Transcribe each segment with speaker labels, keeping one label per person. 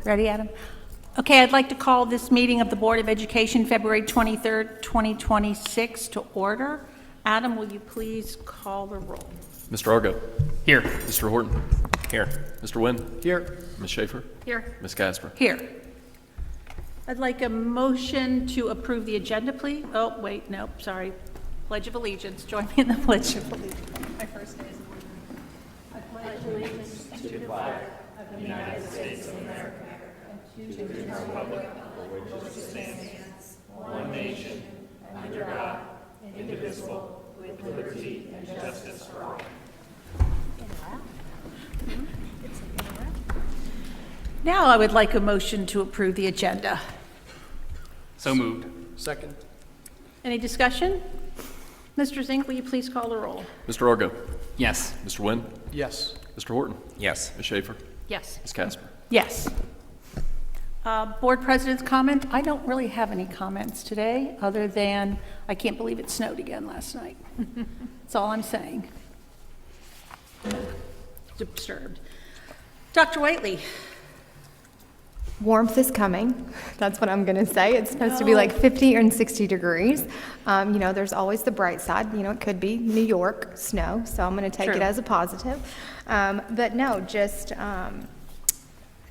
Speaker 1: Ready, Adam? Okay, I'd like to call this meeting of the Board of Education, February 23rd, 2026, to order. Adam, will you please call the roll?
Speaker 2: Mr. Argo.
Speaker 3: Here.
Speaker 2: Mr. Horton.
Speaker 3: Here.
Speaker 2: Mr. Wynn.
Speaker 3: Here.
Speaker 2: Ms. Schaefer.
Speaker 1: Here.
Speaker 2: Ms. Casper.
Speaker 1: Here. I'd like a motion to approve the agenda, please. Oh, wait, no, sorry. Pledge of Allegiance. Join me in the Pledge of Allegiance. My first day is I pledge allegiance to the flag of the United States of America and to the republic for which it stands, one nation, under God, indivisible, with liberty and justice for all. Now I would like a motion to approve the agenda.
Speaker 3: So moved.
Speaker 2: Second.
Speaker 1: Any discussion? Mr. Zink, will you please call the roll?
Speaker 2: Mr. Argo.
Speaker 3: Yes.
Speaker 2: Mr. Wynn.
Speaker 3: Yes.
Speaker 2: Mr. Horton.
Speaker 3: Yes.
Speaker 2: Ms. Schaefer.
Speaker 1: Yes.
Speaker 2: Ms. Casper.
Speaker 1: Yes. Board President's comment. I don't really have any comments today other than I can't believe it snowed again last night. That's all I'm saying. Disturbed. Dr. Whiteley.
Speaker 4: Warmth is coming. That's what I'm going to say. It's supposed to be like 50 and 60 degrees. There's always the bright side. It could be New York snow, so I'm going to take
Speaker 1: True.
Speaker 4: it as a positive. But no, just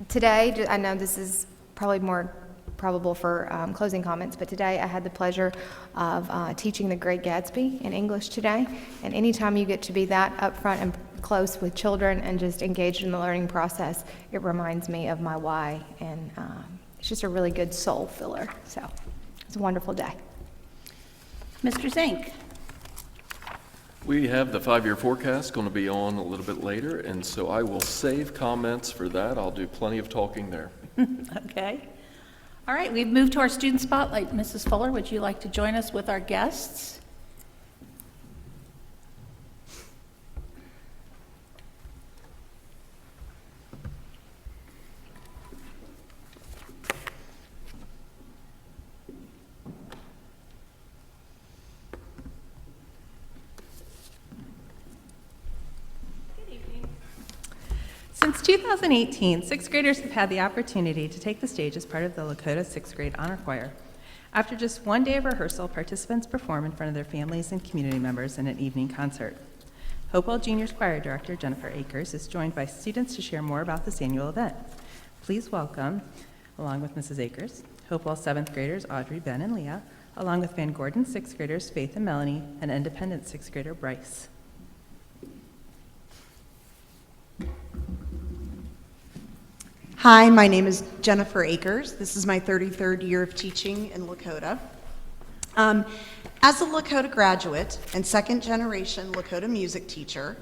Speaker 4: today, I know this is probably more probable for closing comments, but today I had the pleasure of teaching The Great Gatsby in English today. And anytime you get to be that upfront and close with children and just engaged in the learning process, it reminds me of my why, and it's just a really good soul filler. So it's a wonderful day.
Speaker 1: Mr. Zink.
Speaker 2: We have the 5-year forecast going to be on a little bit later, and so I will save comments for that. I'll do plenty of talking there.
Speaker 1: Okay. All right, we've moved to our student spotlight. Mrs. Fuller, would you like to join us with our guests?
Speaker 5: Since 2018, sixth graders have had the opportunity to take the stage as part of the Lakota sixth grade honor choir. After just one day of rehearsal, participants perform in front of their families and community members in an evening concert. Hopewell Junior's choir director, Jennifer Akers, is joined by students to share more about this annual event. Please welcome, along with Mrs. Akers, Hopewell seventh graders Audrey, Ben, and Leah, along with Van Gordon sixth graders Faith and Melanie, and Independent sixth grader Bryce.
Speaker 6: Hi, my name is Jennifer Akers. This is my 33rd year of teaching in Lakota. As a Lakota graduate and second-generation Lakota music teacher,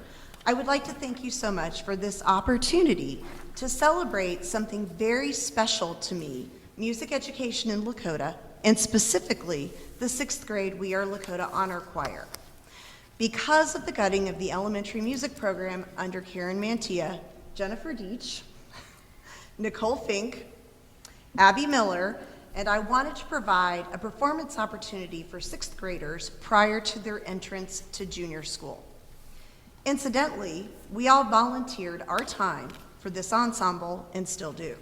Speaker 6: I would like to thank you so much for this opportunity to celebrate something very special to me, music education in Lakota, and specifically the 6th grade We Are Lakota Honor Choir. Because of the gutting of the elementary music program under Karen Mantia, Jennifer Deach, Nicole Fink, Abby Miller, and I wanted to provide a performance opportunity for 6th graders prior to their entrance to junior school. Incidentally, we all volunteered our time for this ensemble and still do.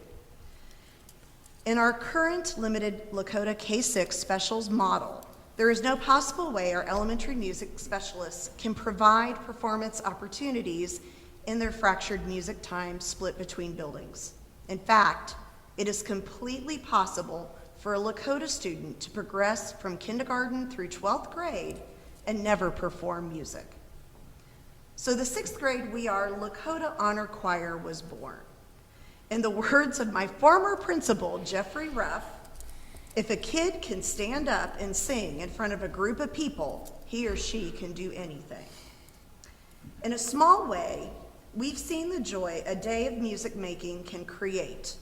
Speaker 6: In our current limited Lakota K-6 specials model, there is no possible way our elementary music specialists can provide performance opportunities in their fractured music time split between buildings. In fact, it is completely possible for a Lakota student to progress from kindergarten through 12th grade and never perform music. So the 6th grade We Are Lakota Honor Choir was born. In the words of my former principal, Jeffrey Ruff, if a kid can stand up and sing in front of a group of people, he or she can do anything. In a small way, we've seen the joy a day of music making can create,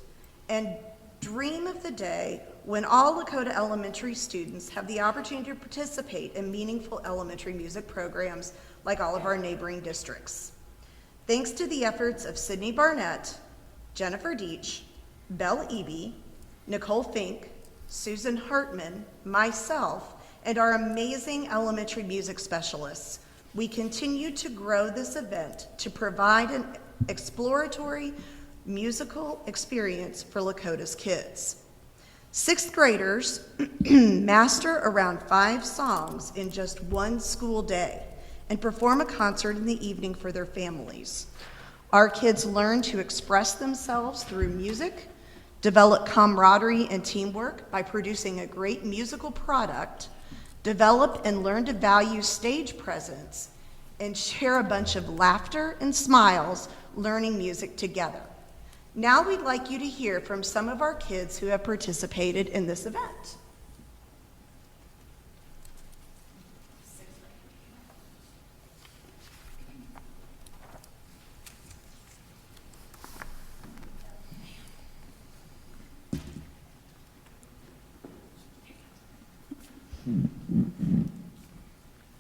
Speaker 6: and dream of the day when all Lakota elementary students have the opportunity to participate in meaningful elementary music programs like all of our neighboring districts. Thanks to the efforts of Sydney Barnett, Jennifer Deach, Belle Eby, Nicole Fink, Susan Hartman, myself, and our amazing elementary music specialists, we continue to grow this event to provide an exploratory musical experience for Lakota's kids. Sixth graders master around 5 songs in just one school day and perform a concert in the evening for their families. Our kids learn to express themselves through music, develop camaraderie and teamwork by producing a great musical product, develop and learn to value stage presence, and share a bunch of laughter and smiles learning music together. Now we'd like you to hear from some of our kids who have participated in this event.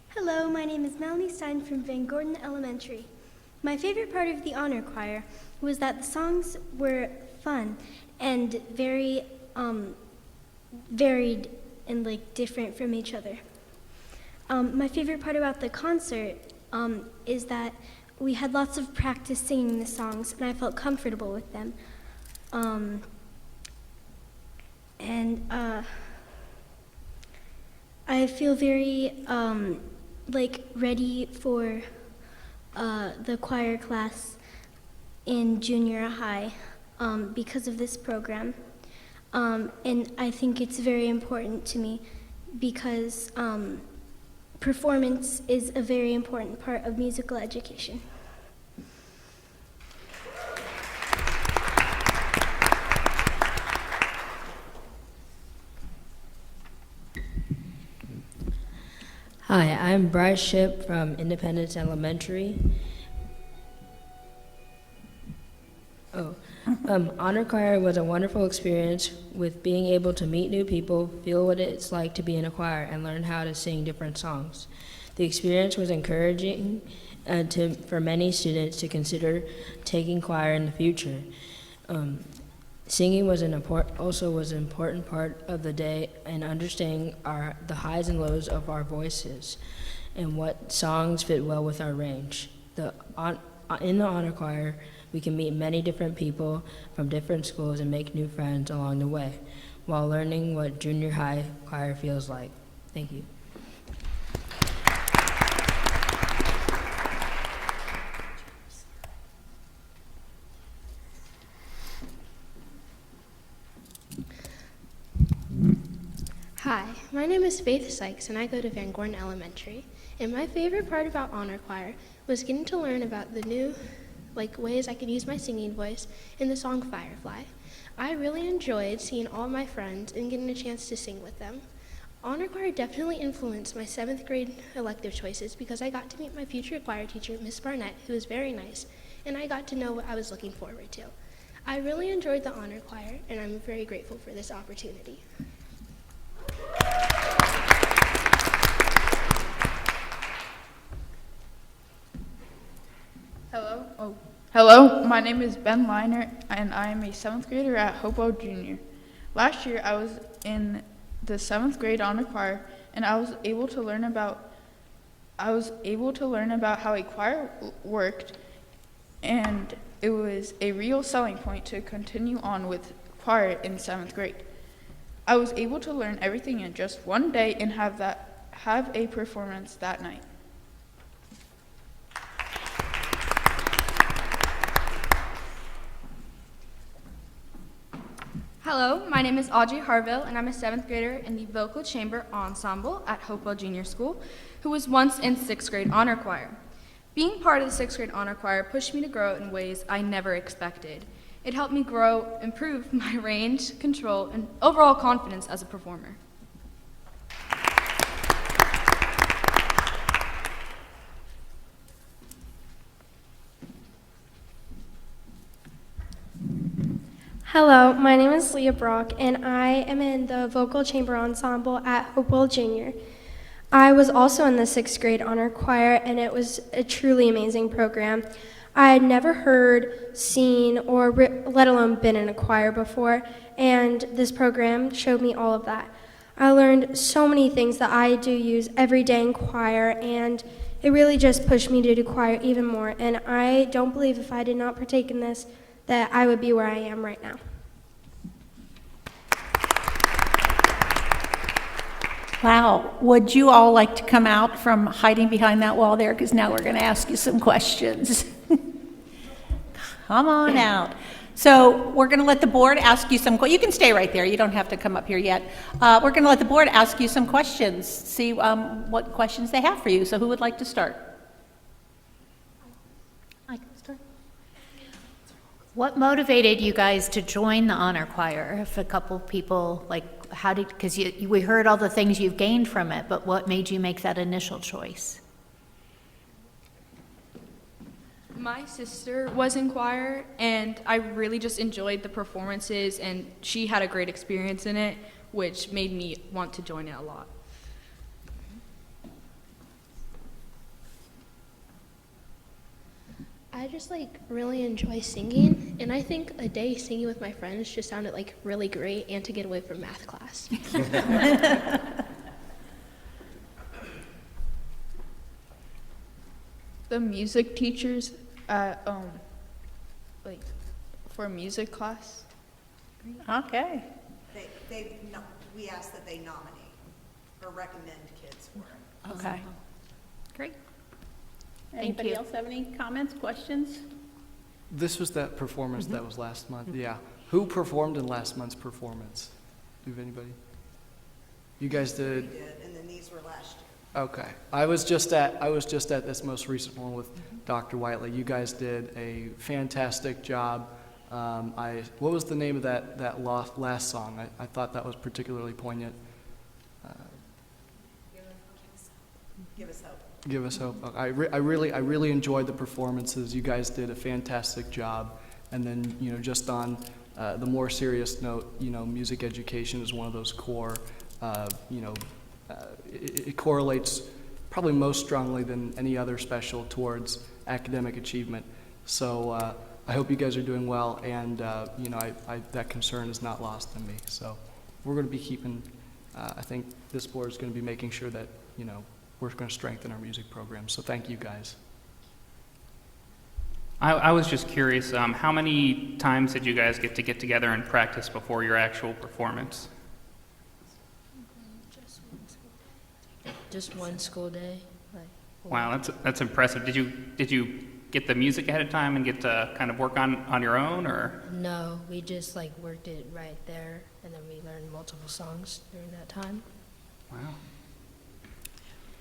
Speaker 7: Hello, my name is Melanie Stein from Van Gordon Elementary. My favorite part of the honor choir was that the songs were fun and very varied and different from each other. My favorite part about the concert is that we had lots of practice singing the songs and I felt comfortable with them. I feel very ready for the choir class in junior high because of this program. And I think it's very important to me because performance is a very important part of musical education.
Speaker 8: Hi, I'm Bryce Ship from Independence Elementary. Honor choir was a wonderful experience with being able to meet new people, feel what it's like to be in a choir, and learn how to sing different songs. The experience was encouraging for many students to consider taking choir in the future. Singing was also was an important part of the day, and understanding the highs and lows of our voices and what songs fit well with our range. In the honor choir, we can meet many different people from different schools and make new friends along the way, while learning what junior high choir feels like. Thank you.
Speaker 7: Hi, my name is Faith Sykes and I go to Van Gordon Elementary. And my favorite part about honor choir was getting to learn about the new ways I could use my singing voice in the song Firefly. I really enjoyed seeing all my friends and getting a chance to sing with them. Honor choir definitely influenced my 7th grade elective choices because I got to meet my future choir teacher, Miss Barnett, who was very nice, and I got to know what I was looking forward to. I really enjoyed the honor choir, and I'm very grateful for this opportunity.
Speaker 9: Hello, my name is Ben Leiner, and I am a 7th grader at Hopewell Junior. Last year, I was in the 7th grade honor choir, and I was able to learn about how a choir worked, and it was a real selling point to continue on with choir in 7th grade. I was able to learn everything in just one day and have a performance that night.
Speaker 10: Hello, my name is Audrey Harville, and I'm a 7th grader in the vocal chamber ensemble at Hopewell Junior School, who was once in 6th grade honor choir. Being part of the 6th grade honor choir pushed me to grow in ways I never expected. It helped me improve my range, control, and overall confidence as a performer.
Speaker 7: Hello, my name is Leah Brock, and I am in the vocal chamber ensemble at Hopewell Junior. I was also in the 6th grade honor choir, and it was a truly amazing program. I had never heard, seen, or let alone been in a choir before, and this program showed me all of that. I learned so many things that I do use every day in choir, and it really just pushed me to do choir even more, and I don't believe if I did not partake in this, that I would be where I am right now.
Speaker 1: Wow. Would you all like to come out from hiding behind that wall there? Because now we're going to ask you some questions. Come on out. So we're going to let the board ask you some, you can stay right there. You don't have to come up here yet. We're going to let the board ask you some questions, see what questions they have for you. So who would like to start? I can start.
Speaker 11: What motivated you guys to join the honor choir? If a couple people, like, how did, because we heard all the things you've gained from it, but what made you make that initial choice?
Speaker 10: My sister was in choir, and I really just enjoyed the performances, and she had a great experience in it, which made me want to join it a lot.
Speaker 7: I just really enjoy singing, and I think a day singing with my friends just sounded really great, and to get away from math class.
Speaker 9: The music teachers at for music class.
Speaker 1: Okay.
Speaker 6: We ask that they nominate or recommend kids for it.
Speaker 1: Okay.
Speaker 11: Great.
Speaker 1: Anybody else have any comments, questions?
Speaker 12: This was that performance that was last month, yeah. Who performed in last month's performance? Do you have anybody? You guys did?
Speaker 6: We did, and then these were last year.
Speaker 12: Okay. I was just at this most recent one with Dr. Whiteley. You guys did a fantastic job. What was the name of that last song? I thought that was particularly poignant.
Speaker 6: Give us hope.
Speaker 12: Give us hope. I really enjoyed the performances. You guys did a fantastic job. And then, just on the more serious note, music education is one of those core, it correlates probably most strongly than any other special towards academic achievement. So I hope you guys are doing well, and that concern is not lost on me. So we're going to be keeping, I think this board is going to be making sure that, we're going to strengthen our music program. So thank you guys.
Speaker 3: I was just curious, how many times did you guys get together and practice before your actual performance?
Speaker 8: Just one school day.
Speaker 3: Wow, that's impressive. Did you get the music ahead of time and get to kind of work on your own, or?
Speaker 8: No, we just worked it right there, and then we learned multiple songs during that time.
Speaker 3: Wow.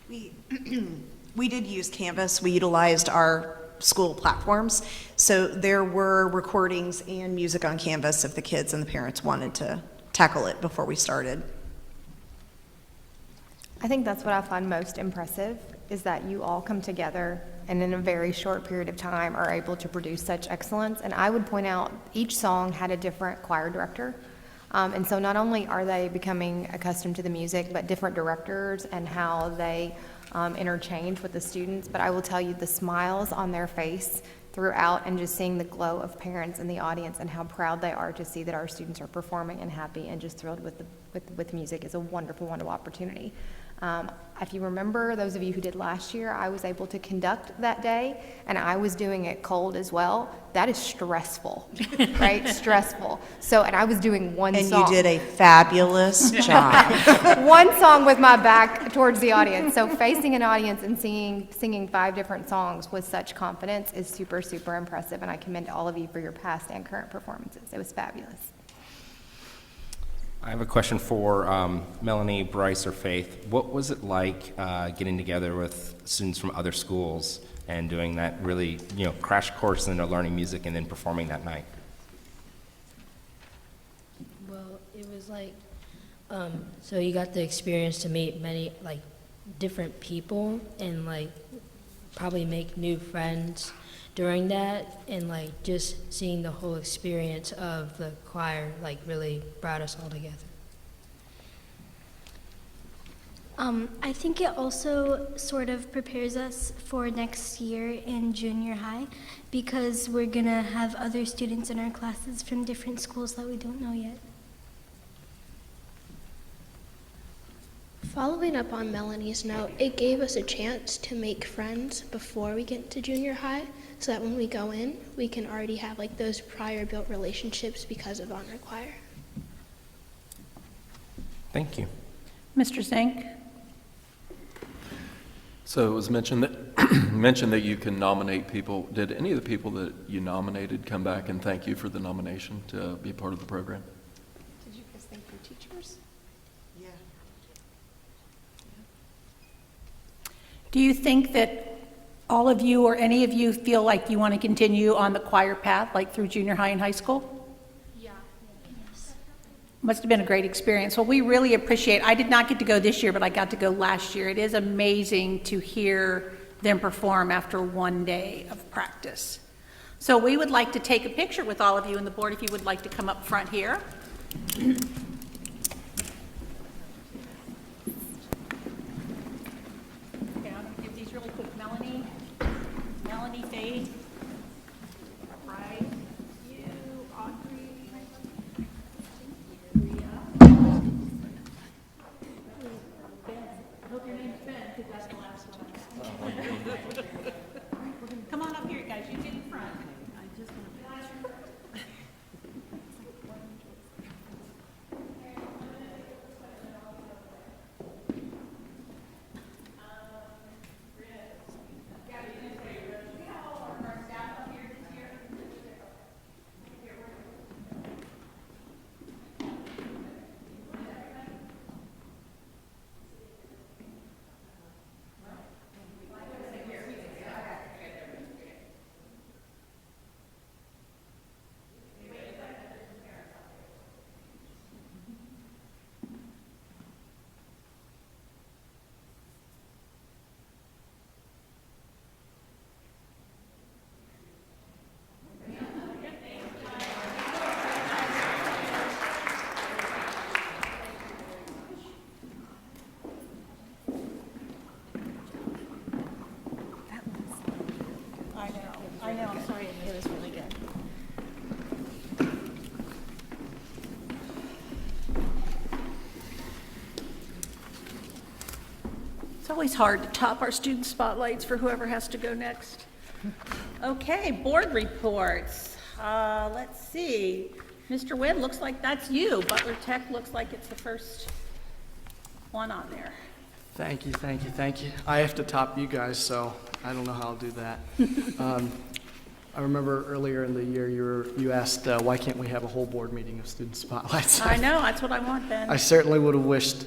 Speaker 6: We did use Canvas. We utilized our school platforms. So there were recordings and music on Canvas if the kids and the parents wanted to tackle it before we started.
Speaker 4: I think that's what I find most impressive, is that you all come together and in a very short period of time are able to produce such excellence. And I would point out each song had a different choir director. And so not only are they becoming accustomed to the music, but different directors and how they interchange with the students. But I will tell you, the smiles on their face throughout, and just seeing the glow of parents in the audience and how proud they are to see that our students are performing and happy and just thrilled with music is a wonderful, wonderful opportunity. If you remember, those of you who did last year, I was able to conduct that day, and I was doing it cold as well. That is stressful, right? Stressful. So, and I was doing one song.
Speaker 6: And you did a fabulous job.
Speaker 4: One song with my back towards the audience. So facing an audience and singing 5 different songs with such confidence is super, super impressive, and I commend all of you for your past and current performances. It was fabulous.
Speaker 13: I have a question for Melanie, Bryce, or Faith. What was it like getting together with students from other schools and doing that really, crash course into learning music and then performing that night?
Speaker 8: Well, it was so you got the experience to meet many, different people and, probably make new friends during that, and just seeing the whole experience of the choir really brought us all together.
Speaker 7: I think it also sort of prepares us for next year in junior high, because we're gonna have other students in our classes from different schools that we don't know yet. Following up on Melanie's note, it gave us a chance to make friends before we get to junior high, so that when we go in, we can already have like those prior built relationships because of honor choir.
Speaker 13: Thank you.
Speaker 1: Mr. Zink?
Speaker 2: So it was mentioned that, mentioned that you can nominate people. Did any of the people that you nominated come back and thank you for the nomination to be part of the program?
Speaker 6: Did you guys thank your teachers? Yeah.
Speaker 1: Do you think that all of you or any of you feel like you want to continue on the choir path, like through junior high and high school?
Speaker 7: Yeah.
Speaker 1: Must have been a great experience. Well, we really appreciate, I did not get to go this year, but I got to go last year. It is amazing to hear them perform after one day of practice. So we would like to take a picture with all of you, and the board, if you would like to come up front here. Okay, I'm going to give these really quick. Melanie, Faith, Bryce, you, Audrey, I hope your name's Ben, because that's the last one. Come on up here, guys. You get in front. I know, I'm sorry. It was really good. It's always hard to top our student spotlights for whoever has to go next. Okay, board reports. Let's see. Mr. Wynn, looks like that's you. Butler Tech looks like it's the first one on there.
Speaker 12: Thank you. I have to top you guys, so I don't know how I'll do that. I remember earlier in the year you asked why can't we have a whole board meeting of student spotlights.
Speaker 1: I know, that's what I want, Ben.
Speaker 12: I certainly would have wished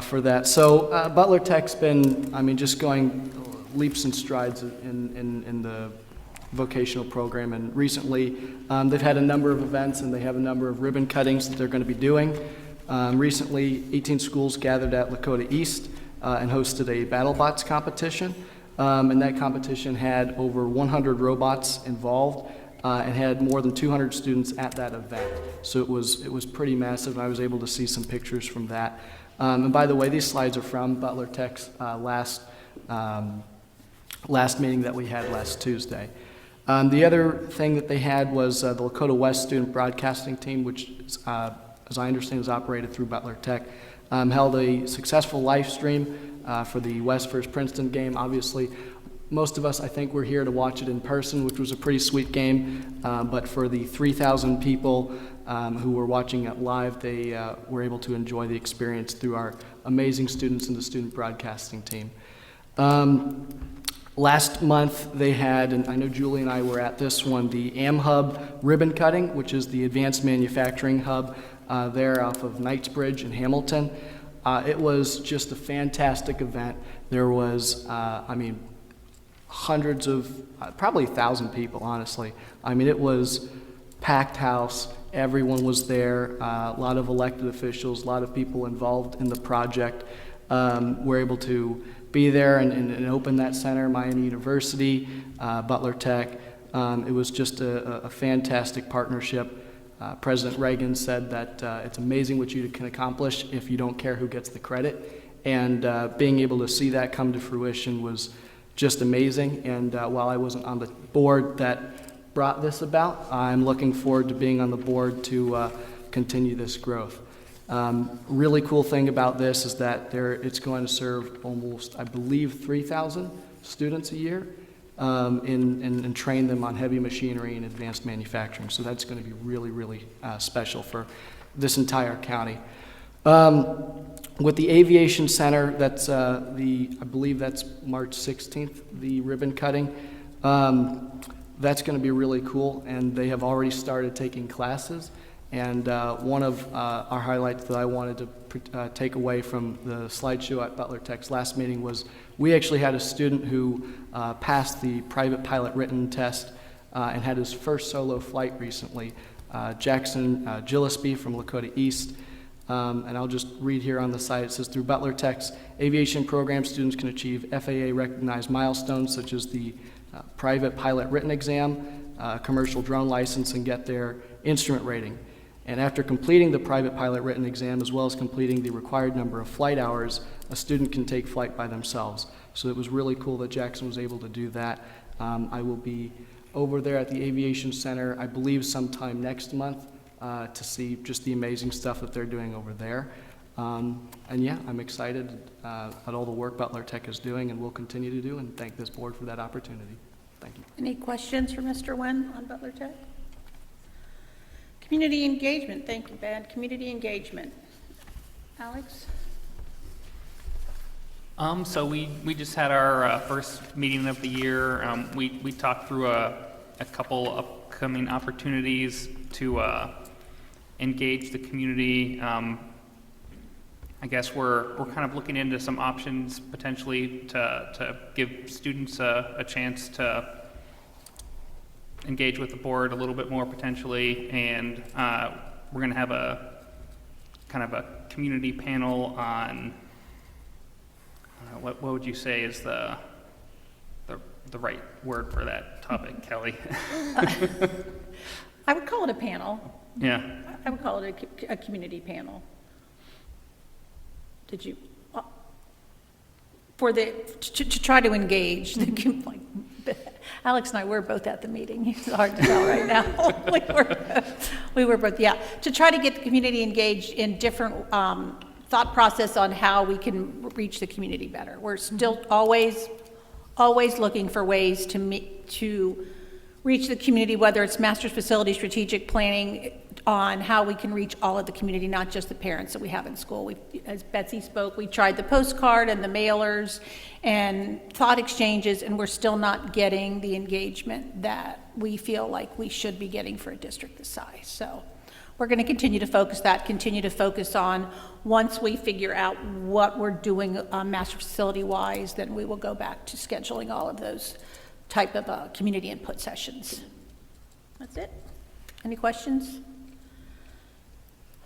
Speaker 12: for that. So Butler Tech's been, just going leaps and strides in the vocational program, and recently they've had a number of events and they have a number of ribbon cuttings that they're going to be doing. Recently, 18 schools gathered at Lakota East and hosted a BattleBots competition. And that competition had over 100 robots involved and had more than 200 students at that event. So it was pretty massive, and I was able to see some pictures from that. And by the way, these slides are from Butler Tech's last meeting that we had last Tuesday. The other thing that they had was the Lakota West Student Broadcasting Team, which, as I understand, is operated through Butler Tech, held a successful live stream for the West vs. Princeton game. Obviously, most of us, I think, were here to watch it in person, which was a pretty sweet game. But for the 3,000 people who were watching it live, they were able to enjoy the experience through our amazing students in the student broadcasting team. Last month, they had, and I know Julie and I were at this one, the AmHub ribbon cutting, which is the advanced manufacturing hub there off of Knightsbridge in Hamilton. It was just a fantastic event. There was, hundreds of, probably 1,000 people, honestly. It was packed house. Everyone was there. A lot of elected officials, a lot of people involved in the project were able to be there and open that center. Miami University, Butler Tech. It was just a fantastic partnership. President Reagan said that it's amazing what you can accomplish if you don't care who gets the credit. And being able to see that come to fruition was just amazing. And while I wasn't on the board that brought this about, I'm looking forward to being on the board to continue this growth. Really cool thing about this is that it's going to serve almost, I believe, 3,000 students a year. and train them on heavy machinery and advanced manufacturing. So that's going to be really, really special for this entire county. With the Aviation Center, that's I believe that's March 16th, the ribbon cutting. That's going to be really cool, and they have already started taking classes. And one of our highlights that I wanted to take away from the slideshow at Butler Tech's last meeting was we actually had a student who passed the private pilot written test and had his first solo flight recently, Jackson Gillespie from Lakota East. And I'll just read here on the site. It says, through Butler Tech's aviation program, students can achieve FAA-recognized milestones such as the private pilot written exam, commercial drone license, and get their instrument rating. And after completing the private pilot written exam, as well as completing the required number of flight hours, a student can take flight by themselves. So it was really cool that Jackson was able to do that. I will be over there at the Aviation Center, I believe sometime next month, to see just the amazing stuff that they're doing over there. And yeah, I'm excited at all the work Butler Tech is doing and will continue to do, and thank this board for that opportunity. Thank you.
Speaker 1: Any questions for Mr. Nguyen on Butler Tech? Community engagement, thank you, Ben. Community engagement. Alex?
Speaker 3: So we just had our first meeting of the year. We talked through a couple upcoming opportunities to engage the community. I guess we're kind of looking into some options potentially to give students a chance to engage with the board a little bit more potentially, and we're going to have a kind of a community panel on what would you say is the right word for that topic, Kelly?
Speaker 1: I would call it a panel.
Speaker 3: Yeah.
Speaker 1: I would call it a community panel. Did you, to try to engage, like, Alex and I were both at the meeting. It's hard to tell right now. we were both, yeah. To try to get the community engaged in different thought process on how we can reach the community better. We're still always looking for ways to reach the community, whether it's master's facility strategic planning on how we can reach all of the community, not just the parents that we have in school. As Betsy spoke, we tried the postcard and the mailers and thought exchanges, and we're still not getting the engagement that we feel like we should be getting for a district this size. So we're going to continue to focus on once we figure out what we're doing master facility wise, then we will go back to scheduling all of those type of community input sessions. That's it. Any questions?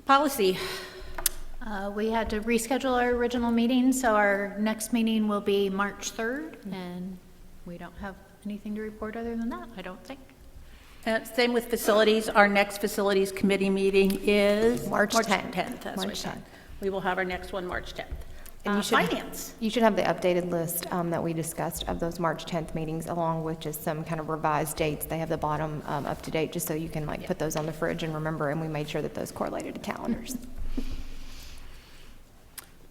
Speaker 1: Policy.
Speaker 11: We had to reschedule our original meeting, so our next meeting will be March 3rd, and we don't have anything to report other than that, I don't think.
Speaker 1: Same with facilities. Our next facilities committee meeting is
Speaker 4: March 10th.
Speaker 1: That's
Speaker 4: March
Speaker 1: right.
Speaker 4: 10th.
Speaker 1: We will have our next one March 10th.
Speaker 4: And
Speaker 1: Finance.
Speaker 4: You should have the updated list that we discussed of those March 10th meetings, along with just some kind of revised dates. They have the bottom up to date, just so you can put those on the fridge and remember, and we made sure that those correlated to calendars.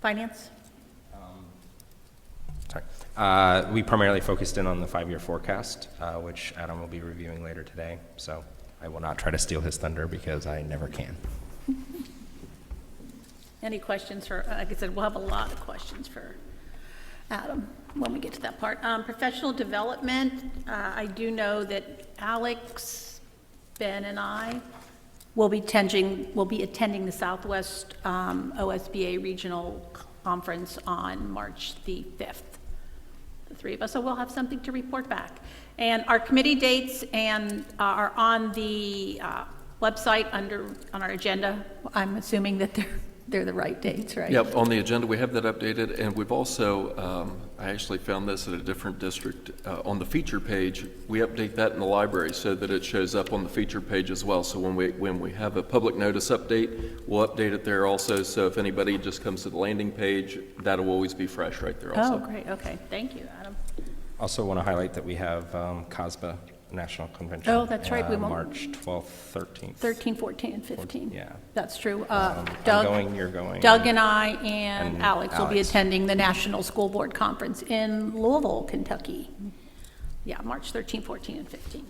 Speaker 1: Finance.
Speaker 13: Sorry. We primarily focused in on the 5-year forecast, which Adam will be reviewing later today. So I will not try to steal his thunder because I never can.
Speaker 1: Any questions for, like I said, we'll have a lot of questions for Adam when we get to that part. Professional development, I do know that Alex, Ben, and I will be attending the Southwest OSBA Regional Conference on March the 5th. The three of us, so we'll have something to report back. And our committee dates are on the website on our agenda. I'm assuming that they're the right dates, right?
Speaker 2: Yep, on the agenda, we have that updated, and we've also, I actually found this at a different district. On the feature page, we update that in the library so that it shows up on the feature page as well. So when we have a public notice update, we'll update it there also. So if anybody just comes to the landing page, that'll always be fresh right there also.
Speaker 1: Oh, great, okay, thank you, Adam.
Speaker 13: Also want to highlight that we have COSBA National Convention.
Speaker 1: Oh, that's right. We won't.
Speaker 13: March 12th, 13th.
Speaker 1: 13, 14, and 15.
Speaker 13: Yeah.
Speaker 1: That's true.
Speaker 13: I'm
Speaker 1: Doug,
Speaker 13: going, you're going.
Speaker 1: Doug and I and Alex will be
Speaker 13: Alex.
Speaker 1: attending the National School Board Conference in Louisville, Kentucky Yeah, March 13, 14, and 15.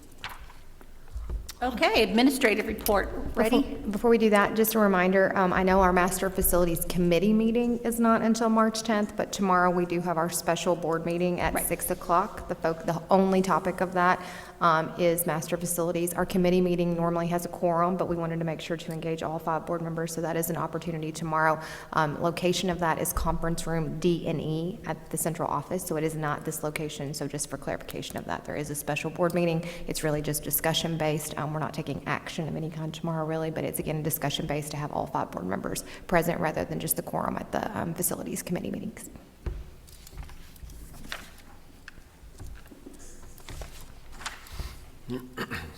Speaker 1: Okay, administrative report. Ready?
Speaker 4: Before we do that, just a reminder, I know our Master Facilities Committee meeting is not until March 10th, but tomorrow we do have our special board meeting at 6 o'clock. The only topic of that is Master Facilities. Our committee meeting normally has a quorum, but we wanted to make sure to engage all 5 board members, so that is an opportunity tomorrow. Location of that is conference room D&E at the central office, so it is not this location. So just for clarification of that, there is a special board meeting. It's really just discussion-based. We're not taking action of any kind tomorrow, really, but it's, again, discussion-based to have all 5 board members present rather than just the quorum at the Facilities Committee meetings.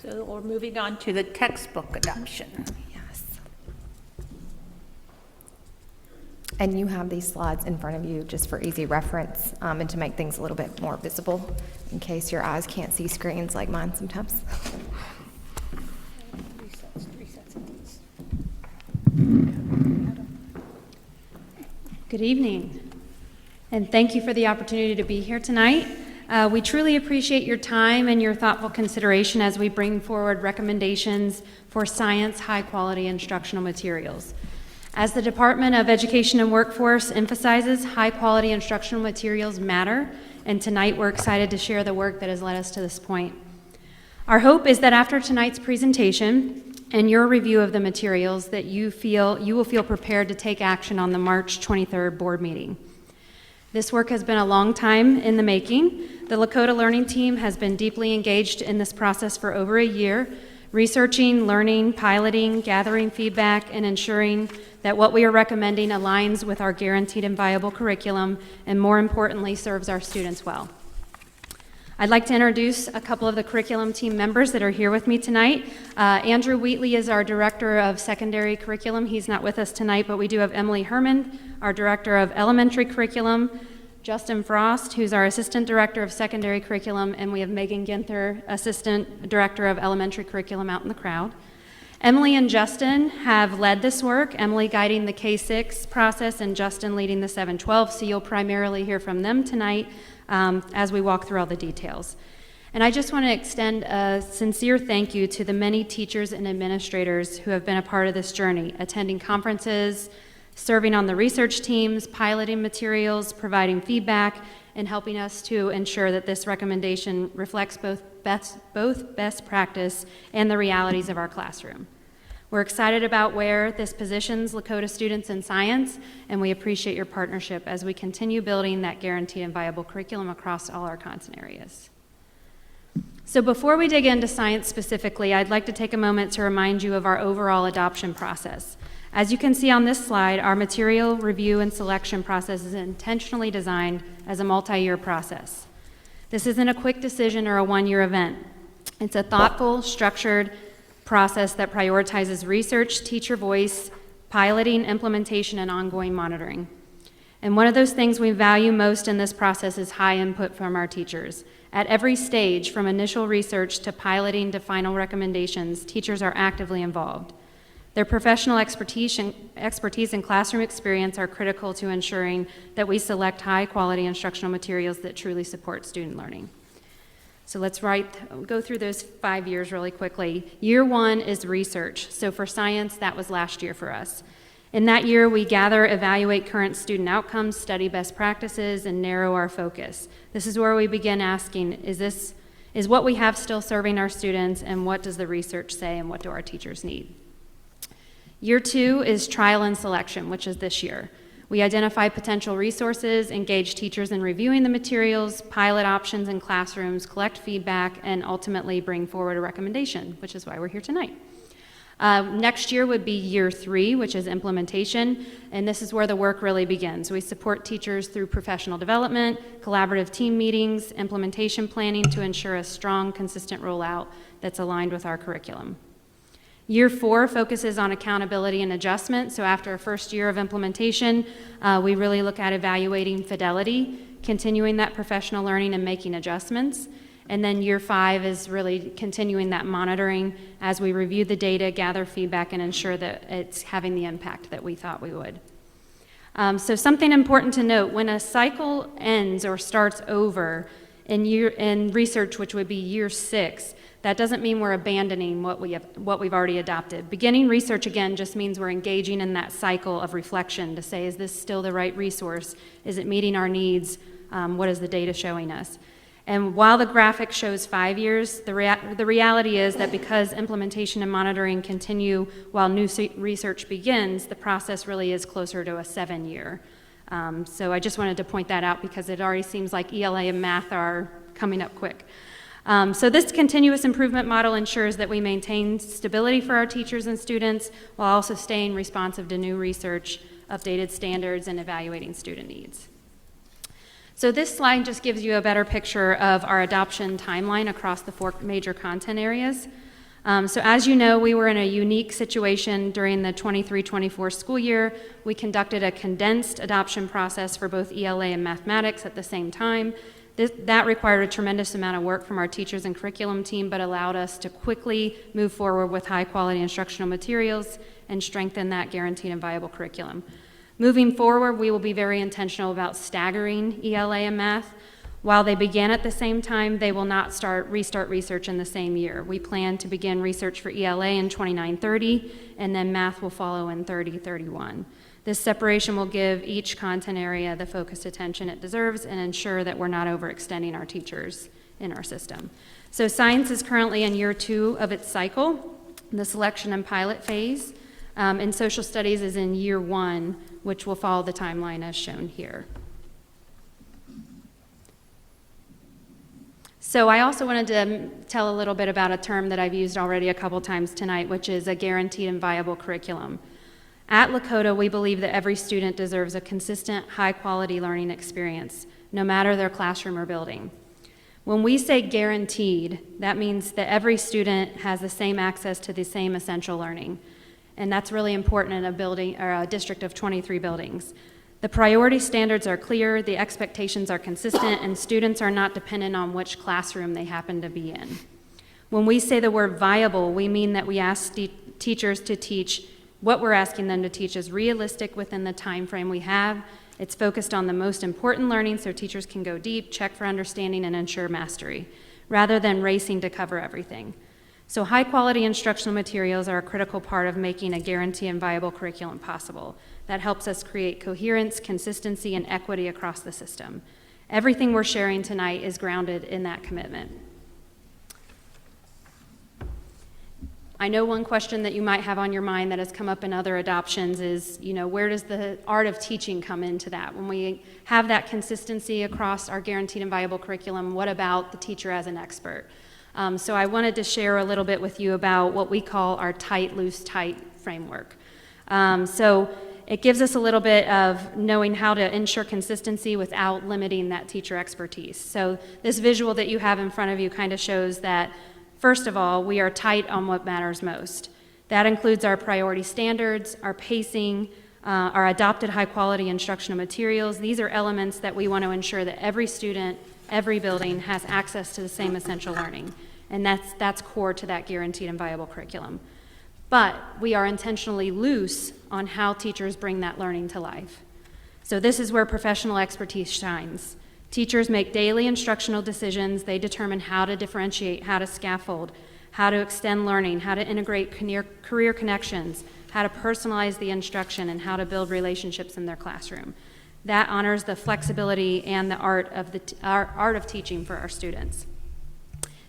Speaker 1: So we're moving on to the textbook adoption.
Speaker 4: Yes. And you have these slides in front of you just for easy reference and to make things a little bit more visible in case your eyes can't see screens like mine sometimes.
Speaker 14: Good evening, and thank you for the opportunity to be here tonight. We truly appreciate your time and your thoughtful consideration as we bring forward recommendations for science high-quality instructional materials. As the Department of Education and Workforce emphasizes, high-quality instructional materials matter, and tonight we're excited to share the work that has led us to this point. Our hope is that after tonight's presentation and your review of the materials, that you will feel prepared to take action on the March 23rd board meeting. This work has been a long time in the making. The Lakota Learning Team has been deeply engaged in this process for over a year, researching, learning, piloting, gathering feedback, and ensuring that what we are recommending aligns with our guaranteed and viable curriculum, and more importantly, serves our students well. I'd like to introduce a couple of the curriculum team members that are here with me tonight. Andrew Wheatley is our Director of Secondary Curriculum. He's not with us tonight, but we do have Emily Herman, our Director of Elementary Curriculum, Justin Frost, who's our Assistant Director of Secondary Curriculum, and we have Megan Ginther, Assistant Director of Elementary Curriculum, out in the crowd. Emily and Justin have led this work, Emily guiding the K-6 process and Justin leading the 7-12, so you'll primarily hear from them tonight as we walk through all the details. And I just want to extend a sincere thank you to the many teachers and administrators who have been a part of this journey, attending conferences, serving on the research teams, piloting materials, providing feedback, and helping us to ensure that this recommendation reflects both best practice and the realities of our classroom. We're excited about where this positions Lakota students in science, and we appreciate your partnership as we continue building that guaranteed and viable curriculum across all our content areas. So before we dig into science specifically, I'd like to take a moment to remind you of our overall adoption process. As you can see on this slide, our material review and selection process is intentionally designed as a multi-year process. This isn't a quick decision or a one-year event. It's a thoughtful, structured process that prioritizes research, teacher voice, piloting, implementation, and ongoing monitoring. And one of those things we value most in this process is high input from our teachers. At every stage, from initial research to piloting to final recommendations, teachers are actively involved. Their professional expertise and classroom experience are critical to ensuring that we select high-quality instructional materials that truly support student learning. So let's go through those 5 years really quickly. Year 1 is research. So for science, that was last year for us. In that year, we gather, evaluate current student outcomes, study best practices, and narrow our focus. This is where we begin asking, is what we have still serving our students, and what does the research say, and what do our teachers need? Year 2 is trial and selection, which is this year. We identify potential resources, engage teachers in reviewing the materials, pilot options in classrooms, collect feedback, and ultimately bring forward a recommendation, which is why we're here tonight. Next year would be year 3, which is implementation, and this is where the work really begins. We support teachers through professional development, collaborative team meetings, implementation planning to ensure a strong, consistent rollout that's aligned with our curriculum. Year 4 focuses on accountability and adjustment. So after a first year of implementation, we really look at evaluating fidelity, continuing that professional learning and making adjustments. And then year 5 is really continuing that monitoring as we review the data, gather feedback, and ensure that it's having the impact that we thought we would. So something important to note, when a cycle ends or starts over, in research, which would be year 6, that doesn't mean we're abandoning what we've already adopted. Beginning research, again, just means we're engaging in that cycle of reflection to say, is this still the right resource? Is it meeting our needs? What is the data showing us? And while the graphic shows 5 years, the reality is that because implementation and monitoring continue while new research begins, the process really is closer to a 7-year. So I just wanted to point that out because it already seems like ELA and math are coming up quick. So this continuous improvement model ensures that we maintain stability for our teachers and students while also staying responsive to new research, updated standards, and evaluating student needs. So this slide just gives you a better picture of our adoption timeline across the 4 major content areas. So as you know, we were in a unique situation during the 23-24 school year. We conducted a condensed adoption process for both ELA and mathematics at the same time. That required a tremendous amount of work from our teachers and curriculum team, but allowed us to quickly move forward with high-quality instructional materials and strengthen that guaranteed and viable curriculum. Moving forward, we will be very intentional about staggering ELA and math. While they began at the same time, they will not restart research in the same year. We plan to begin research for ELA in 29-30, and then math will follow in 30-31. This separation will give each content area the focused attention it deserves and ensure that we're not overextending our teachers in our system. So science is currently in year 2 of its cycle, the selection and pilot phase, and social studies is in year 1, which will follow the timeline as shown here. So I also wanted to tell a little bit about a term that I've used already a couple times tonight, which is a guaranteed and viable curriculum. At Lakota, we believe that every student deserves a consistent, high-quality learning experience, no matter their classroom or building. When we say guaranteed, that means that every student has the same access to the same essential learning. And that's really important in a building or a district of 23 buildings. The priority standards are clear, the expectations are consistent, and students are not dependent on which classroom they happen to be in. When we say the word viable, we mean that we ask teachers to teach what we're asking them to teach is realistic within the time frame we have. It's focused on the most important learning so teachers can go deep, check for understanding, and ensure mastery, rather than racing to cover everything. So high-quality instructional materials are a critical part of making a guaranteed and viable curriculum possible. That helps us create coherence, consistency, and equity across the system. Everything we're sharing tonight is grounded in that commitment. I know one question that you might have on your mind that has come up in other adoptions is, where does the art of teaching come into that? When we have that consistency across our guaranteed and viable curriculum, what about the teacher as an expert? So I wanted to share a little bit with you about what we call our tight, loose, tight framework. So it gives us a little bit of knowing how to ensure consistency without limiting that teacher expertise. So this visual that you have in front of you kind of shows that, first of all, we are tight on what matters most. That includes our priority standards, our pacing, our adopted high-quality instructional materials. These are elements that we want to ensure that every student, every building has access to the same essential learning. And that's core to that guaranteed and viable curriculum. But we are intentionally loose on how teachers bring that learning to life. So this is where professional expertise shines. Teachers make daily instructional decisions. They determine how to differentiate, how to scaffold, how to extend learning, how to integrate career connections, how to personalize the instruction, and how to build relationships in their classroom. That honors the flexibility and the art of teaching for our students.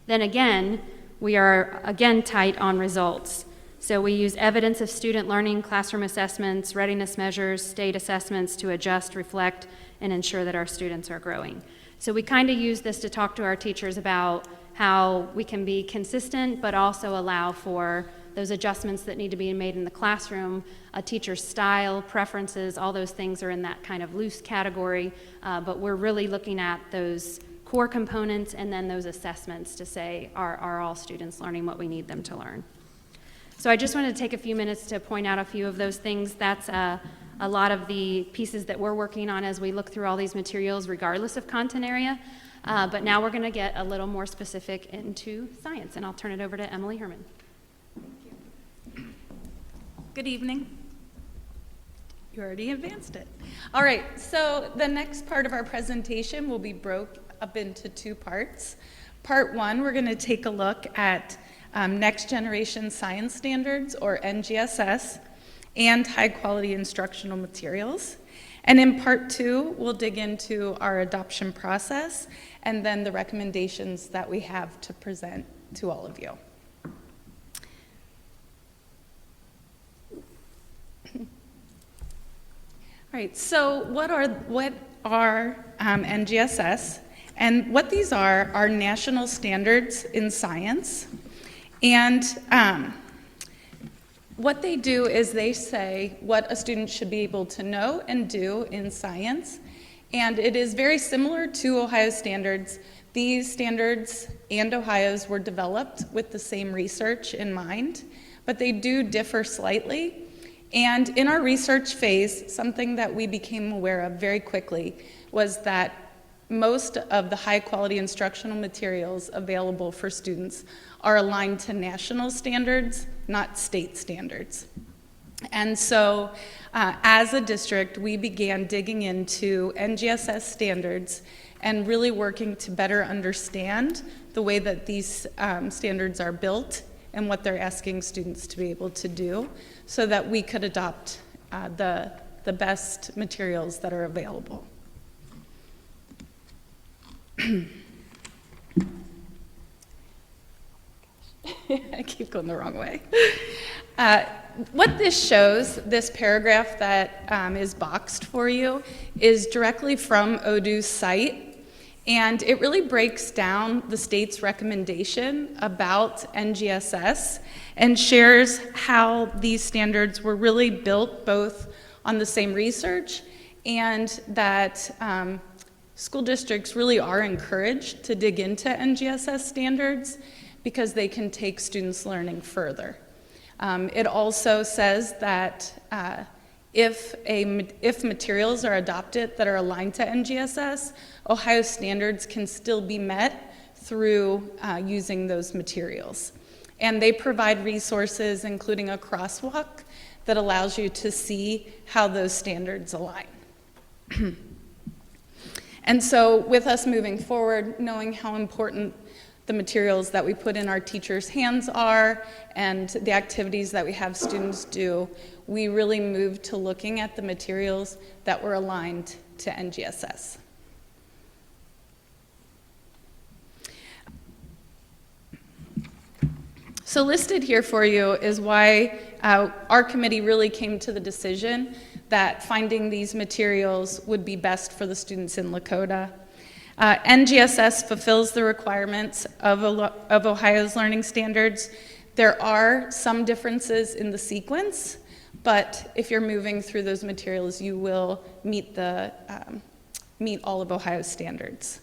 Speaker 14: Then again, we are tight on results. So we use evidence of student learning, classroom assessments, readiness measures, state assessments to adjust, reflect, and ensure that our students are growing. So we kind of use this to talk to our teachers about how we can be consistent, but also allow for those adjustments that need to be made in the classroom. A teacher's style, preferences, all those things are in that kind of loose category, but we're really looking at those core components and then those assessments to say, are all students learning what we need them to learn? So I just wanted to take a few minutes to point out a few of those things. That's a lot of the pieces that we're working on as we look through all these materials, regardless of content area. But now we're going to get a little more specific into science, and I'll turn it over to Emily Herman.
Speaker 15: Good evening. You already advanced it. All right, so the next part of our presentation will be up into two parts. Part one, we're going to take a look at Next Generation Science Standards, or NGSS, and high-quality instructional materials. And in part two, we'll dig into our adoption process and then the recommendations that we have to present to all of you. All right, so what are NGSS? And what these are national standards in science. And what they do is they say what a student should be able to know and do in science. And it is very similar to Ohio standards. These standards and Ohio's were developed with the same research in mind, but they do differ slightly. And in our research phase, something that we became aware of very quickly was that most of the high-quality instructional materials available for students are aligned to national standards, not state standards. And so, as a district, we began digging into NGSS standards and really working to better understand the way that these standards are built and what they're asking students to be able to do so that we could adopt the best materials that are available. I keep going the wrong way. What this shows, this paragraph that is boxed for you, is directly from ODU's site, and it really breaks down the state's recommendation about NGSS and shares how these standards were really built both on the same research and that school districts really are encouraged to dig into NGSS standards because they can take students' learning further. It also says that if materials are adopted that are aligned to NGSS, Ohio standards can still be met through using those materials. And they provide resources, including a crosswalk, that allows you to see how those standards align. And so with us moving forward, knowing how important the materials that we put in our teachers' hands are and the activities that we have students do, we really moved to looking at the materials that were aligned to NGSS. So listed here for you is why our committee really came to the decision that finding these materials would be best for the students in Lakota. NGSS fulfills the requirements of Ohio's learning standards. There are some differences in the sequence, but if you're moving through those materials, you will meet all of Ohio's standards.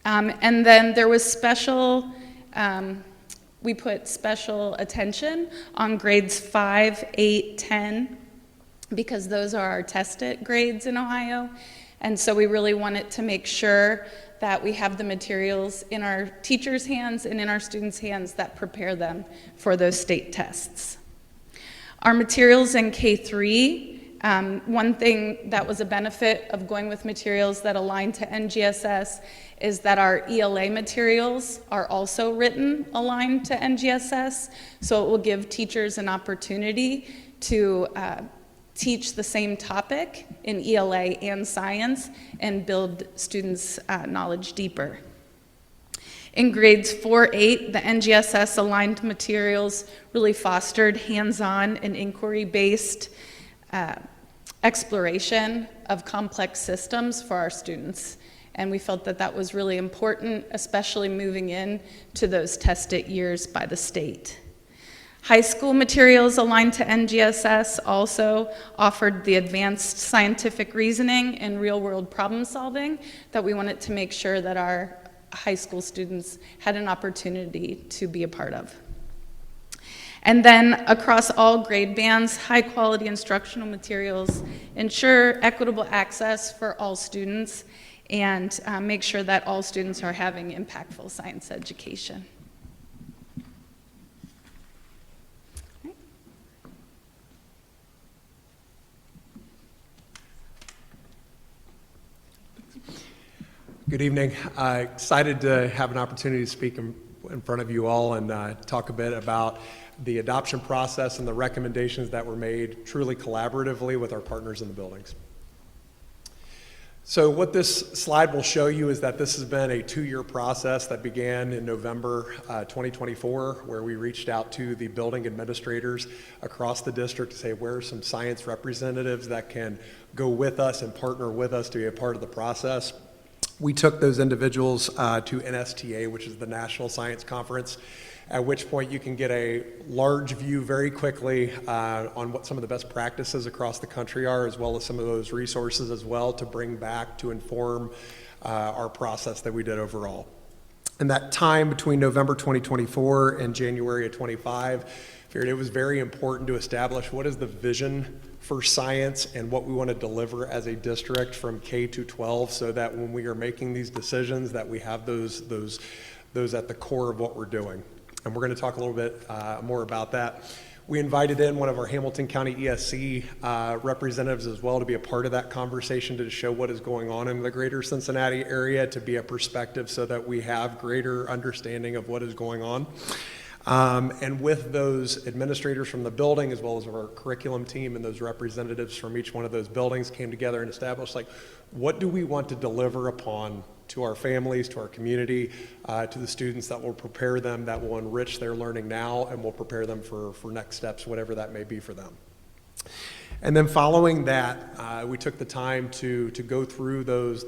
Speaker 15: And then there was we put special attention on grades 5, 8, 10, because those are our tested grades in Ohio. And so we really wanted to make sure that we have the materials in our teachers' hands and in our students' hands that prepare them for those state tests. Our materials in K-3, one thing that was a benefit of going with materials that align to NGSS is that our ELA materials are also written aligned to NGSS, so it will give teachers an opportunity to teach the same topic in ELA and science and build students' knowledge deeper. In grades 4-8, the NGSS aligned materials really fostered hands-on and inquiry-based exploration of complex systems for our students. And we felt that that was really important, especially moving in to those tested years by the state. High school materials aligned to NGSS also offered the advanced scientific reasoning and real-world problem solving that we wanted to make sure that our high school students had an opportunity to be a part of. And then across all grade bands, high-quality instructional materials ensure equitable access for all students and make sure that all students are having impactful science education.
Speaker 16: Good evening. Excited to have an opportunity to speak in front of you all and talk a bit about the adoption process and the recommendations that were made truly collaboratively with our partners in the buildings. So what this slide will show you is that this has been a 2-year process that began in November 2024, where we reached out to the building administrators across the district to say, where are some science representatives that can go with us and partner with us to be a part of the process. We took those individuals to NSTA, which is the National Science Conference, at which point you can get a large view very quickly on what some of the best practices across the country are, as well as some of those resources as well to bring back to inform our process that we did overall. And that time between November 2024 and January of 25, it was very important to establish what is the vision for science and what we want to deliver as a district from K to 12, so that when we are making these decisions that we have those at the core of what we're doing. And we're going to talk a little bit more about that. We invited in one of our Hamilton County ESC representatives as well to be a part of that conversation to show what is going on in the greater Cincinnati area, to be a perspective so that we have greater understanding of what is going on. And with those administrators from the building, as well as our curriculum team and those representatives from each one of those buildings, came together and established, like, what do we want to deliver upon to our families, to our community, to the students that will prepare them, that will enrich their learning now, and will prepare them for next steps, whatever that may be for them. And then following that, we took the time to go through those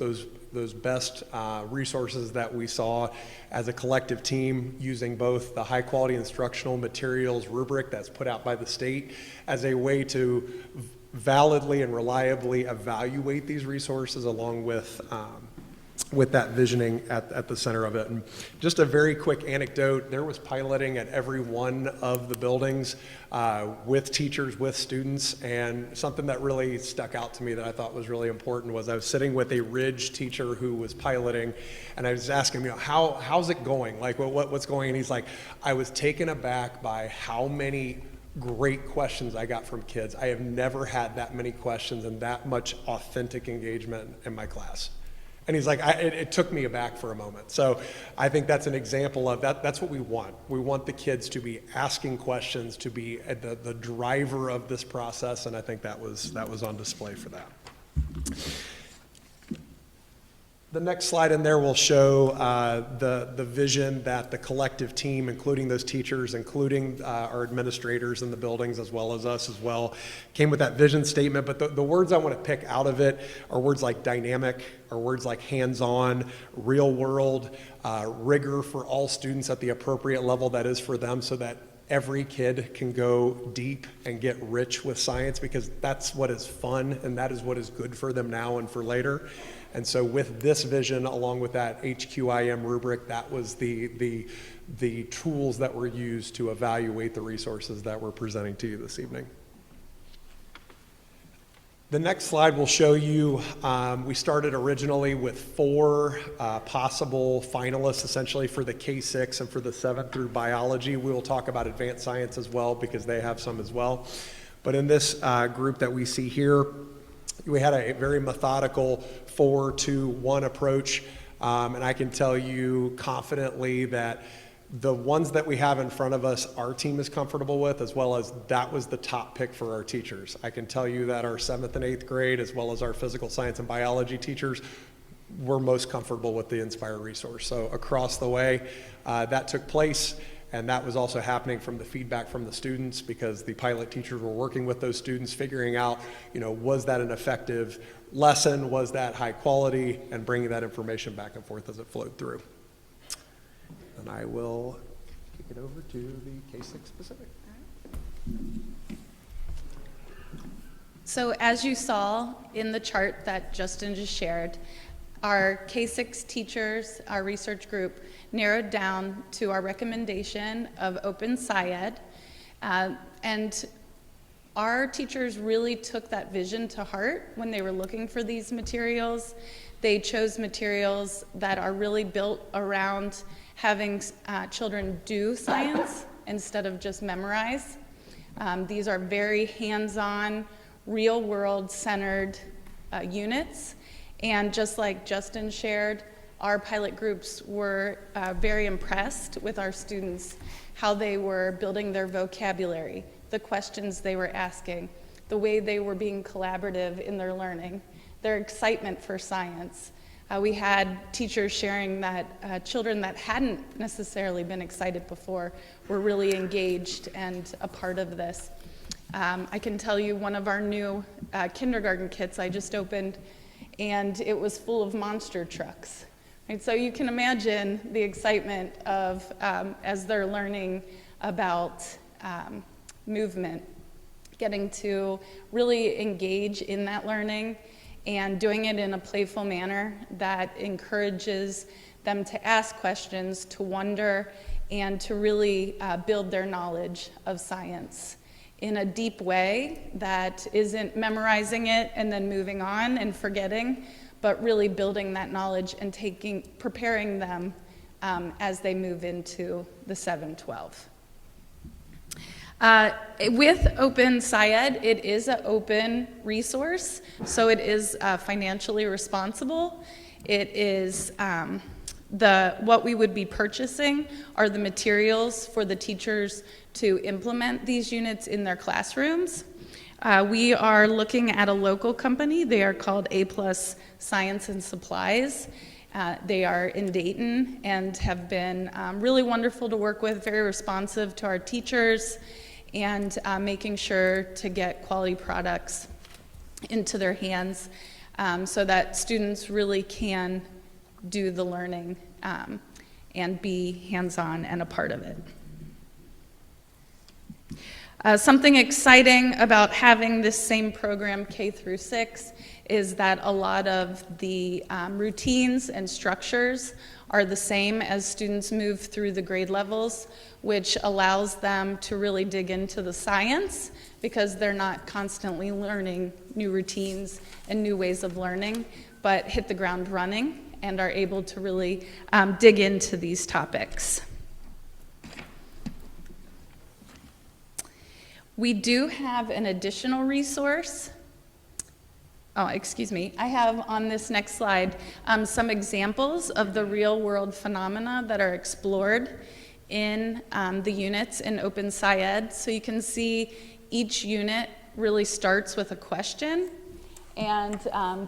Speaker 16: best resources that we saw as a collective team, using both the high quality instructional materials rubric that's put out by the state as a way to validly and reliably evaluate these resources, along with that visioning at the center of it. And just a very quick anecdote, there was piloting at every one of the buildings with teachers, with students, and something that really stuck out to me that I thought was really important was I was sitting with a Ridge teacher who was piloting, and I was asking him, how's it going? Like, what's going on? And he's like, I was taken aback by how many great questions I got from kids. I have never had that many questions and that much authentic engagement in my class. And he's like, it took me aback for a moment. So I think that's an example of that. That's what we want. We want the kids to be asking questions, to be the driver of this process, and I think that was on display for that. The next slide in there will show the vision that the collective team, including those teachers, including our administrators in the buildings, as well as us as well, came with that vision statement. But the words I want to pick out of it are words like dynamic, or words like hands-on, real world, rigor for all students at the appropriate level that is for them, so that every kid can go deep and get rich with science, because that's what is fun and that is what is good for them now and for later. And so with this vision, along with that HQIM rubric, that was the tools that were used to evaluate the resources that we're presenting to you this evening. The next slide will show you, we started originally with 4 possible finalists, essentially, for the K-6 and for the 7th through biology. We will talk about advanced science as well, because they have some as well. But in this group that we see here, we had a very methodical 4-2-1 approach, and I can tell you confidently that the ones that we have in front of us, our team is comfortable with, as well as that was the top pick for our teachers. I can tell you that our 7th and 8th grade, as well as our physical science and biology teachers, were most comfortable with the Inspire resource. So across the way, that took place. And that was also happening from the feedback from the students, because the pilot teachers were working with those students, figuring out, was that an effective lesson? Was that high quality? And bringing that information back and forth as it flowed through. And I will kick it over to the K-6 specific.
Speaker 15: So as you saw in the chart that Justin just shared, our K-6 teachers, our research group, narrowed down to our recommendation of Open SciEd. And our teachers really took that vision to heart when they were looking for these materials. They chose materials that are really built around having children do science instead of just memorize. These are very hands-on, real-world centered units. And just like Justin shared, our pilot groups were very impressed with our students, how they were building their vocabulary, the questions they were asking, the way they were being collaborative in their learning, their excitement for science. We had teachers sharing that children that hadn't necessarily been excited before were really engaged and a part of this. I can tell you one of our new kindergarten kits I just opened, and it was full of monster trucks. Right? So you can imagine the excitement of as they're learning about movement, getting to really engage in that learning and doing it in a playful manner that encourages them to ask questions, to wonder, and to really build their knowledge of science in a deep way that isn't memorizing it and then moving on and forgetting, but really building that knowledge and preparing them as they move into the 712. With Open SciEd, it is an open resource, so it is financially responsible. It is what we would be purchasing are the materials for the teachers to implement these units in their classrooms. We are looking at a local company. They are called A+ Science and Supplies. They are in Dayton and have been really wonderful to work with, very responsive to our teachers, and making sure to get quality products into their hands so that students really can do the learning and be hands-on and a part of it. Something exciting about having this same program K through 6 is that a lot of the routines and structures are the same as students move through the grade levels, which allows them to really dig into the science because they're not constantly learning new routines and new ways of learning, but hit the ground running and are able to really dig into these topics. We do have an additional resource. Oh, excuse me. I have on this next slide some examples of the real-world phenomena that are explored in the units in Open SciEd. So you can see each unit really starts with a question. And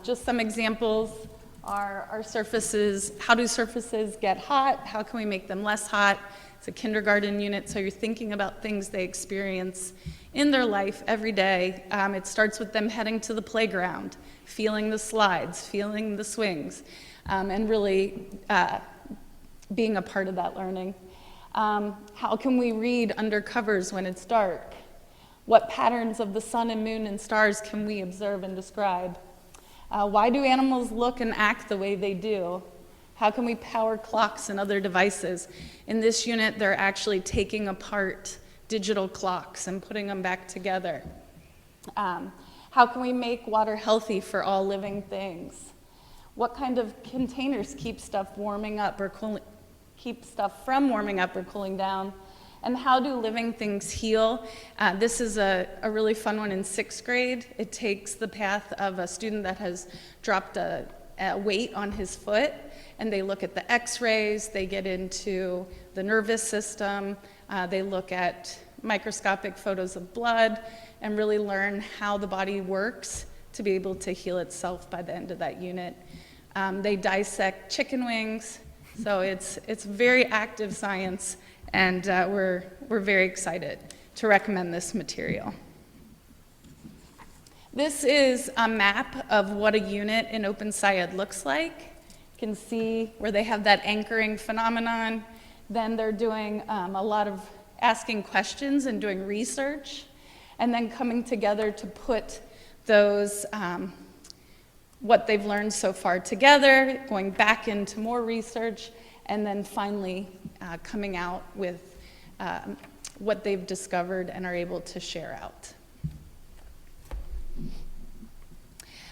Speaker 15: just some examples are surfaces. How do surfaces get hot? How can we make them less hot? It's a kindergarten unit, so you're thinking about things they experience in their life every day. It starts with them heading to the playground, feeling the slides, feeling the swings, and really being a part of that learning. How can we read under covers when it's dark? What patterns of the sun and moon and stars can we observe and describe? Why do animals look and act the way they do? How can we power clocks and other devices? In this unit, they're actually taking apart digital clocks and putting them back together. How can we make water healthy for all living things? What kind of containers keep stuff warming up or keep stuff from warming up or cooling down? And how do living things heal? This is a really fun one in 6th grade. It takes the path of a student that has dropped a weight on his foot, and they look at the x-rays, they get into the nervous system, they look at microscopic photos of blood, and really learn how the body works to be able to heal itself by the end of that unit. They dissect chicken wings, so it's very active science, and we're very excited to recommend this material. This is a map of what a unit in Open SciEd looks like. You can see where they have that anchoring phenomenon. Then they're doing a lot of asking questions and doing research, and then coming together to put those, what they've learned so far together, going back into more research, and then finally coming out with what they've discovered and are able to share out.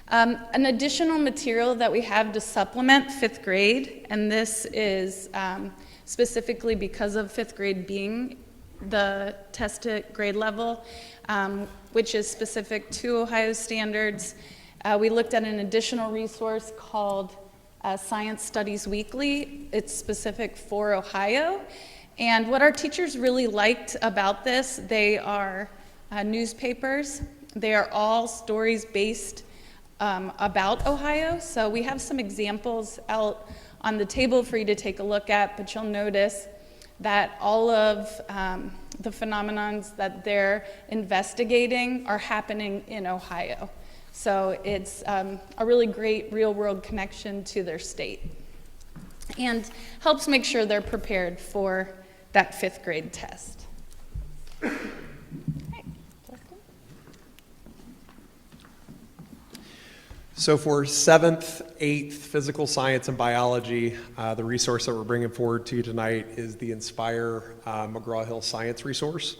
Speaker 15: An additional material that we have to supplement 5th grade, and this is specifically because of 5th grade being the tested grade level, which is specific to Ohio standards. We looked at an additional resource called Science Studies Weekly. It's specific for Ohio. And what our teachers really liked about this, they are newspapers. They are all stories based about Ohio. So we have some examples out on the table for you to take a look at, but you'll notice that all of the phenomenons that they're investigating are happening in Ohio. So it's a really great real-world connection to their state and helps make sure they're prepared for that 5th grade test.
Speaker 16: So for 7th, 8th, physical science and biology, the resource that we're bringing forward to you tonight is the Inspire McGraw-Hill Science Resource.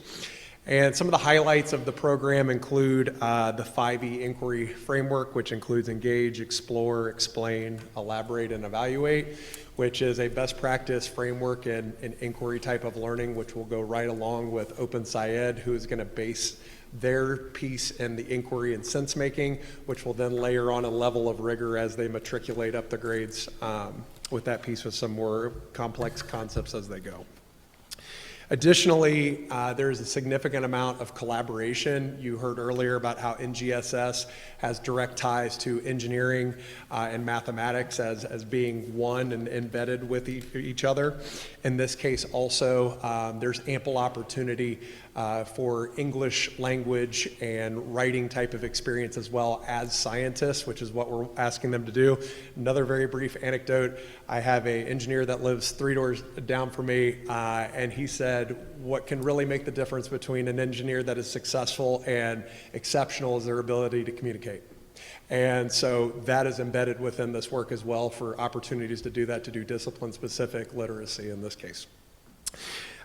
Speaker 16: And some of the highlights of the program include the 5E inquiry framework, which includes engage, explore, explain, elaborate, and evaluate, which is a best practice framework in inquiry type of learning, which will go right along with Open SciEd, who is going to base their piece in the inquiry and sense making, which will then layer on a level of rigor as they matriculate up the grades with that piece with some more complex concepts as they go. Additionally, there's a significant amount of collaboration. You heard earlier about how NGSS has direct ties to engineering and mathematics as being one and embedded with each other. In this case also, there's ample opportunity for English language and writing type of experience as well as scientists, which is what we're asking them to do. Another very brief anecdote, I have an engineer that lives 3 doors down from me, and he said, what can really make the difference between an engineer that is successful and exceptional is their ability to communicate. And so that is embedded within this work as well for opportunities to do that, to do discipline-specific literacy in this case.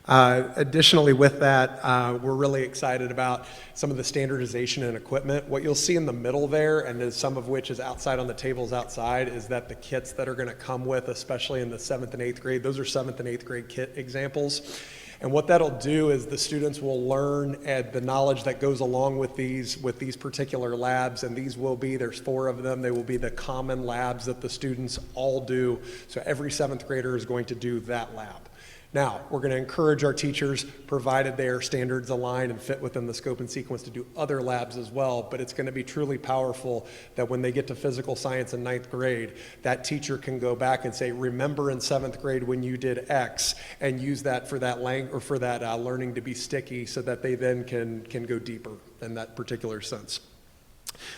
Speaker 16: Additionally with that, we're really excited about some of the standardization and equipment. What you'll see in the middle there, and some of which is outside on the tables outside, is that the kits that are going to come with, especially in the 7th and 8th grade, those are 7th and 8th grade kit examples. And what that'll do is the students will learn the knowledge that goes along with these particular labs, and these will be, there's 4 of them, they will be the common labs that the students all do. So every 7th grader is going to do that lab. Now, we're going to encourage our teachers, provided their standards align and fit within the scope and sequence, to do other labs as well, but it's going to be truly powerful that when they get to physical science in 9th grade, that teacher can go back and say, remember in 7th grade when you did X, and use that for that learning to be sticky so that they then can go deeper in that particular sense.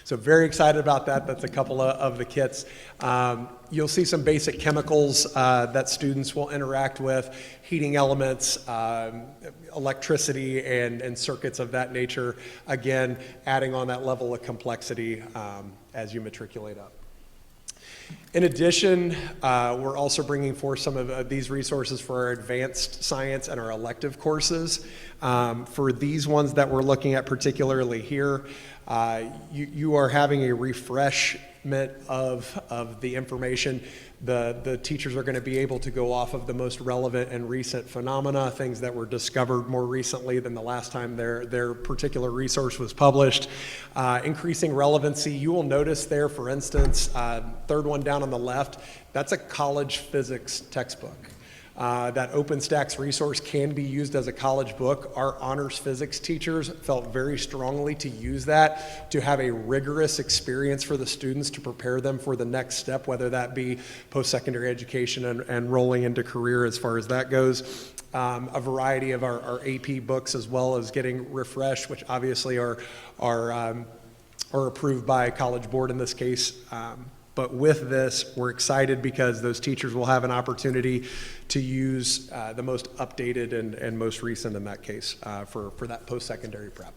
Speaker 16: So very excited about that. That's a couple of the kits. You'll see some basic chemicals that students will interact with, heating elements, electricity, and circuits of that nature. Again, adding on that level of complexity as you matriculate up. In addition, we're also bringing forth some of these resources for our advanced science and our elective courses. For these ones that we're looking at particularly here, you are having a refreshment of the information. The teachers are going to be able to go off of the most relevant and recent phenomena, things that were discovered more recently than the last time their particular resource was published. Increasing relevancy, you will notice there, for instance, 3rd one down on the left, that's a college physics textbook. That OpenStax resource can be used as a college book. Our honors physics teachers felt very strongly to use that, to have a rigorous experience for the students to prepare them for the next step, whether that be post-secondary education and rolling into career as far as that goes. A variety of our AP books as well as getting refreshed, which obviously are approved by College Board in this case. But with this, we're excited because those teachers will have an opportunity to use the most updated and most recent in that case for that post-secondary prep.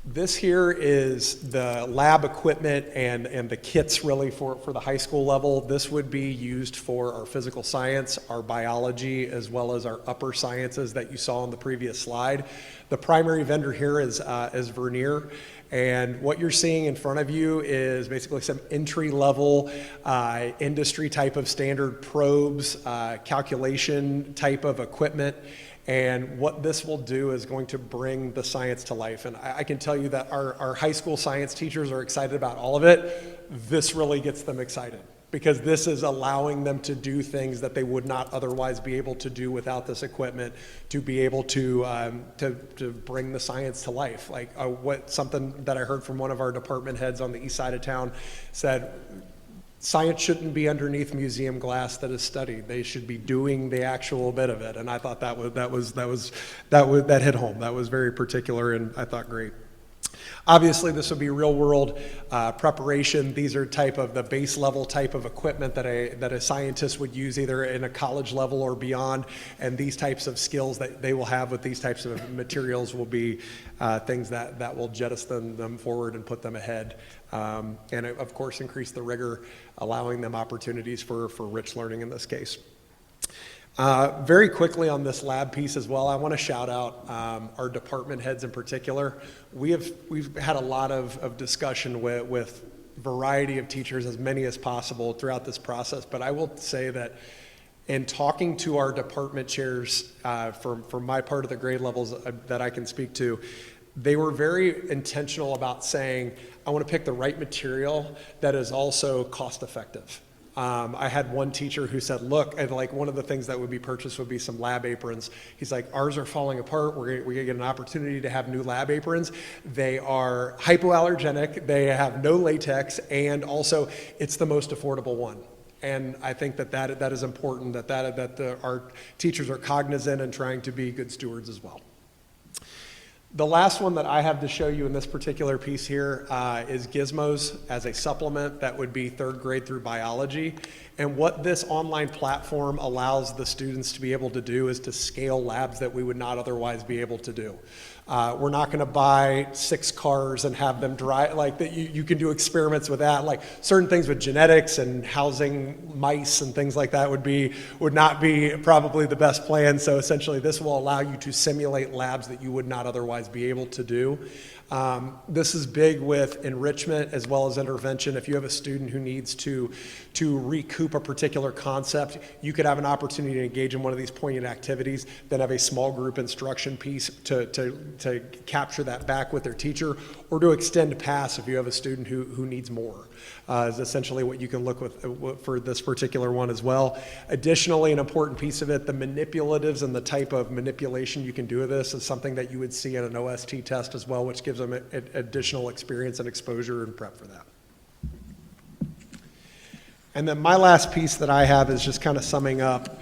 Speaker 16: This here is the lab equipment and the kits really for the high school level. This would be used for our physical science, our biology, as well as our upper sciences that you saw on the previous slide. The primary vendor here is Vernier. And what you're seeing in front of you is basically some entry-level industry type of standard probes, calculation type of equipment. And what this will do is going to bring the science to life. And I can tell you that our high school science teachers are excited about all of it. This really gets them excited, because this is allowing them to do things that they would not otherwise be able to do without this equipment, to be able to bring the science to life. Like something that I heard from one of our department heads on the east side of town said, science shouldn't be underneath museum glass that is studied. They should be doing the actual bit of it. And I thought that hit home. That was very particular, and I thought great. Obviously, this would be real-world preparation. These are the base level type of equipment that a scientist would use either in a college level or beyond. And these types of skills that they will have with these types of materials will be things that will jettison them forward and put them ahead. And of course, increase the rigor, allowing them opportunities for rich learning in this case. Very quickly on this lab piece as well, I want to shout out our department heads in particular. We've had a lot of discussion with variety of teachers, as many as possible throughout this process, but I will say that in talking to our department chairs for my part of the grade levels that I can speak to, they were very intentional about saying, I want to pick the right material that is also cost effective. I had one teacher who said, look, and like one of the things that would be purchased would be some lab aprons. He's like, ours are falling apart. We're going to get an opportunity to have new lab aprons. They are hypoallergenic. They have no latex. And also, it's the most affordable one. And I think that is important, that our teachers are cognizant and trying to be good stewards as well. The last one that I have to show you in this particular piece here is Gizmos as a supplement that would be third grade through biology. And what this online platform allows the students to be able to do is to scale labs that we would not otherwise be able to do. We're not going to buy 6 cars and have them drive, like that. You can do experiments with that, like certain things with genetics and housing mice and things like that would not be probably the best plan. So essentially this will allow you to simulate labs that you would not otherwise be able to do. This is big with enrichment as well as intervention. If you have a student who needs to recoup a particular concept, you could have an opportunity to engage in one of these poignant activities, then have a small group instruction piece to capture that back with their teacher, or to extend pass if you have a student who needs more. Is essentially what you can look with for this particular one as well. Additionally, an important piece of it, the manipulatives and the type of manipulation you can do with this is something that you would see in an OST test as well, which gives them additional experience and exposure and prep for that. And then my last piece that I have is just kind of summing up.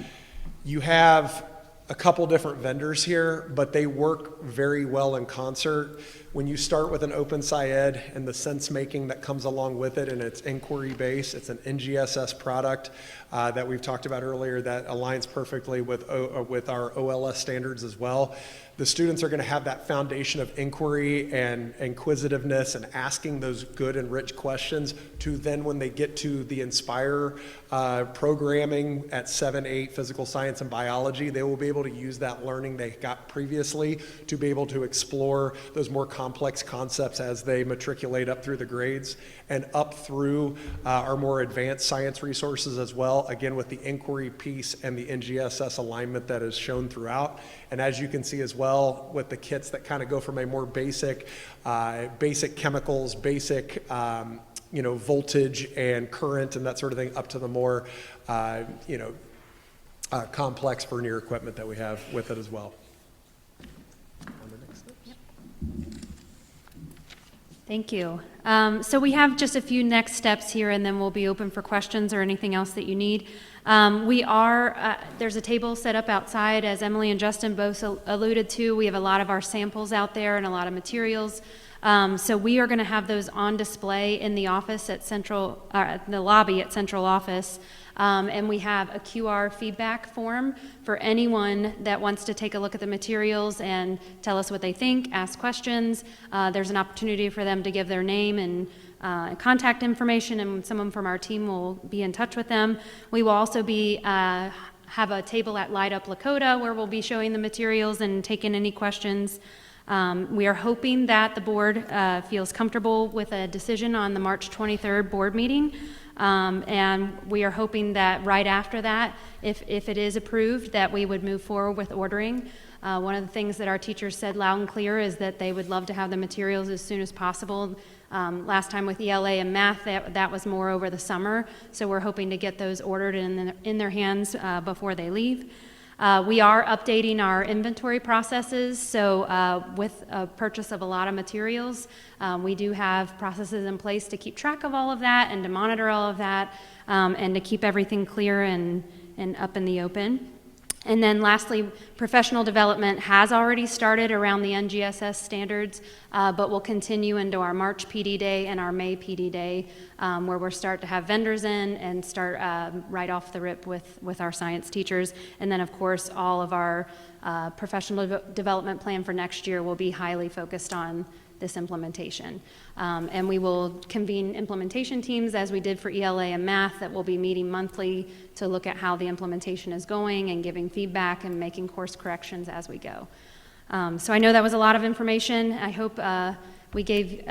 Speaker 16: You have a couple different vendors here, but they work very well in concert. When you start with an Open SciEd and the sense making that comes along with it, and it's inquiry based, it's an NGSS product that we've talked about earlier that aligns perfectly with our OLS standards as well. The students are going to have that foundation of inquiry and inquisitiveness and asking those good and rich questions to then when they get to the Inspire programming at 7-8 physical science and biology, they will be able to use that learning they got previously to be able to explore those more complex concepts as they matriculate up through the grades and up through our more advanced science resources as well, again with the inquiry piece and the NGSS alignment that is shown throughout. And as you can see as well with the kits that kind of go from a more basic chemicals, basic voltage and current and that sort of thing up to the more complex vernier equipment that we have with it as well.
Speaker 14: Thank you. So we have just a few next steps here, and then we'll be open for questions or anything else that you need. There's a table set up outside, as Emily and Justin both alluded to. We have a lot of our samples out there and a lot of materials. So we are going to have those on display in the office at the lobby at Central Office. And we have a QR feedback form for anyone that wants to take a look at the materials and tell us what they think, ask questions. There's an opportunity for them to give their name and contact information, and someone from our team will be in touch with them. We will also have a table at Light Up Lakota where we'll be showing the materials and taking any questions. We are hoping that the board feels comfortable with a decision on the March 23rd board meeting. And we are hoping that right after that, if it is approved, that we would move forward with ordering. One of the things that our teachers said loud and clear is that they would love to have the materials as soon as possible. Last time with ELA and math, that was more over the summer, so we're hoping to get those ordered in their hands before they leave. We are updating our inventory processes, so with a purchase of a lot of materials, we do have processes in place to keep track of all of that and to monitor all of that, and to keep everything clear and up in the open. And then lastly, professional development has already started around the NGSS standards, but will continue into our March PD Day and our May PD Day, where we'll start to have vendors in and start right off the rip with our science teachers. And then, of course, all of our professional development plan for next year will be highly focused on this implementation. And we will convene implementation teams as we did for ELA and math that will be meeting monthly to look at how the implementation is going and giving feedback and making course corrections as we go. So I know that was a lot of information. I hope we gave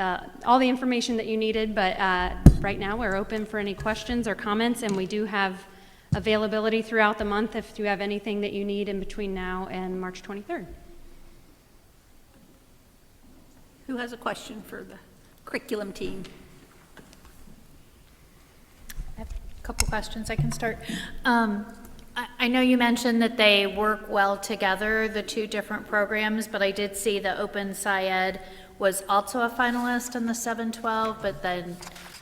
Speaker 14: all the information that you needed, but right now we're open for any questions or comments, and we do have availability throughout the month if you have anything that you need in between now and March 23rd.
Speaker 1: Who has a question for the curriculum team?
Speaker 11: I have a couple questions. I can start. I know you mentioned that they work well together, the two different programs, but I did see the Open SciEd was also a finalist in the 712, but then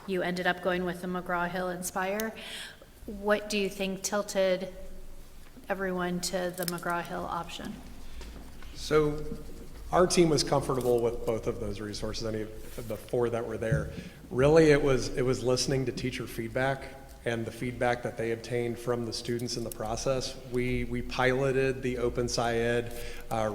Speaker 11: you ended up going with the McGraw-Hill Inspire. What do you think tilted everyone to the McGraw-Hill option?
Speaker 16: So our team was comfortable with both of those resources, any of the four that were there. Really, it was listening to teacher feedback and the feedback that they obtained from the students in the process. We piloted the Open SciEd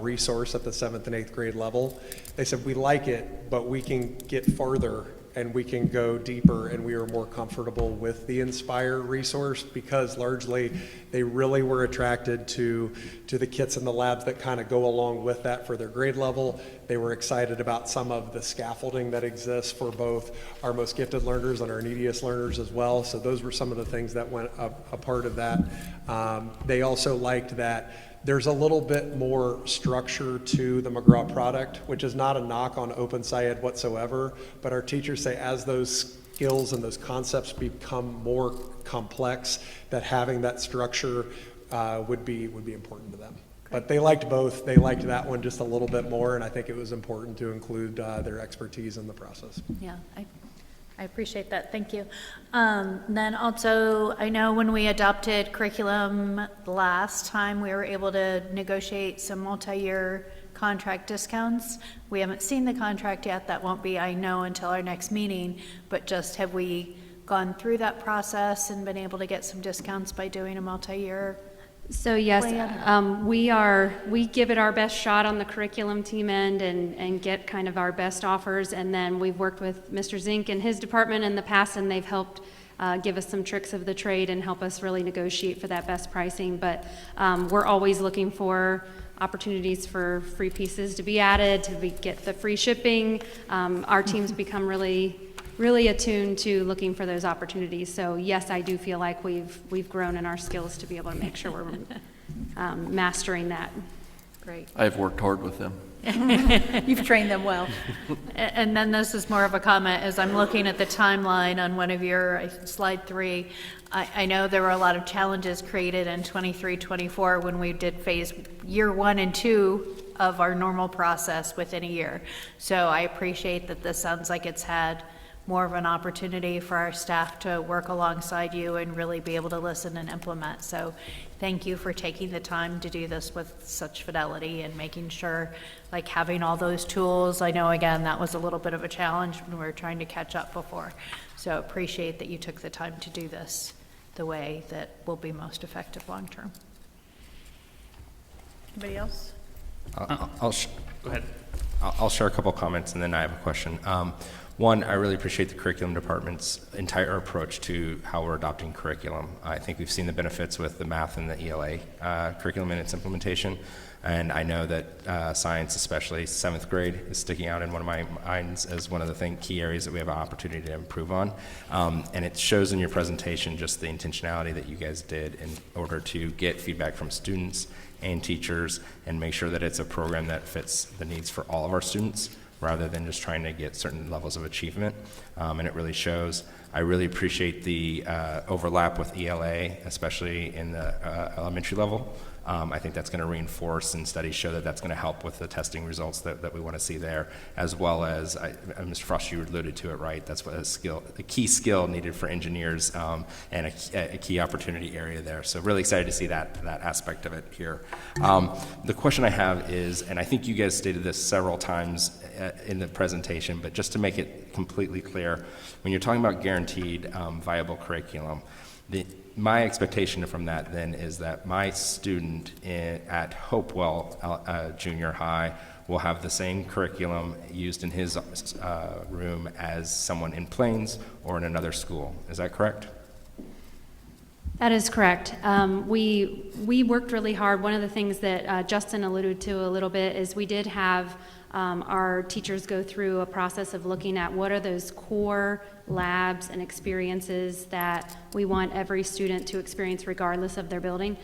Speaker 16: resource at the 7th and 8th grade level. They said, we like it, but we can get farther and we can go deeper, and we were more comfortable with the Inspire resource because largely they really were attracted to the kits and the labs that kind of go along with that for their grade level. They were excited about some of the scaffolding that exists for both our most gifted learners and our neediest learners as well. So those were some of the things that went a part of that. They also liked that there's a little bit more structure to the McGraw product, which is not a knock on Open SciEd whatsoever, but our teachers say as those skills and those concepts become more complex, that having that structure would be important to them. But they liked both. They liked that one just a little bit more, and I think it was important to include their expertise in the process.
Speaker 11: Yeah, I appreciate that. Thank you. Then also, I know when we adopted curriculum last time, we were able to negotiate some multi-year contract discounts. We haven't seen the contract yet. That won't be, I know, until our next meeting, but just have we gone through that process and been able to get some discounts by doing a multi-year?
Speaker 14: So yes, we give it our best shot on the curriculum team end and get kind of our best offers, and then we've worked with Mr. Zink and his department in the past, and they've helped give us some tricks of the trade and help us really negotiate for that best pricing. But we're always looking for opportunities for free pieces to be added, get the free shipping. Our teams become really attuned to looking for those opportunities. So yes, I do feel like we've grown in our skills to be able to make sure we're mastering that.
Speaker 11: Great.
Speaker 2: I've worked hard with them.
Speaker 1: You've trained them well.
Speaker 11: And then this is more of a comment as I'm looking at the timeline on one of your slide 3. I know there were a lot of challenges created in 23-24 when we did phase year 1 and 2 of our normal process within a year. So I appreciate that this sounds like it's had more of an opportunity for our staff to work alongside you and really be able to listen and implement. So thank you for taking the time to do this with such fidelity and making sure, like having all those tools. I know, again, that was a little bit of a challenge when we were trying to catch up before. So appreciate that you took the time to do this the way that will be most effective long term.
Speaker 1: Anybody else?
Speaker 13: Go
Speaker 3: ahead.
Speaker 13: I'll share a couple comments and then I have a question. One, I really appreciate the curriculum department's entire approach to how we're adopting curriculum. I think we've seen the benefits with the math and the ELA curriculum and its implementation. And I know that science, especially 7th grade, is sticking out in one of my minds as one of the key areas that we have an opportunity to improve on. And it shows in your presentation just the intentionality that you guys did in order to get feedback from students and teachers and make sure that it's a program that fits the needs for all of our students, rather than just trying to get certain levels of achievement. And it really shows. I really appreciate the overlap with ELA, especially in the elementary level. I think that's going to reinforce, and studies show that that's going to help with the testing results that we want to see there, as well as, Mr. Frost, you alluded to it, right? That's what a key skill needed for engineers, and a key opportunity area there. So really excited to see that aspect of it here. The question I have is, and I think you guys stated this several times in the presentation, but just to make it completely clear, when you're talking about guaranteed viable curriculum, my expectation from that then is that my student at Hopewell Junior High will have the same curriculum used in his room as someone in Plains or in another school. Is that correct?
Speaker 14: That is correct. We worked really hard. One of the things that Justin alluded to a little bit is we did have our teachers go through a process of looking at what are those core labs and experiences that we want every student to experience regardless of their building.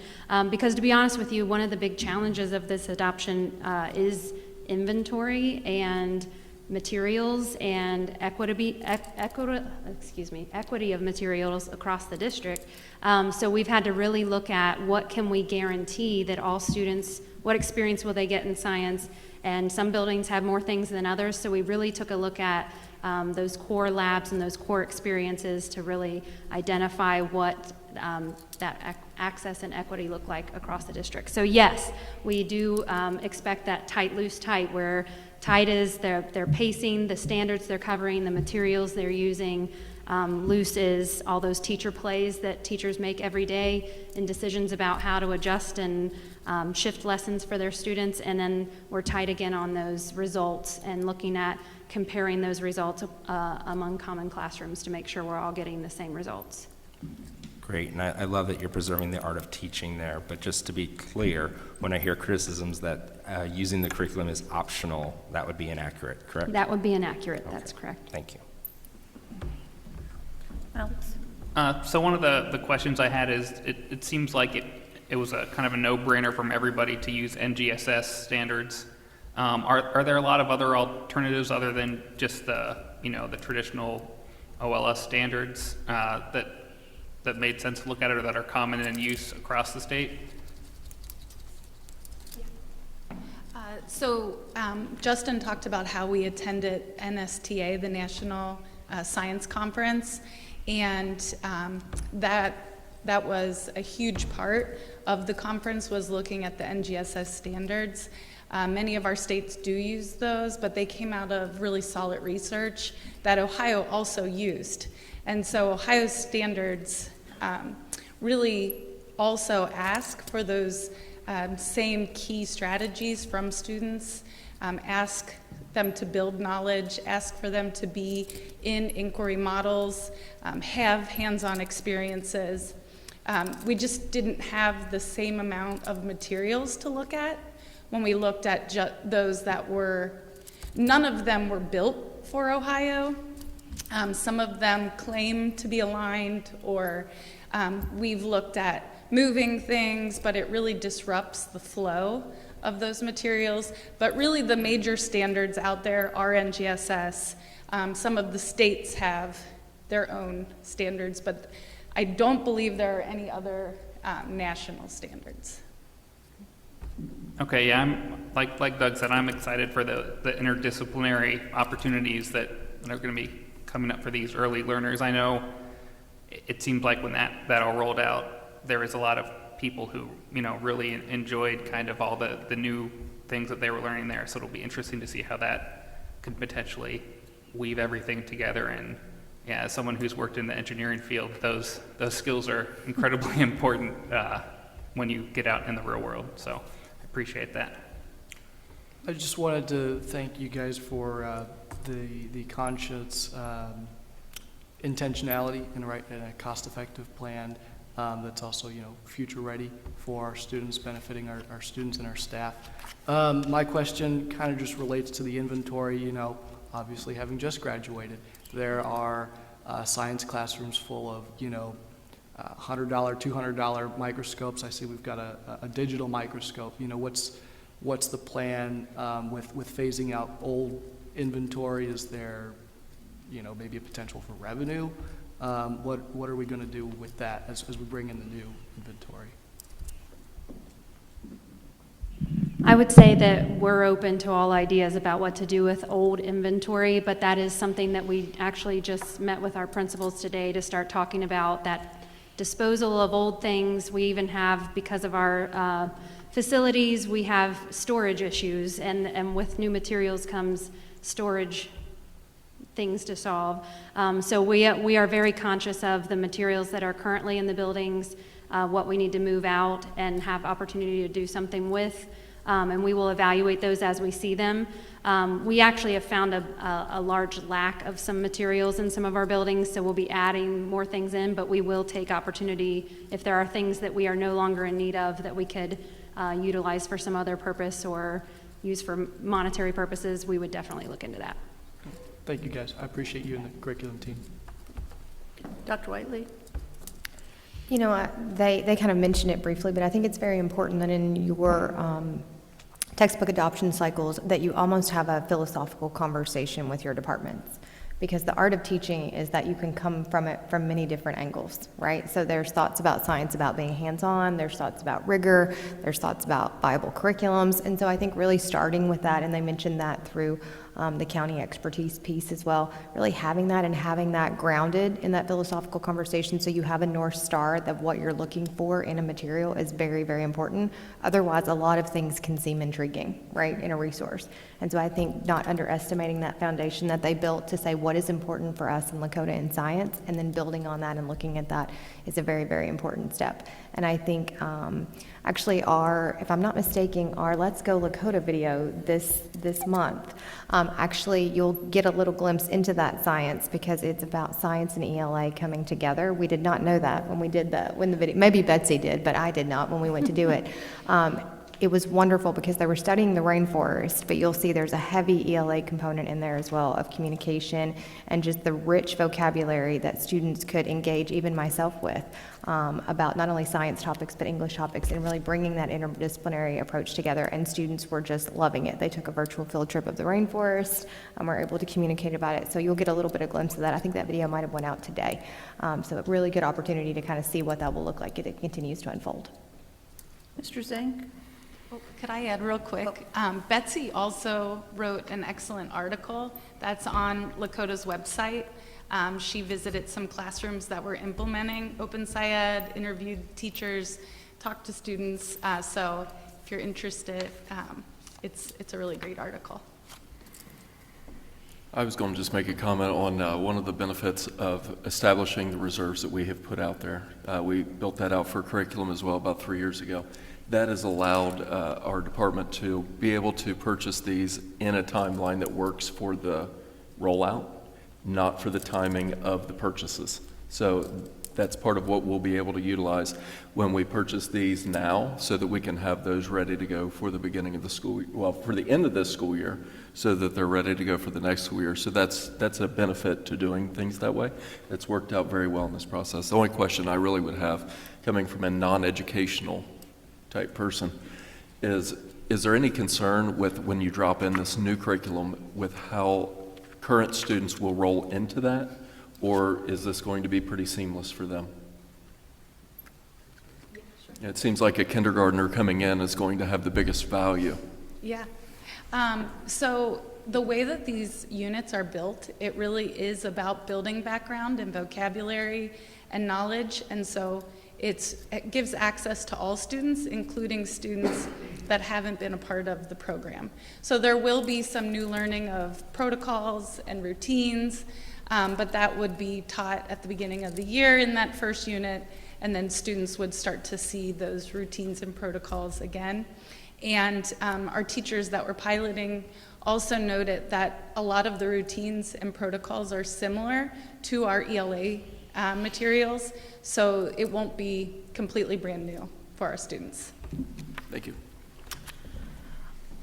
Speaker 14: Because to be honest with you, one of the big challenges of this adoption is inventory and materials and equity of materials across the district. So we've had to really look at what can we guarantee that all students, what experience will they get in science, and some buildings have more things than others, so we really took a look at those core labs and those core experiences to really identify what that access and equity look like across the district. So yes, we do expect that tight, loose, tight, where tight is their pacing, the standards they're covering, the materials they're using. Loose is all those teacher plays that teachers make every day in decisions about how to adjust and shift lessons for their students. And then we're tight again on those results and looking at comparing those results among common classrooms to make sure we're all getting the same results.
Speaker 13: Great, and I love that you're preserving the art of teaching there, but just to be clear, when I hear criticisms that using the curriculum is optional, that would be inaccurate, correct?
Speaker 14: That would be inaccurate,
Speaker 13: Okay.
Speaker 14: That's correct.
Speaker 13: Thank you.
Speaker 1: Alex?
Speaker 3: So one of the questions I had is, it seems like it was a kind of a no-brainer from everybody to use NGSS standards. Are there a lot of other alternatives other than just the traditional OLS standards that made sense to look at or that are common in use across the state?
Speaker 15: Justin talked about how we attended NSTA, the National Science Conference, and that was a huge part of the conference, was looking at the NGSS standards. Many of our states do use those, but they came out of really solid research that Ohio also used. And so Ohio's standards really also ask for those same key strategies from students, ask them to build knowledge, ask for them to be in inquiry models, have hands-on experiences. We just didn't have the same amount of materials to look at when we looked at those that none of them were built for Ohio. Some of them claim to be aligned, or we've looked at moving things, but it really disrupts the flow of those materials. But really the major standards out there are NGSS. Some of the states have their own standards, but I don't believe there are any other national standards.
Speaker 3: Okay, yeah, I'm like Doug said, I'm excited for the interdisciplinary opportunities that are going to be coming up for these early learners. I know it seemed like when that all rolled out, there was a lot of people who really enjoyed kind of all the new things that they were learning there. So it'll be interesting to see how that could potentially weave everything together. And yeah, as someone who's worked in the engineering field, those skills are incredibly important when you get out in the real world. So I appreciate that.
Speaker 12: I just wanted to thank you guys for the conscious intentionality and a cost-effective plan that's also, future-ready for our students, benefiting our students and our staff. My question kind of just relates to the inventory, obviously having just graduated. There are science classrooms full of, $100, $200 microscopes. I see we've got a digital microscope. What's the plan with phasing out old inventory? Is there, maybe a potential for revenue? What are we going to do with that as we bring in the new inventory?
Speaker 14: I would say that we're open to all ideas about what to do with old inventory, but that is something that we actually just met with our principals today to start talking about, that disposal of old things. We even have, because of our facilities, we have storage issues, and with new materials comes storage things to solve. So we are very conscious of the materials that are currently in the buildings, what we need to move out and have opportunity to do something with. And we will evaluate those as we see them. We actually have found a large lack of some materials in some of our buildings, so we'll be adding more things in, but we will take opportunity if there are things that we are no longer in need of that we could utilize for some other purpose or use for monetary purposes. We would definitely look into that.
Speaker 12: Thank you, guys. I appreciate you and the curriculum team.
Speaker 1: Dr. Whiteley?
Speaker 4: They kind of mentioned it briefly, but I think it's very important that in your textbook adoption cycles that you almost have a philosophical conversation with your departments, because the art of teaching is that you can come from it from many different angles, right? So there's thoughts about science about being hands-on, there's thoughts about rigor, there's thoughts about viable curriculums, and so I think really starting with that, and they mentioned that through the county expertise piece as well, really having that and having that grounded in that philosophical conversation so you have a North Star of what you're looking for in a material is very, very important. Otherwise, a lot of things can seem intriguing, right, in a resource. And so I think not underestimating that foundation that they built to say what is important for us in Lakota in science, and then building on that and looking at that is a very, very important step. And I think actually if I'm not mistaken, our Let's Go Lakota video this month, actually you'll get a little glimpse into that science because it's about science and ELA coming together. We did not know that when the video, maybe Betsy did, but I did not when we went to do it. It was wonderful because they were studying the rainforest, but you'll see there's a heavy ELA component in there as well of communication and just the rich vocabulary that students could engage, even myself with, about not only science topics but English topics, and really bringing that interdisciplinary approach together, and students were just loving it. They took a virtual field trip of the rainforest and were able to communicate about it, so you'll get a little bit of glimpse of that. I think that video might have went out today, so a really good opportunity to kind of see what that will look like as it continues to unfold.
Speaker 1: Mr. Zink?
Speaker 17: Could I add real quick? Betsy also wrote an excellent article that's on Lakota's website. She visited some classrooms that were implementing Open SciEd, interviewed teachers, talked to students. So if you're interested, it's a really great article.
Speaker 2: I was going to just make a comment on one of the benefits of establishing the reserves that we have put out there. We built that out for curriculum as well about 3 years ago. That has allowed our department to be able to purchase these in a timeline that works for the rollout, not for the timing of the purchases. So that's part of what we'll be able to utilize when we purchase these now, so that we can have those ready to go for the beginning of the school, well, for the end of this school year, so that they're ready to go for the next school year. So that's a benefit to doing things that way. It's worked out very well in this process. The only question I really would have, coming from a non-educational type person, is there any concern with when you drop in this new curriculum with how current students will roll into that, or is this going to be pretty seamless for them? It seems like a kindergartner coming in is going to have the biggest value.
Speaker 17: Yeah. So the way that these units are built, it really is about building background and vocabulary and knowledge, and so it gives access to all students, including students that haven't been a part of the program. So there will be some new learning of protocols and routines, but that would be taught at the beginning of the year in that first unit, and then students would start to see those routines and protocols again. And our teachers that were piloting also noted that a lot of the routines and protocols are similar to our ELA materials, so it won't be completely brand new for our students.
Speaker 2: Thank you.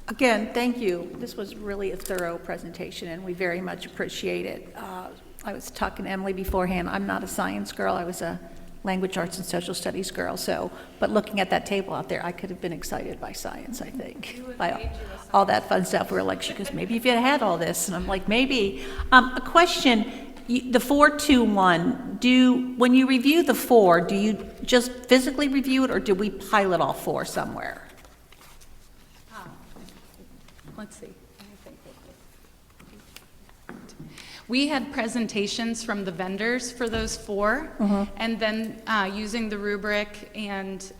Speaker 1: Again, thank you. This was really a thorough presentation, and we very much appreciate it. I was talking to Emily beforehand. I'm not a science girl. I was a language arts and social studies girl. So, but looking at that table out there, I could have been excited by science, I think, by all that fun stuff. We were like, she goes, maybe if you had all this. And I'm like, maybe. A question, the 4-2-1, when you review the 4, do you just physically review it, or do we pilot all 4 somewhere?
Speaker 17: Let's see. We had presentations from the vendors for those 4, and then using the rubric and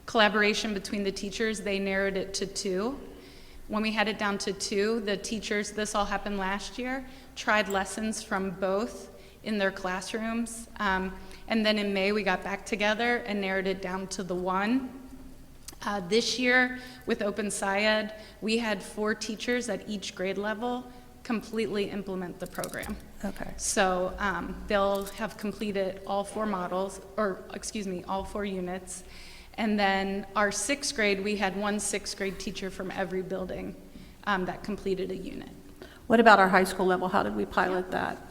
Speaker 17: collaboration between the teachers, they narrowed it to 2. When we had it down to 2, the teachers, this all happened last year, tried lessons from both in their classrooms. And then in May, we got back together and narrowed it down to the 1. This year, with Open Syed, we had 4 teachers at each grade level completely implement the program.
Speaker 1: Okay.
Speaker 17: So they'll have completed all 4 models, all 4 units. And then our 6th grade, we had 1 6th grade teacher from every building that completed a unit.
Speaker 1: What about our high school level? How did we pilot that?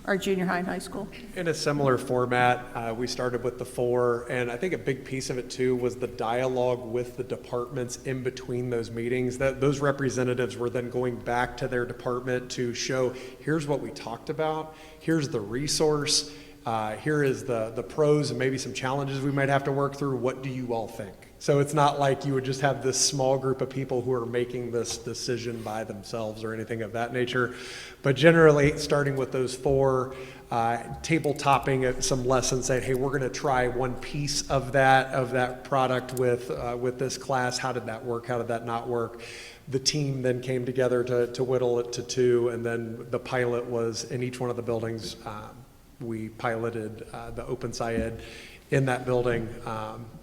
Speaker 1: Our junior high and high school?
Speaker 16: In a similar format, we started with the 4, and I think a big piece of it too was the dialogue with the departments in between those meetings. Those representatives were then going back to their department to show, here's what we talked about, here's the resource, here is the pros and maybe some challenges we might have to work through. What do you all think? So it's not like you would just have this small group of people who are making this decision by themselves or anything of that nature. But generally, starting with those 4, table topping at some lessons, saying, hey, we're going to try one piece of that product with this class. How did that work? How did that not work? The team then came together to whittle it to 2, and then the pilot was in each one of the buildings. We piloted the Open Syed in that building,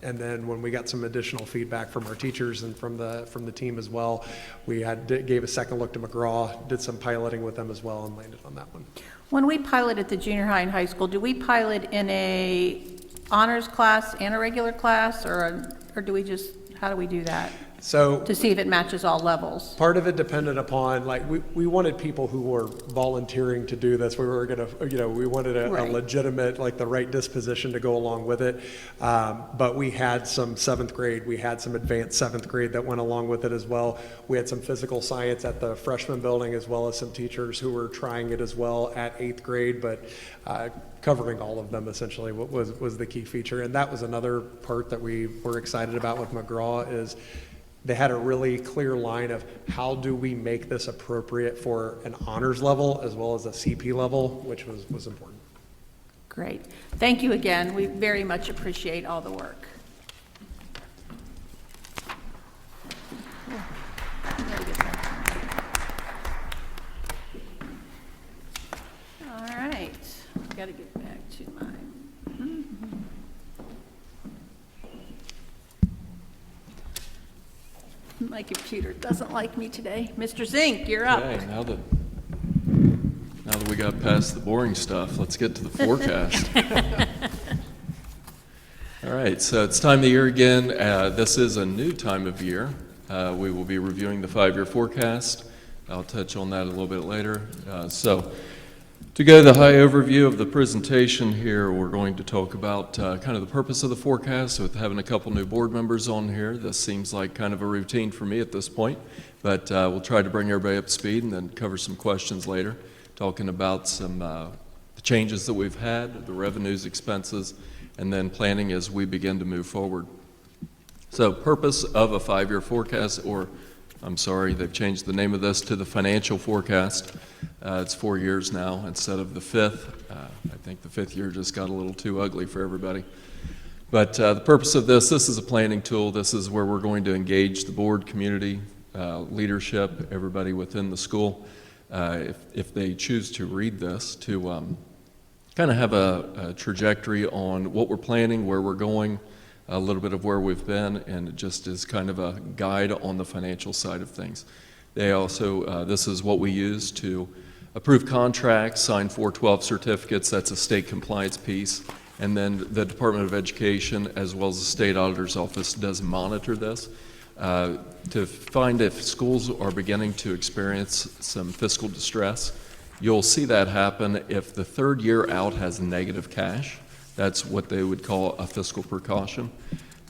Speaker 16: and then when we got some additional feedback from our teachers and from the team as well, we gave a second look to McGraw, did some piloting with them as well, and landed on that one.
Speaker 1: When we piloted the junior high and high school, do we pilot in a honors class and a regular class, or do we just, how do we do that?
Speaker 16: So
Speaker 1: to see if it matches all levels.
Speaker 16: Part of it depended upon, like, we wanted people who were volunteering to do this. We were going to, we wanted a legitimate, like the right disposition to go along with it. But we had some 7th grade, we had some advanced 7th grade that went along with it as well. We had some physical science at the freshman building, as well as some teachers who were trying it as well at 8th grade, but covering all of them essentially was the key feature. And that was another part that we were excited about with McGraw is they had a really clear line of how do we make this appropriate for an honors level as well as a CP level, which was important.
Speaker 1: Great. Thank you again. We very much appreciate all the work. All right. Got to get back to my... My computer doesn't like me today. Mr. Zink, you're up.
Speaker 2: Okay, now that we got past the boring stuff, let's get to the forecast. All right, so it's time of year again. This is a new time of year. We will be reviewing the 5-year forecast. I'll touch on that a little bit later. To go to the high overview of the presentation here, we're going to talk about kind of the purpose of the forecast. With having a couple new board members on here, this seems like kind of a routine for me at this point, but we'll try to bring everybody up to speed and then cover some questions later, talking about some the changes that we've had, the revenues, expenses, and then planning as we begin to move forward. So purpose of a 5-year forecast, or I'm sorry, they've changed the name of this to the financial forecast. It's 4 years now instead of the 5th. I think the 5th year just got a little too ugly for everybody. But the purpose of this is a planning tool. This is where we're going to engage the board, community, leadership, everybody within the school, if they choose to read this, to kind of have a trajectory on what we're planning, where we're going, a little bit of where we've been, and it just is kind of a guide on the financial side of things. They also, this is what we use to approve contracts, sign 412 certificates, that's a state compliance piece, and then the Department of Education, as well as the State Auditor's Office, does monitor this to find if schools are beginning to experience some fiscal distress. You'll see that happen if the third year out has negative cash. That's what they would call a fiscal precaution.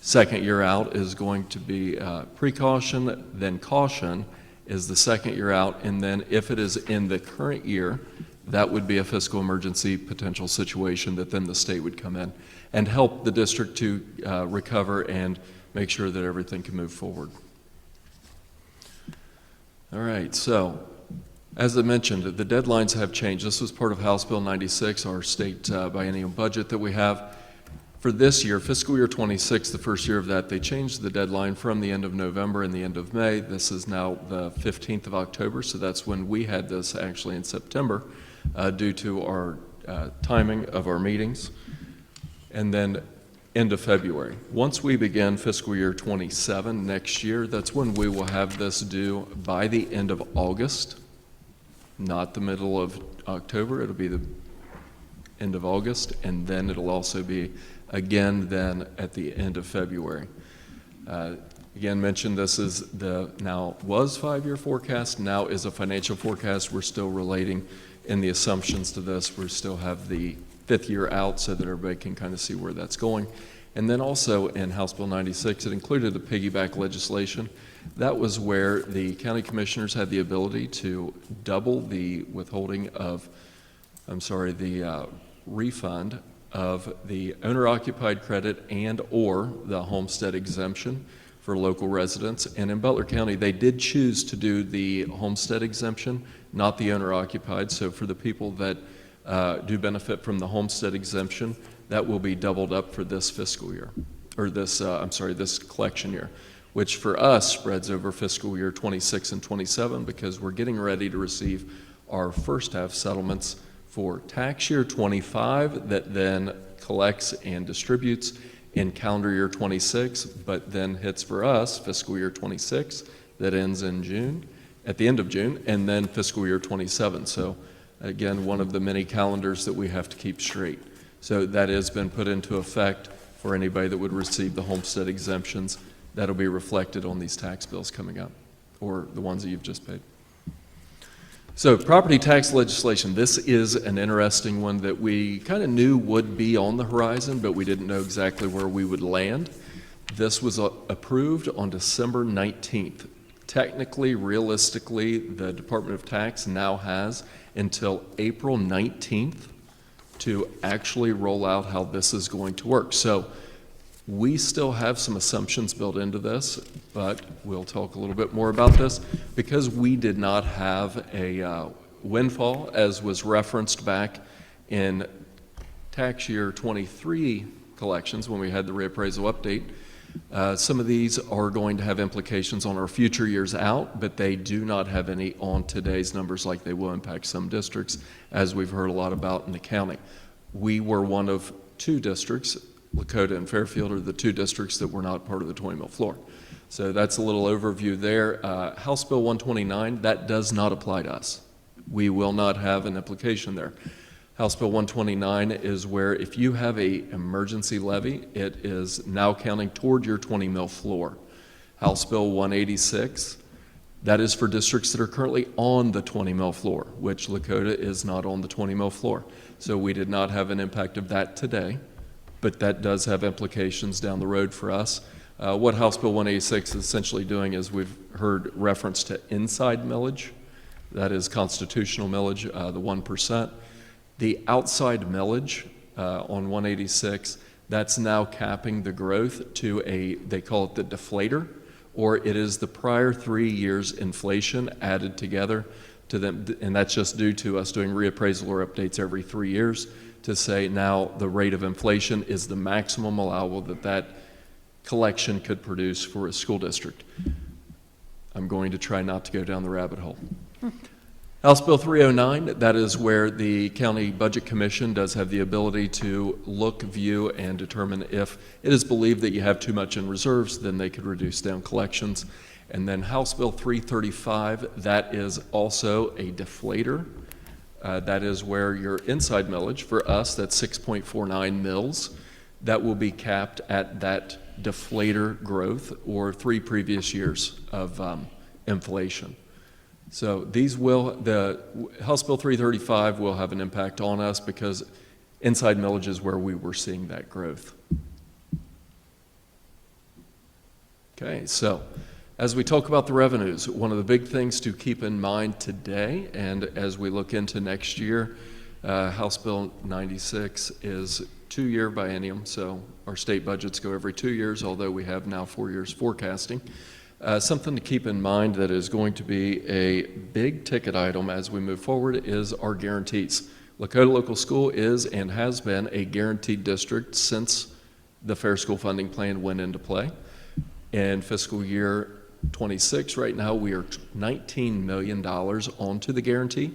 Speaker 2: Second year out is going to be precaution, then caution is the second year out, and then if it is in the current year, that would be a fiscal emergency potential situation that then the state would come in and help the district to recover and make sure that everything can move forward. All right, so as I mentioned, the deadlines have changed. This was part of House Bill 96, our state biennial budget that we have. For this year, fiscal year 26, the first year of that, they changed the deadline from the end of November and the end of May. This is now the 15th of October, so that's when we had this actually in September due to our timing of our meetings. And then end of February. Once we begin fiscal year 27 next year, that's when we will have this due by the end of August. Not the middle of October, it'll be the end of August, and then it'll also be again then at the end of February. Again, mentioned this is the now was 5-year forecast, now is a financial forecast. We're still relating in the assumptions to this. We still have the 5th year out so that everybody can kind of see where that's going. And then also in House Bill 96, it included the piggyback legislation. That was where the county commissioners had the ability to double the withholding of, the refund of the owner-occupied credit and or the homestead exemption for local residents. And in Butler County, they did choose to do the homestead exemption, not the owner-occupied. So for the people that do benefit from the homestead exemption, that will be doubled up for this fiscal year, or this, this collection year, which for us spreads over fiscal year 26 and 27 because we're getting ready to receive our first half settlements for tax year 25 that then collects and distributes in calendar year 26, but then hits for us fiscal year 26 that ends in June, at the end of June, and then fiscal year 27. So again, one of the many calendars that we have to keep straight. So that has been put into effect for anybody that would receive the homestead exemptions. That'll be reflected on these tax bills coming up, or the ones that you've just paid. So property tax legislation, this is an interesting one that we kind of knew would be on the horizon, but we didn't know exactly where we would land. This was approved on December 19th. Technically, realistically, the Department of Tax now has until April 19th to actually roll out how this is going to work. So we still have some assumptions built into this, but we'll talk a little bit more about this. Because we did not have a windfall, as was referenced back in tax year 23 collections when we had the reappraisal update, some of these are going to have implications on our future years out, but they do not have any on today's numbers like they will impact some districts, as we've heard a lot about in the county. We were one of 2 districts. Lakota and Fairfield are the 2 districts that were not part of the 20 mil floor. So that's a little overview there. House Bill 129, that does not apply to us. We will not have an implication there. House Bill 129 is where if you have a emergency levy, it is now counting toward your 20 mil floor. House Bill 186, that is for districts that are currently on the 20 mil floor, which Lakota is not on the 20 mil floor. So we did not have an impact of that today, but that does have implications down the road for us. What House Bill 186 is essentially doing is we've heard reference to inside millage. That is constitutional millage, the 1%. The outside millage on 186, that's now capping the growth to they call it the deflator, or it is the prior 3 years inflation added together to them, and that's just due to us doing reappraisal or updates every 3 years to say now the rate of inflation is the maximum allowable that collection could produce for a school district. I'm going to try not to go down the rabbit hole. House Bill 309, that is where the County Budget Commission does have the ability to look, view, and determine if it is believed that you have too much in reserves, then they could reduce down collections. And then House Bill 335, that is also a deflator. That is where your inside millage, for us, that's 6.49 mils, that will be capped at that deflator growth or 3 previous years of inflation. So the House Bill 335 will have an impact on us because inside millage is where we were seeing that growth. Okay, so as we talk about the revenues, one of the big things to keep in mind today, and as we look into next year, House Bill 96 is 2-year biennium, so our state budgets go every 2 years, although we have now 4 years forecasting. Something to keep in mind that is going to be a big ticket item as we move forward is our guarantees. Lakota Local School is and has been a guaranteed district since the Fair School Funding Plan went into play. In fiscal year 26 right now, we are $19 million onto the guarantee.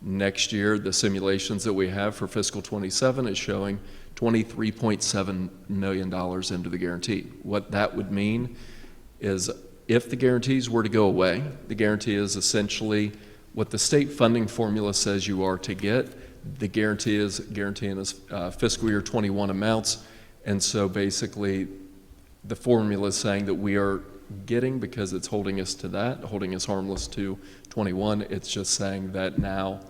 Speaker 2: Next year, the simulations that we have for fiscal 27 is showing $23.7 million into the guarantee. What that would mean is if the guarantees were to go away, the guarantee is essentially what the state funding formula says you are to get. The guarantee is guaranteeing us fiscal year 21 amounts, and so basically the formula is saying that we are getting, because it's holding us to that, holding us harmless to 21, it's just saying that now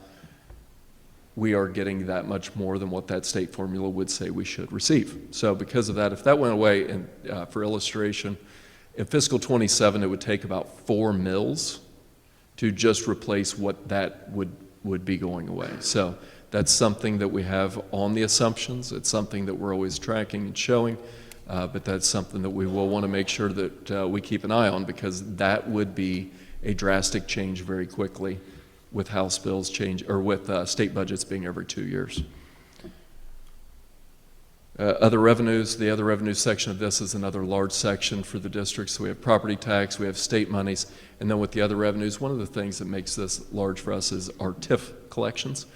Speaker 2: we are getting that much more than what that state formula would say we should receive. So because of that, if that went away, and for illustration, in fiscal 27, it would take about 4 mils to just replace what that would be going away. So that's something that we have on the assumptions. It's something that we're always tracking and showing, but that's something that we will want to make sure that we keep an eye on, because that would be a drastic change very quickly with House bills change, or with state budgets being every 2 years. Other revenues, the other revenue section of this is another large section for the district. So we have property tax, we have state monies, and then with the other revenues, one of the things that makes this large for us is our TIF collections.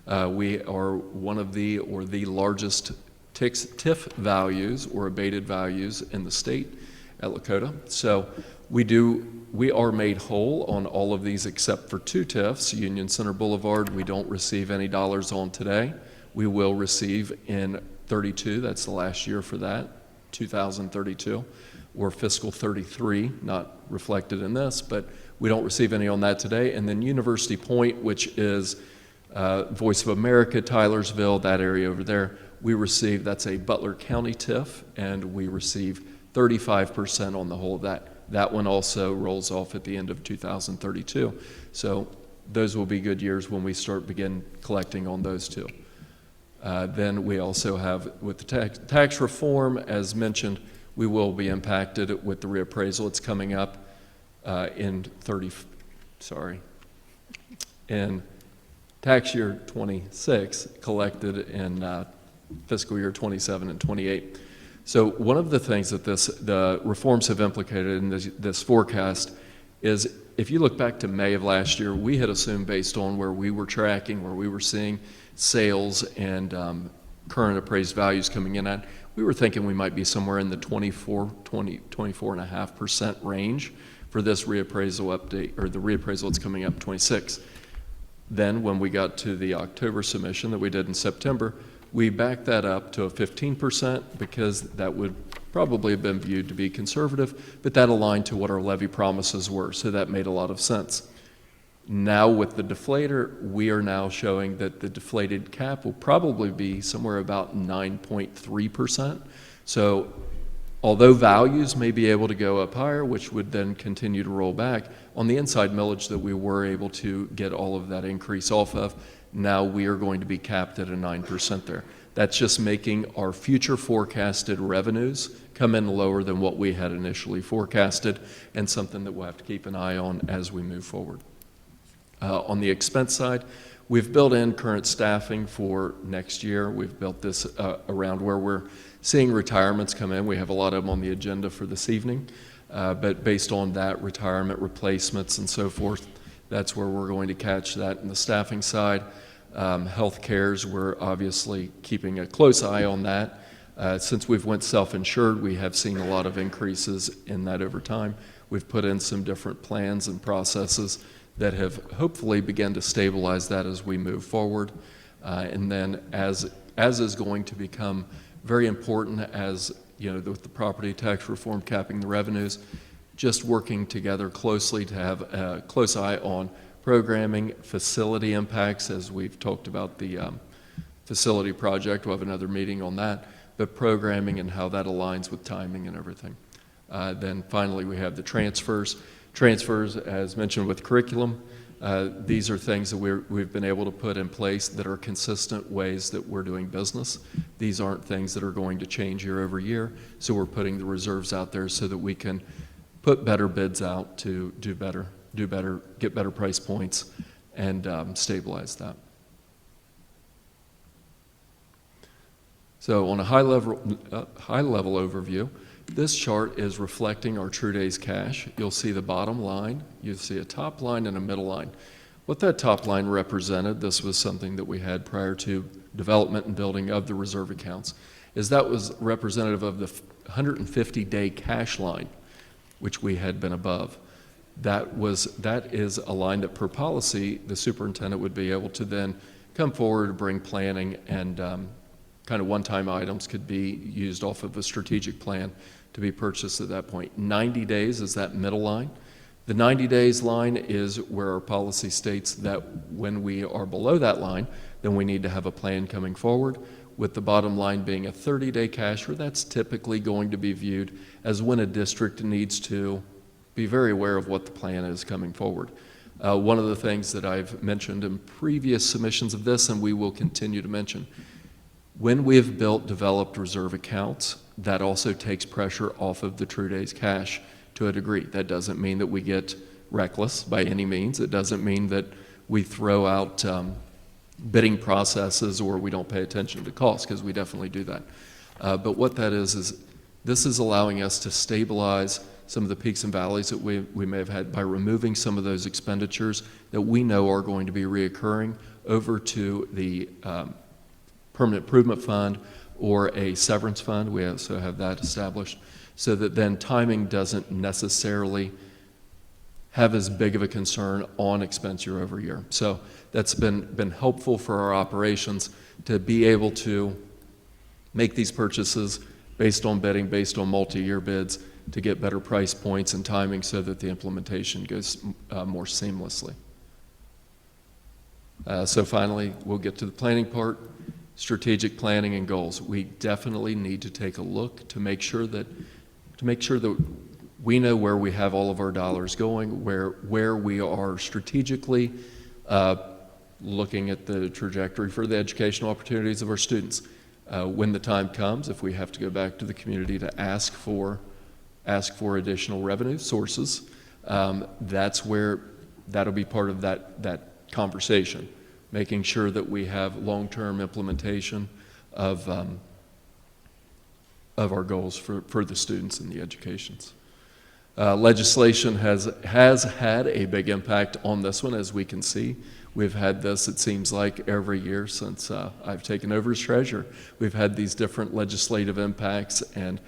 Speaker 2: We are one of the largest TIF values or abated values in the state at Lakota. So we are made whole on all of these except for 2 TIFs. Union Center Boulevard, we don't receive any dollars on today. We will receive in 32, that's the last year for that, 2032, or fiscal 33, not reflected in this, but we don't receive any on that today. And then University Point, which is Voice of America, Tylersville, that area over there, we receive, that's a Butler County TIF, and we receive 35% on the whole of that. That one also rolls off at the end of 2032. So those will be good years when we begin collecting on those two. Then we also have, with the tax reform, as mentioned, we will be impacted with the reappraisal. It's coming up in tax year 26, collected in fiscal year 27 and 28. So one of the things that the reforms have implicated in this forecast is, if you look back to May of last year, we had assumed, based on where we were tracking, where we were seeing sales and current appraised values coming in at, we were thinking we might be somewhere in the 24.5% range for this reappraisal update, or the reappraisal that's coming up 26. Then when we got to the October submission that we did in September, we backed that up to a 15%, because that would probably have been viewed to be conservative, but that aligned to what our levy promises were, so that made a lot of sense. Now with the deflator, we are now showing that the deflated cap will probably be somewhere about 9.3%. So although values may be able to go up higher, which would then continue to roll back, on the inside millage that we were able to get all of that increase off of, now we are going to be capped at a 9% there. That's just making our future forecasted revenues come in lower than what we had initially forecasted, and something that we'll have to keep an eye on as we move forward. On the expense side, we've built in current staffing for next year. We've built this around where we're seeing retirements come in. We have a lot of them on the agenda for this evening, but based on that, retirement replacements and so forth, That's where we're going to catch that in the staffing side. Health cares, we're obviously keeping a close eye on that. Since we've went self-insured, we have seen a lot of increases in that over time. We've put in some different plans and processes that have hopefully begun to stabilize that as we move forward. And then as is going to become very important as, with the property tax reform capping the revenues, just working together closely to have a close eye on programming, facility impacts, as we've talked about the facility project. We'll have another meeting on that, but programming and how that aligns with timing and everything. Then finally, we have the transfers. Transfers, as mentioned with curriculum, these are things that we've been able to put in place that are consistent ways that we're doing business. These aren't things that are going to change year over year, so we're putting the reserves out there so that we can put better bids out to do better, get better price points, and stabilize that. So on a high level overview, this chart is reflecting our true days cash. You'll see the bottom line, you'll see a top line and a middle line. What that top line represented, this was something that we had prior to development and building of the reserve accounts, is that was representative of the 150-day cash line, which we had been above. That is a line that per policy, the superintendent would be able to then come forward, bring planning, and kind of one-time items could be used off of a strategic plan to be purchased at that point. 90 days is that middle line. The 90 days line is where our policy states that when we are below that line, then we need to have a plan coming forward, with the bottom line being a 30-day cash, where that's typically going to be viewed as when a district needs to be very aware of what the plan is coming forward. One of the things that I've mentioned in previous submissions of this, and we will continue to mention, when we have developed reserve accounts, that also takes pressure off of the true days cash to a degree. That doesn't mean that we get reckless by any means. It doesn't mean that we throw out bidding processes or we don't pay attention to costs, because we definitely do that. But what that is this is allowing us to stabilize some of the peaks and valleys that we may have had by removing some of those expenditures that we know are going to be reoccurring over to the permanent improvement fund or a severance fund. We also have that established, so that then timing doesn't necessarily have as big of a concern on expense year over year. So that's been helpful for our operations to be able to make these purchases based on bidding, based on multi-year bids, to get better price points and timing so that the implementation goes more seamlessly. So finally, we'll get to the planning part. Strategic planning and goals. We definitely need to take a look to make sure that we know where we have all of our dollars going, where we are strategically looking at the trajectory for the educational opportunities of our students. When the time comes, if we have to go back to the community to ask for additional revenue sources, that's where that'll be part of that conversation. Making sure that we have long-term implementation of our goals for the students in the educations. Legislation has had a big impact on this one, as we can see. We've had this, it seems like, every year since I've taken over as treasurer. We've had these different legislative impacts, and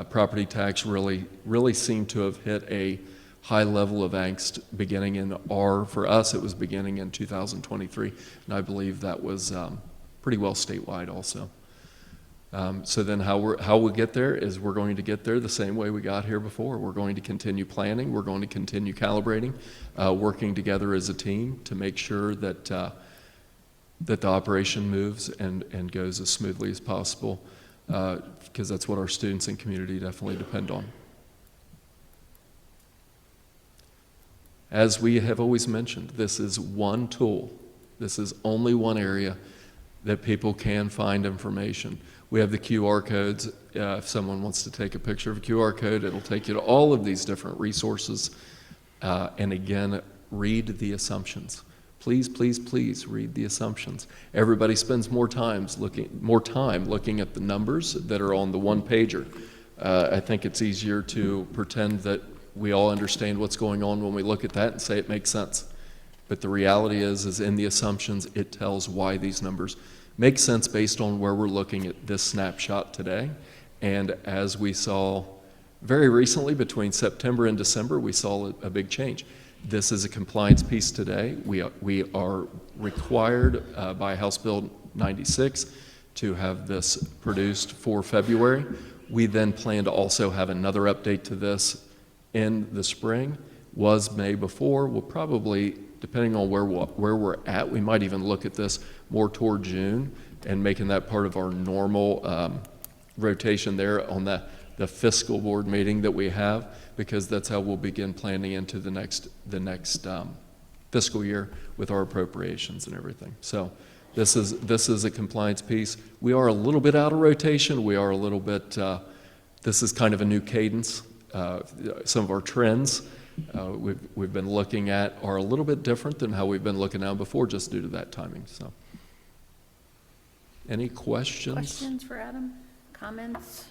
Speaker 2: property tax really seemed to have hit a high level of angst beginning for us, it was beginning in 2023, and I believe that was pretty well statewide also. So then how we'll get there is we're going to get there the same way we got here before. We're going to continue planning, we're going to continue calibrating, working together as a team to make sure that the operation moves and goes as smoothly as possible, because that's what our students and community definitely depend on. As we have always mentioned, this is one tool. This is only one area that people can find information. We have the QR codes. If someone wants to take a picture of a QR code, it'll take you to all of these different resources. And again, read the assumptions. Please, please, please read the assumptions. Everybody spends more time looking at the numbers that are on the one pager. I think it's easier to pretend that we all understand what's going on when we look at that and say it makes sense. But the reality is in the assumptions, it tells why these numbers make sense based on where we're looking at this snapshot today. And as we saw very recently, between September and December, we saw a big change. This is a compliance piece today. We are required by House Bill 96 to have this produced for February. We then plan to also have another update to this in the spring. Was May before. We'll probably, depending on where we're at, we might even look at this more toward June and making that part of our normal rotation there on the fiscal board meeting that we have, because that's how we'll begin planning into the next fiscal year with our appropriations and everything. So this is a compliance piece. We are a little bit out of rotation. We are a little bit, this is kind of a new cadence. Some of our trends we've been looking at are a little bit different than how we've been looking at before, just due to that timing. So, any questions?
Speaker 11: Questions for Adam? Comments?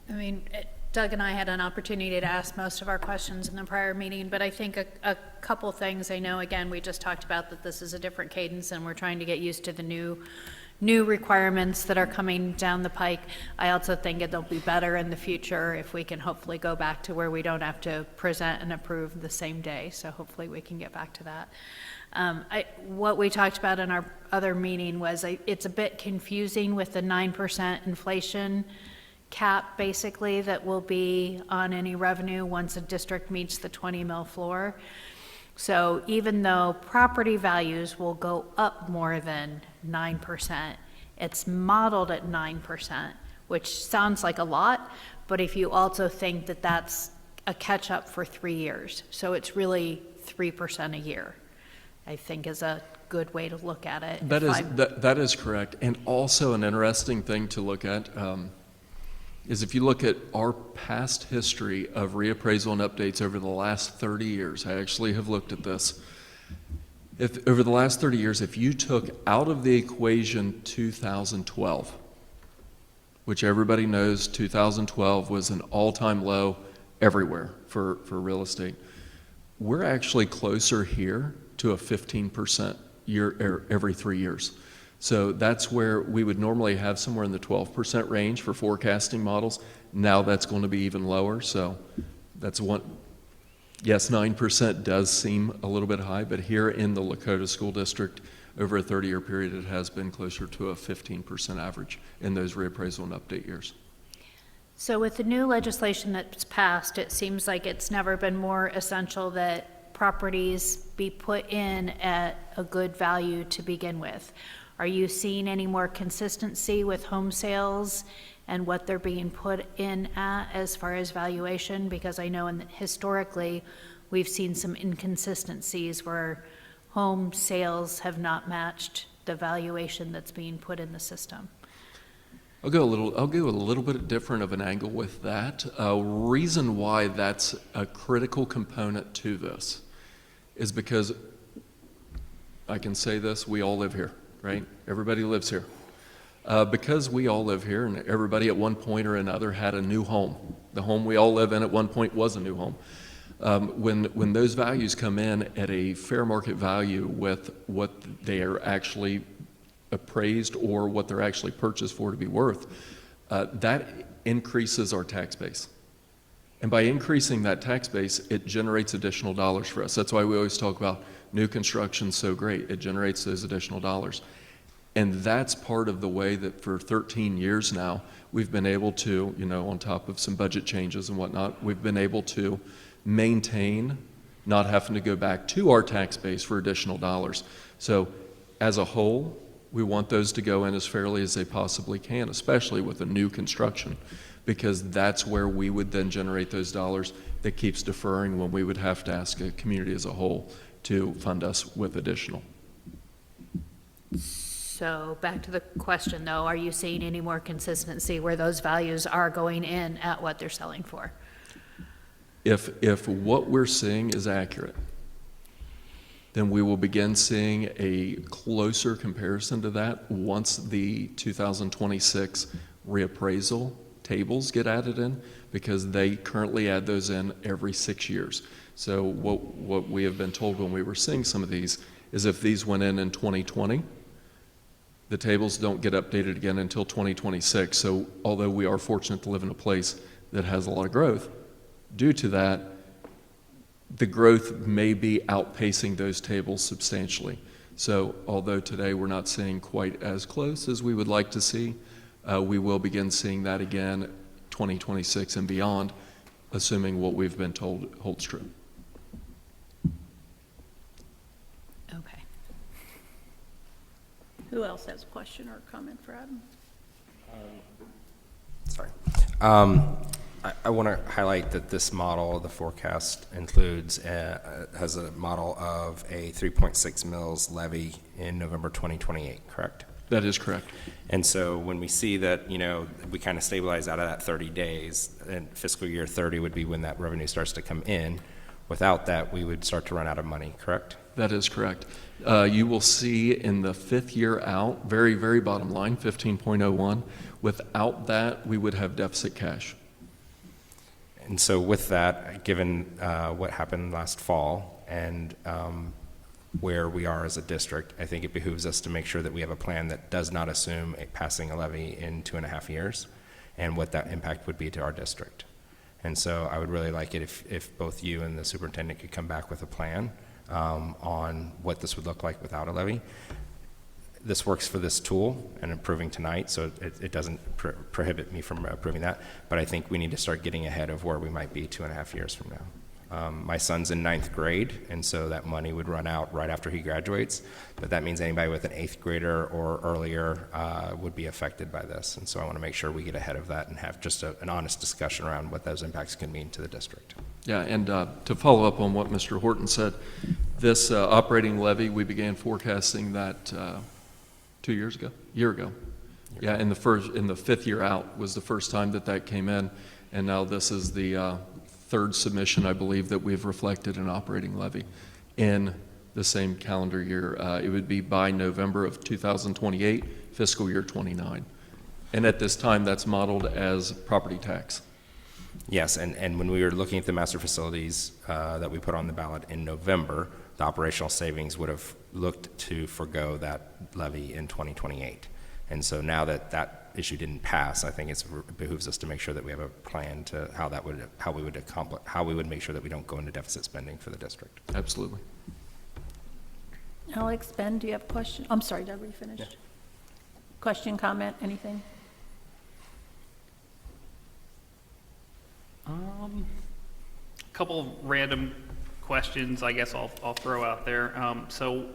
Speaker 11: I mean, Doug and I had an opportunity to ask most of our questions in the prior meeting, but I think a couple things. I know, again, we just talked about that this is a different cadence and we're trying to get used to the new requirements that are coming down the pike. I also think it'll be better in the future if we can hopefully go back to where we don't have to present and approve the same day. So hopefully we can get back to that. What we talked about in our other meeting was it's a bit confusing with the 9% inflation cap, basically, that will be on any revenue once a district meets the 20 mil floor. So even though property values will go up more than 9%, it's modeled at 9%, which sounds like a lot, but if you also think that that's a catch up for 3 years, so it's really 3% a year, I think is a good way to look at it.
Speaker 2: That is correct. And also an interesting thing to look at is if you look at our past history of reappraisal and updates over the last 30 years, I actually have looked at this. Over the last 30 years, if you took out of the equation 2012, which everybody knows 2012 was an all-time low everywhere for real estate, we're actually closer here to a 15% year every 3 years. So that's where we would normally have somewhere in the 12% range for forecasting models. Now that's going to be even lower. So that's one. Yes, 9% does seem a little bit high, but here in the Lakota School District, over a 30-year period, it has been closer to a 15% average in those reappraisal and update years.
Speaker 11: So with the new legislation that's passed, it seems like it's never been more essential that properties be put in at a good value to begin with. Are you seeing any more consistency with home sales and what they're being put in at as far as valuation? Because I know historically we've seen some inconsistencies where home sales have not matched the valuation that's being put in the system.
Speaker 2: I'll go a little bit different of an angle with that. Reason why that's a critical component to this is because I can say this, we all live here. Right? Everybody lives here. Because we all live here, and everybody at one point or another had a new home. The home we all live in at one point was a new home. When those values come in at a fair market value with what they are actually appraised or what they're actually purchased for to be worth, that increases our tax base. And by increasing that tax base, it generates additional dollars for us. That's why we always talk about new construction's so great. It generates those additional dollars. And that's part of the way that for 13 years now, we've been able to, on top of some budget changes and whatnot, we've been able to maintain not having to go back to our tax base for additional dollars. So as a whole, we want those to go in as fairly as they possibly can, especially with a new construction, because that's where we would then generate those dollars that keeps deferring when we would have to ask a community as a whole to fund us with additional.
Speaker 11: So back to the question though, are you seeing any more consistency where those values are going in at what they're selling for?
Speaker 2: If what we're seeing is accurate, then we will begin seeing a closer comparison to that once the 2026 reappraisal tables get added in, because they currently add those in every 6 years. So what we have been told when we were seeing some of these is if these went in 2020, the tables don't get updated again until 2026. So although we are fortunate to live in a place that has a lot of growth, due to that, the growth may be outpacing those tables substantially. So although today we're not seeing quite as close as we would like to see, we will begin seeing that again 2026 and beyond, assuming what we've been told holds true.
Speaker 1: Okay. Who else has a question or comment for Adam?
Speaker 13: Sorry. I want to highlight that this model, the forecast, includes, has a model of a 3.6 mils levy in November 2028, correct?
Speaker 2: That is correct.
Speaker 13: And so when we see that, we kind of stabilize out of that 30 days, and fiscal year 30 would be when that revenue starts to come in. Without that, we would start to run out of money, correct?
Speaker 2: That is correct. You will see in the 5th year out, very, very bottom line, 15.01, without that, we would have deficit cash.
Speaker 13: And so with that, given what happened last fall and where we are as a district, I think it behooves us to make sure that we have a plan that does not assume passing a levy in 2.5 years and what that impact would be to our district. And so I would really like it if both you and the superintendent could come back with a plan on what this would look like without a levy. This works for this tool and approving tonight, so it doesn't prohibit me from approving that, but I think we need to start getting ahead of where we might be 2.5 years from now. My son's in 9th grade, and so that money would run out right after he graduates, but that means anybody with an 8th grader or earlier would be affected by this, and so I want to make sure we get ahead of that and have just an honest discussion around what those impacts can mean to the district.
Speaker 2: Yeah, and to follow up on what Mr. Horton said, this operating levy, we began forecasting that 2 years ago, year ago. Yeah, in the 5th year out was the first time that came in, and now this is the 3rd submission, I believe, that we've reflected an operating levy in the same calendar year. It would be by November of 2028, fiscal year 29. And at this time, that's modeled as property tax.
Speaker 13: Yes, and when we were looking at the master facilities that we put on the ballot in November, the operational savings would have looked to forgo that levy in 2028. And so now that issue didn't pass, I think it behooves us to make sure that we have a plan to how we would make sure that we don't go into deficit spending for the district.
Speaker 2: Absolutely.
Speaker 1: Alex, Ben, do you have a question? I'm sorry, did I finish? Yeah. Question, comment, anything?
Speaker 3: A couple of random questions I guess I'll throw out there. So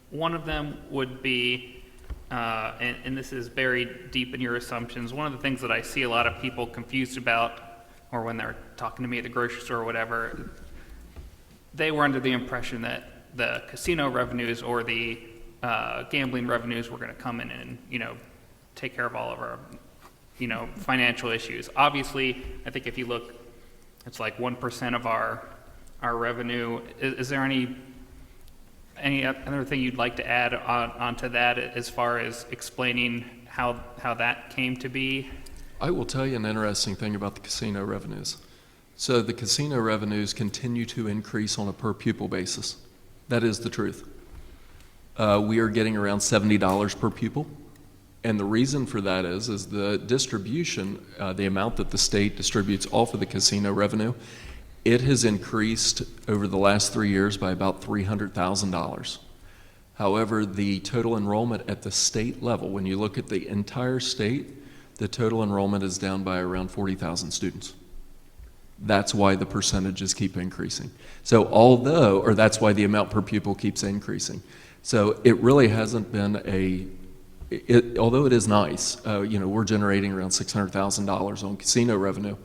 Speaker 3: one of them would be, and this is buried deep in your assumptions, one of the things that I see a lot of people confused about, or when they're talking to me at the grocery store or whatever, they were under the impression that the casino revenues or the gambling revenues were going to come in and, take care of all of our, financial issues. Obviously, I think if you look, it's like 1% of our revenue. Is there any other thing you'd like to add onto that as far as explaining how that came to be?
Speaker 2: I will tell you an interesting thing about the casino revenues. So the casino revenues continue to increase on a per pupil basis. That is the truth. We are getting around $70 per pupil. And the reason for that is the distribution, the amount that the state distributes off of the casino revenue, it has increased over the last 3 years by about $300,000. However, the total enrollment at the state level, when you look at the entire state, the total enrollment is down by around 40,000 students. That's why the percentages keep increasing. So that's why the amount per pupil keeps increasing. So it really hasn't been although it is nice, we're generating around $600,000 on casino revenue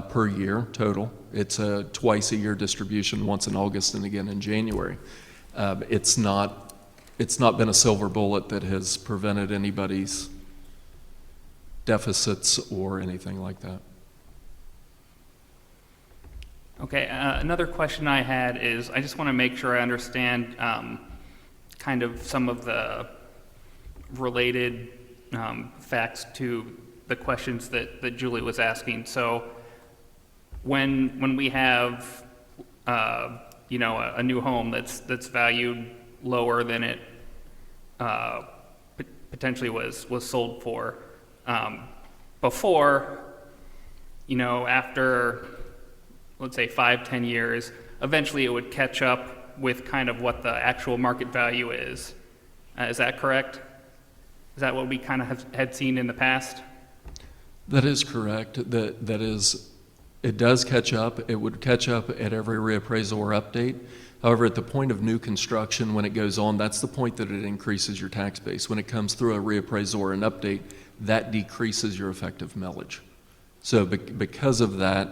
Speaker 2: per year total. It's a twice a year distribution, once in August and again in January. It's not been a silver bullet that has prevented anybody's deficits or anything like that.
Speaker 3: Okay, another question I had is, I just want to make sure I understand kind of some of the related facts to the questions that Julie was asking. So when we have a new home that's valued lower than it potentially was sold for. Before, after, let's say 5-10 years, eventually it would catch up with kind of what the actual market value is. Is that correct? Is that what we kind of had seen in the past?
Speaker 2: That is correct. That is, it does catch up. It would catch up at every reappraisal or update. However, at the point of new construction, when it goes on, that's the point that it increases your tax base. When it comes through a reappraisal or an update, that decreases your effective millage. So because of that,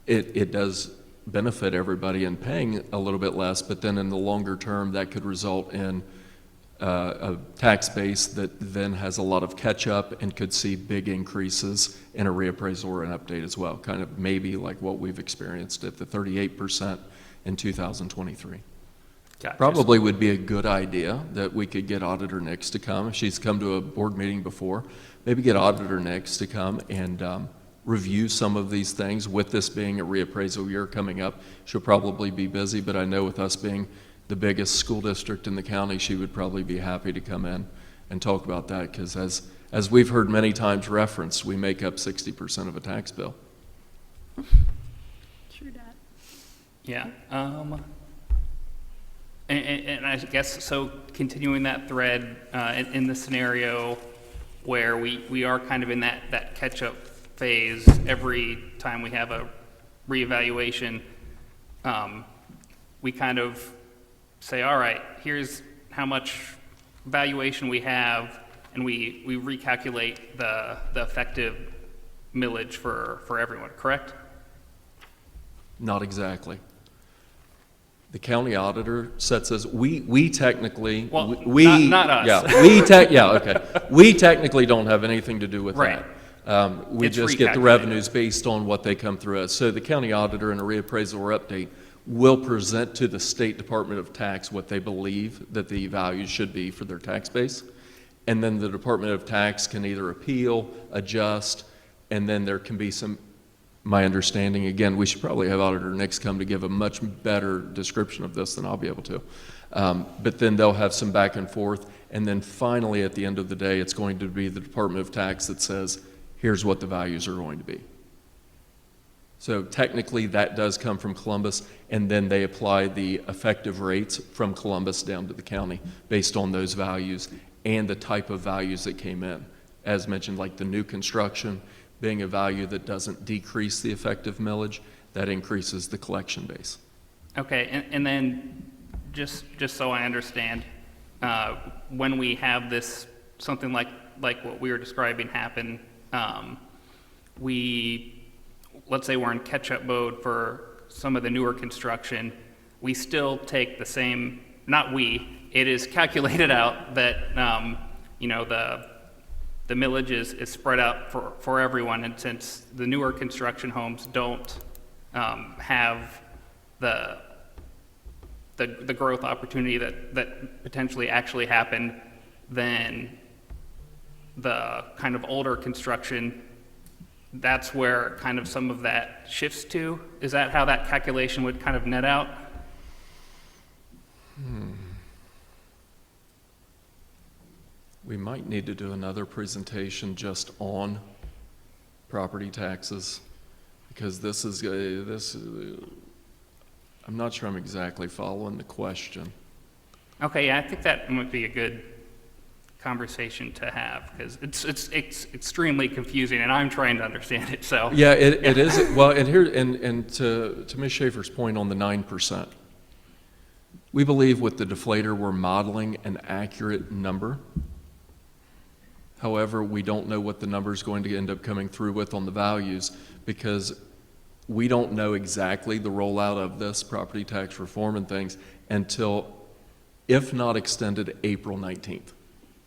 Speaker 2: it does benefit everybody in paying a little bit less, but then in the longer term, that could result in a tax base that then has a lot of catch up and could see big increases in a reappraisal or an update as well, kind of maybe like what we've experienced at the 38% in 2023.
Speaker 3: Gotcha.
Speaker 2: Probably would be a good idea that we could get Auditor Nix to come. If she's come to a board meeting before, maybe get Auditor Nix to come and review some of these things. With this being a reappraisal year coming up, she'll probably be busy, but I know with us being the biggest school district in the county, she would probably be happy to come in and talk about that, because as we've heard many times referenced, we make up 60% of a tax bill.
Speaker 1: True that.
Speaker 3: Yeah. And I guess, so continuing that thread in the scenario where we are kind of in that catch-up phase every time we have a reevaluation, we kind of say, all right, here's how much valuation we have, and we recalculate the effective millage for everyone, correct?
Speaker 2: Not exactly. The county auditor sets us, we technically,
Speaker 3: well, not us.
Speaker 2: Yeah, okay. We technically don't have anything to do with
Speaker 3: right.
Speaker 2: that. We just get the revenues based on what they come through us. So the county auditor in a reappraisal or update will present to the State Department of Tax what they believe that the values should be for their tax base. And then the Department of Tax can either appeal, adjust, and then there can be some, my understanding, again, we should probably have Auditor Nix come to give a much better description of this than I'll be able to. But then they'll have some back and forth, and then finally at the end of the day, it's going to be the Department of Tax that says, here's what the values are going to be. So technically that does come from Columbus, and then they apply the effective rates from Columbus down to the county based on those values and the type of values that came in. As mentioned, like the new construction being a value that doesn't decrease the effective millage, that increases the collection base.
Speaker 3: Okay, and then just so I understand, when we have this, something like what we were describing happen, let's say we're in catch-up mode for some of the newer construction, we still take the same, it is calculated out that, the millage is spread out for everyone, and since the newer construction homes don't have the growth opportunity that potentially actually happened, then the kind of older construction, that's where kind of some of that shifts to? Is that how that calculation would kind of net out?
Speaker 2: We might need to do another presentation just on property taxes, because I'm not sure I'm exactly following the question.
Speaker 3: Okay, yeah, I think that might be a good conversation to have, because it's extremely confusing, and I'm trying to understand it. So
Speaker 2: yeah, it is. Well, and here, and to Ms. Schaefer's point on the 9%, we believe with the deflator we're modeling an accurate number. However, we don't know what the number is going to end up coming through with on the values, because we don't know exactly the rollout of this property tax reform and things until, if not extended, April 19th.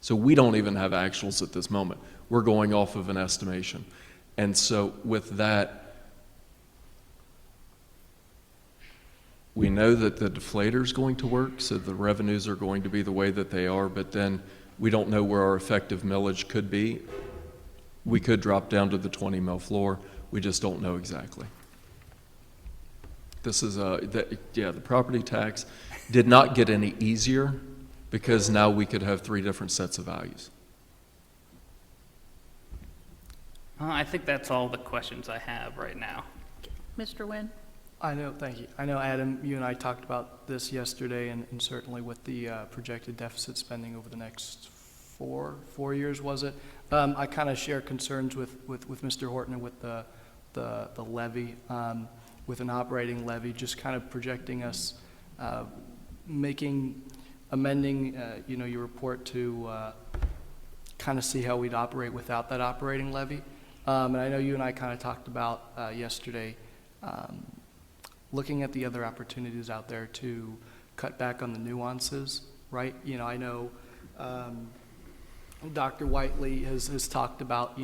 Speaker 2: So we don't even have actuals at this moment. We're going off of an estimation. And so with that, we know that the deflator is going to work, so the revenues are going to be the way that they are, but then we don't know where our effective millage could be. We could drop down to the 20 mil floor. We just don't know exactly. This is, the property tax did not get any easier because now we could have 3 different sets of values.
Speaker 3: I think that's all the questions I have right now.
Speaker 1: Mr. Nguyen?
Speaker 12: I know, thank you. I know, Adam, you and I talked about this yesterday, and certainly with the projected deficit spending over the next four years, was it? I kind of share concerns with Mr. Horton and with the levy, with an operating levy, just kind of projecting us, amending, your report to kind of see how we'd operate without that operating levy. And I know you and I kind of talked about yesterday, looking at the other opportunities out there to cut back on the nuances, right? I know Dr. Whiteley has talked about,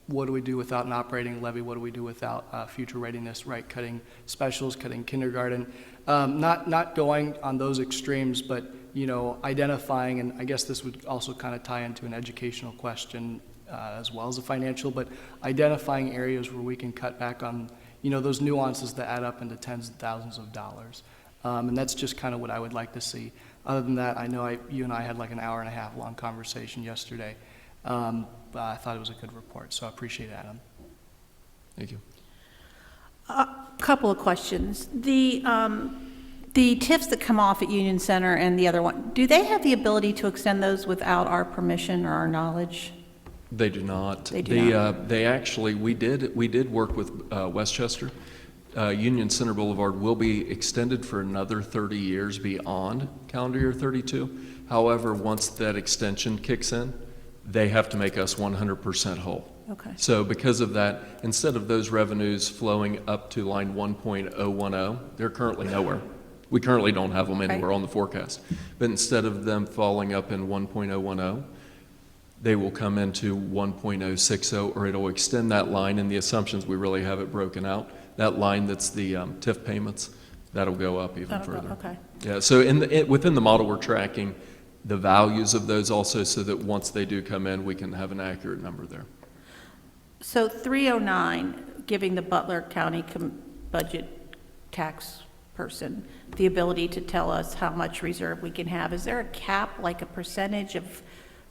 Speaker 12: what do we do without an operating levy? What do we do without future readiness, right? Cutting specials, cutting kindergarten. Not going on those extremes, but, identifying, and I guess this would also kind of tie into an educational question as well as a financial, but identifying areas where we can cut back on, those nuances that add up into tens of thousands of dollars. And that's just kind of what I would like to see. Other than that, I know you and I had like an hour and a half long conversation yesterday. But I thought it was a good report, so I appreciate it, Adam.
Speaker 2: Thank you.
Speaker 1: A couple of questions. The TIFs that come off at Union Center and the other one, do they have the ability to extend those without our permission or our knowledge?
Speaker 2: They do not.
Speaker 1: They do not.
Speaker 2: They actually, we did work with Westchester. Union Center Boulevard will be extended for another 30 years beyond calendar year 32. However, once that extension kicks in, they have to make us 100% whole.
Speaker 1: Okay.
Speaker 2: So because of that, instead of those revenues flowing up to line 1.010, they're currently nowhere. We currently don't have them anywhere on the forecast. But instead of them falling up in 1.010, they will come into 1.060, or it'll extend that line. And the assumptions, we really have it broken out. That line that's the TIF payments, that'll go up even further.
Speaker 1: Okay.
Speaker 2: Yeah, so within the model, we're tracking the values of those also, so that once they do come in, we can have an accurate number there.
Speaker 1: So 309, giving the Butler County budget tax person the ability to tell us how much reserve we can have. Is there a cap, like a percentage of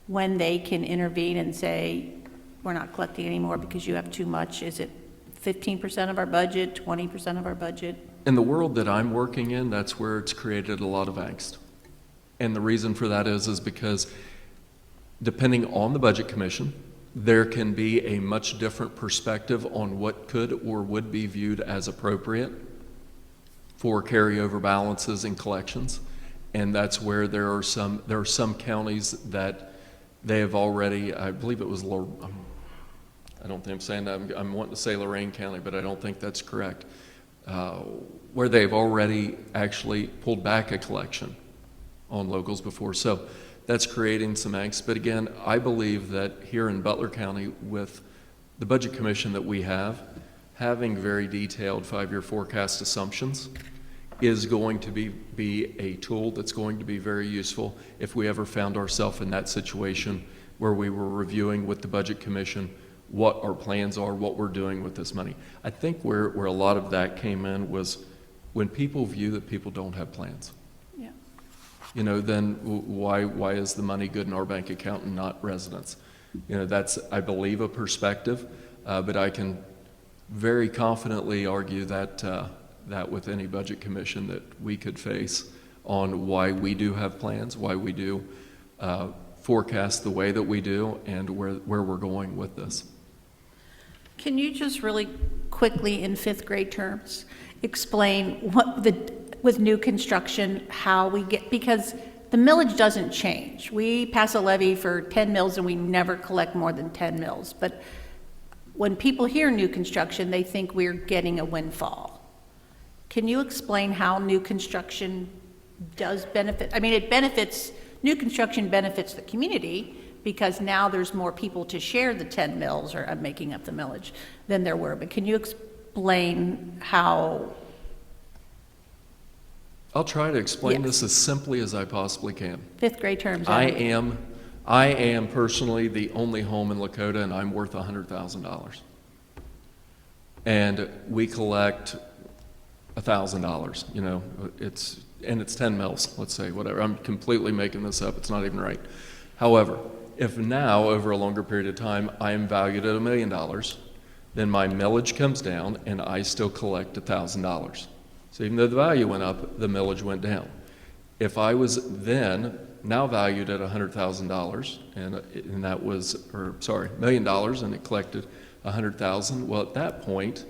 Speaker 1: when they can intervene and say, we're not collecting anymore because you have too much? Is it 15% of our budget, 20% of our budget?
Speaker 2: In the world that I'm working in, that's where it's created a lot of angst. And the reason for that is because depending on the Budget Commission, there can be a much different perspective on what could or would be viewed as appropriate for carryover balances and collections. And that's where there are some counties that they have already, I believe it was, I don't think I'm saying that, I'm wanting to say Lorain County, but I don't think that's correct, where they've already actually pulled back a collection on locals before. So that's creating some angst. But again, I believe that here in Butler County, with the Budget Commission that we have, having very detailed 5-year forecast assumptions is going to be a tool that's going to be very useful if we ever found ourselves in that situation where we were reviewing with the Budget Commission what our plans are, what we're doing with this money. I think where a lot of that came in was when people view that people don't have plans. Then why is the money good in our bank account and not residents? That's, I believe, a perspective, but I can very confidently argue that with any Budget Commission that we could face on why we do have plans, why we do forecast the way that we do, and where we're going with this.
Speaker 1: Can you just really quickly, in 5th grade terms, explain with new construction, how we get, because the millage doesn't change. We pass a levy for 10 mills and we never collect more than 10 mills. But when people hear new construction, they think we're getting a windfall. Can you explain how new construction does benefit? I mean, new construction benefits the community because now there's more people to share the 10 mills, or I'm making up the millage, than there were. But can you explain how?
Speaker 2: I'll try to explain this as simply as I possibly can.
Speaker 1: 5th grade terms.
Speaker 2: I am personally the only home in Lakota, and I'm worth $100,000. And we collect $1,000, you know, it's 10 mils, let's say, whatever. I'm completely making this up. It's not even right. However, if now, over a longer period of time, I am valued at $1 million, then my millage comes down and I still collect $1,000. So even though the value went up, the millage went down. If I was then now valued at $100,000 and that was, or sorry, $1 million and it collected $100,000, well, at that point,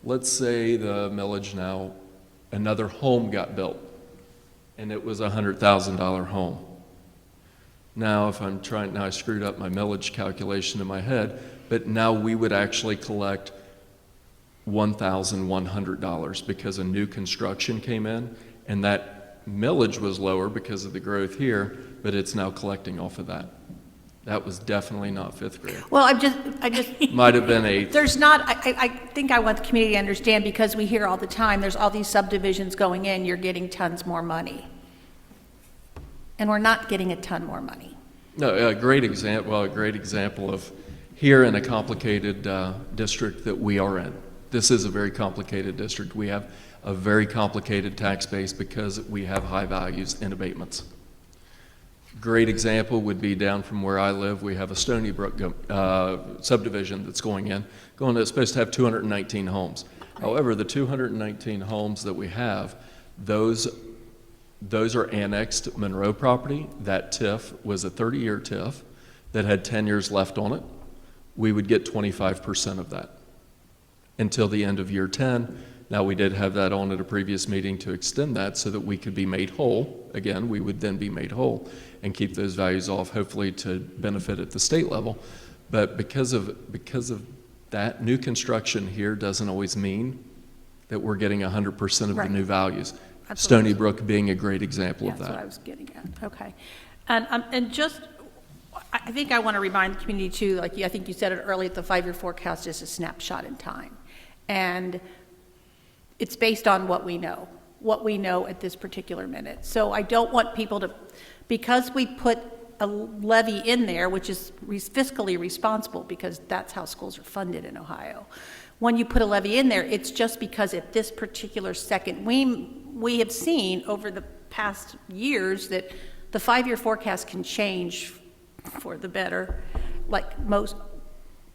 Speaker 2: let's say the millage now, another home got built and it was a $100,000 home. Now, if I'm trying, now I screwed up my millage calculation in my head, but now we would actually collect $1,100 because a new construction came in, and that millage was lower because of the growth here, but it's now collecting off of that. That was definitely not fifth grade.
Speaker 1: Well, I just
Speaker 2: Might have been eighth.
Speaker 1: There's not, I think I want the community to understand, because we hear all the time, there's all these subdivisions going in, you're getting tons more money. And we're not getting a ton more money.
Speaker 2: No, a great example of here in a complicated district that we are in. This is a very complicated district. We have a very complicated tax base because we have high values in abatements. Great example would be down from where I live. We have a Stony Brook subdivision that's going in. It's supposed to have 219 homes. However, the 219 homes that we have, those are annexed Monroe property. That TIF was a 30-year TIF that had 10 years left on it. We would get 25% of that until the end of year 10. Now, we did have that on at a previous meeting to extend that so that we could be made whole. Again, we would then be made whole and keep those values off, hopefully to benefit at the state level. But because of that, new construction here doesn't always mean that we're getting 100% of the new values. Stony Brook being a great example of that.
Speaker 1: That's what I was getting at. Okay. And just, I think I want to remind the community too, like I think you said it earlier, the 5-year forecast is a snapshot in time. And it's based on what we know at this particular minute. So I don't want people to, because we put a levy in there, which is fiscally responsible because that's how schools are funded in Ohio. When you put a levy in there, it's just because at this particular second, we have seen over the past years that the 5-year forecast can change for the better, like most,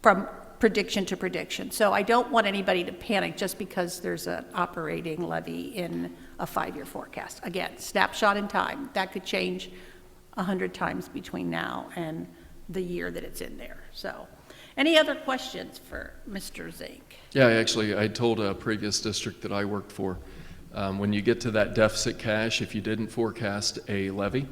Speaker 1: from prediction to prediction. So I don't want anybody to panic just because there's an operating levy in a 5-year forecast. Again, snapshot in time. That could change 100 times between now and the year that it's in there. So, any other questions for Mr. Zink?
Speaker 2: Yeah, actually, I told a previous district that I worked for, when you get to that deficit cash, if you didn't forecast a levy,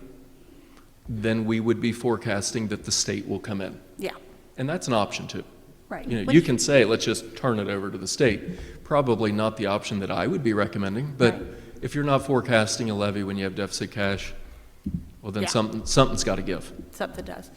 Speaker 2: then we would be forecasting that the state will come in.
Speaker 1: Yeah.
Speaker 2: And that's an option too.
Speaker 1: Right.
Speaker 2: You know, you can say, let's just turn it over to the state. Probably not the option that I would be recommending, but if you're not forecasting a levy when you have deficit cash, well, then something's got to give.
Speaker 1: Something does.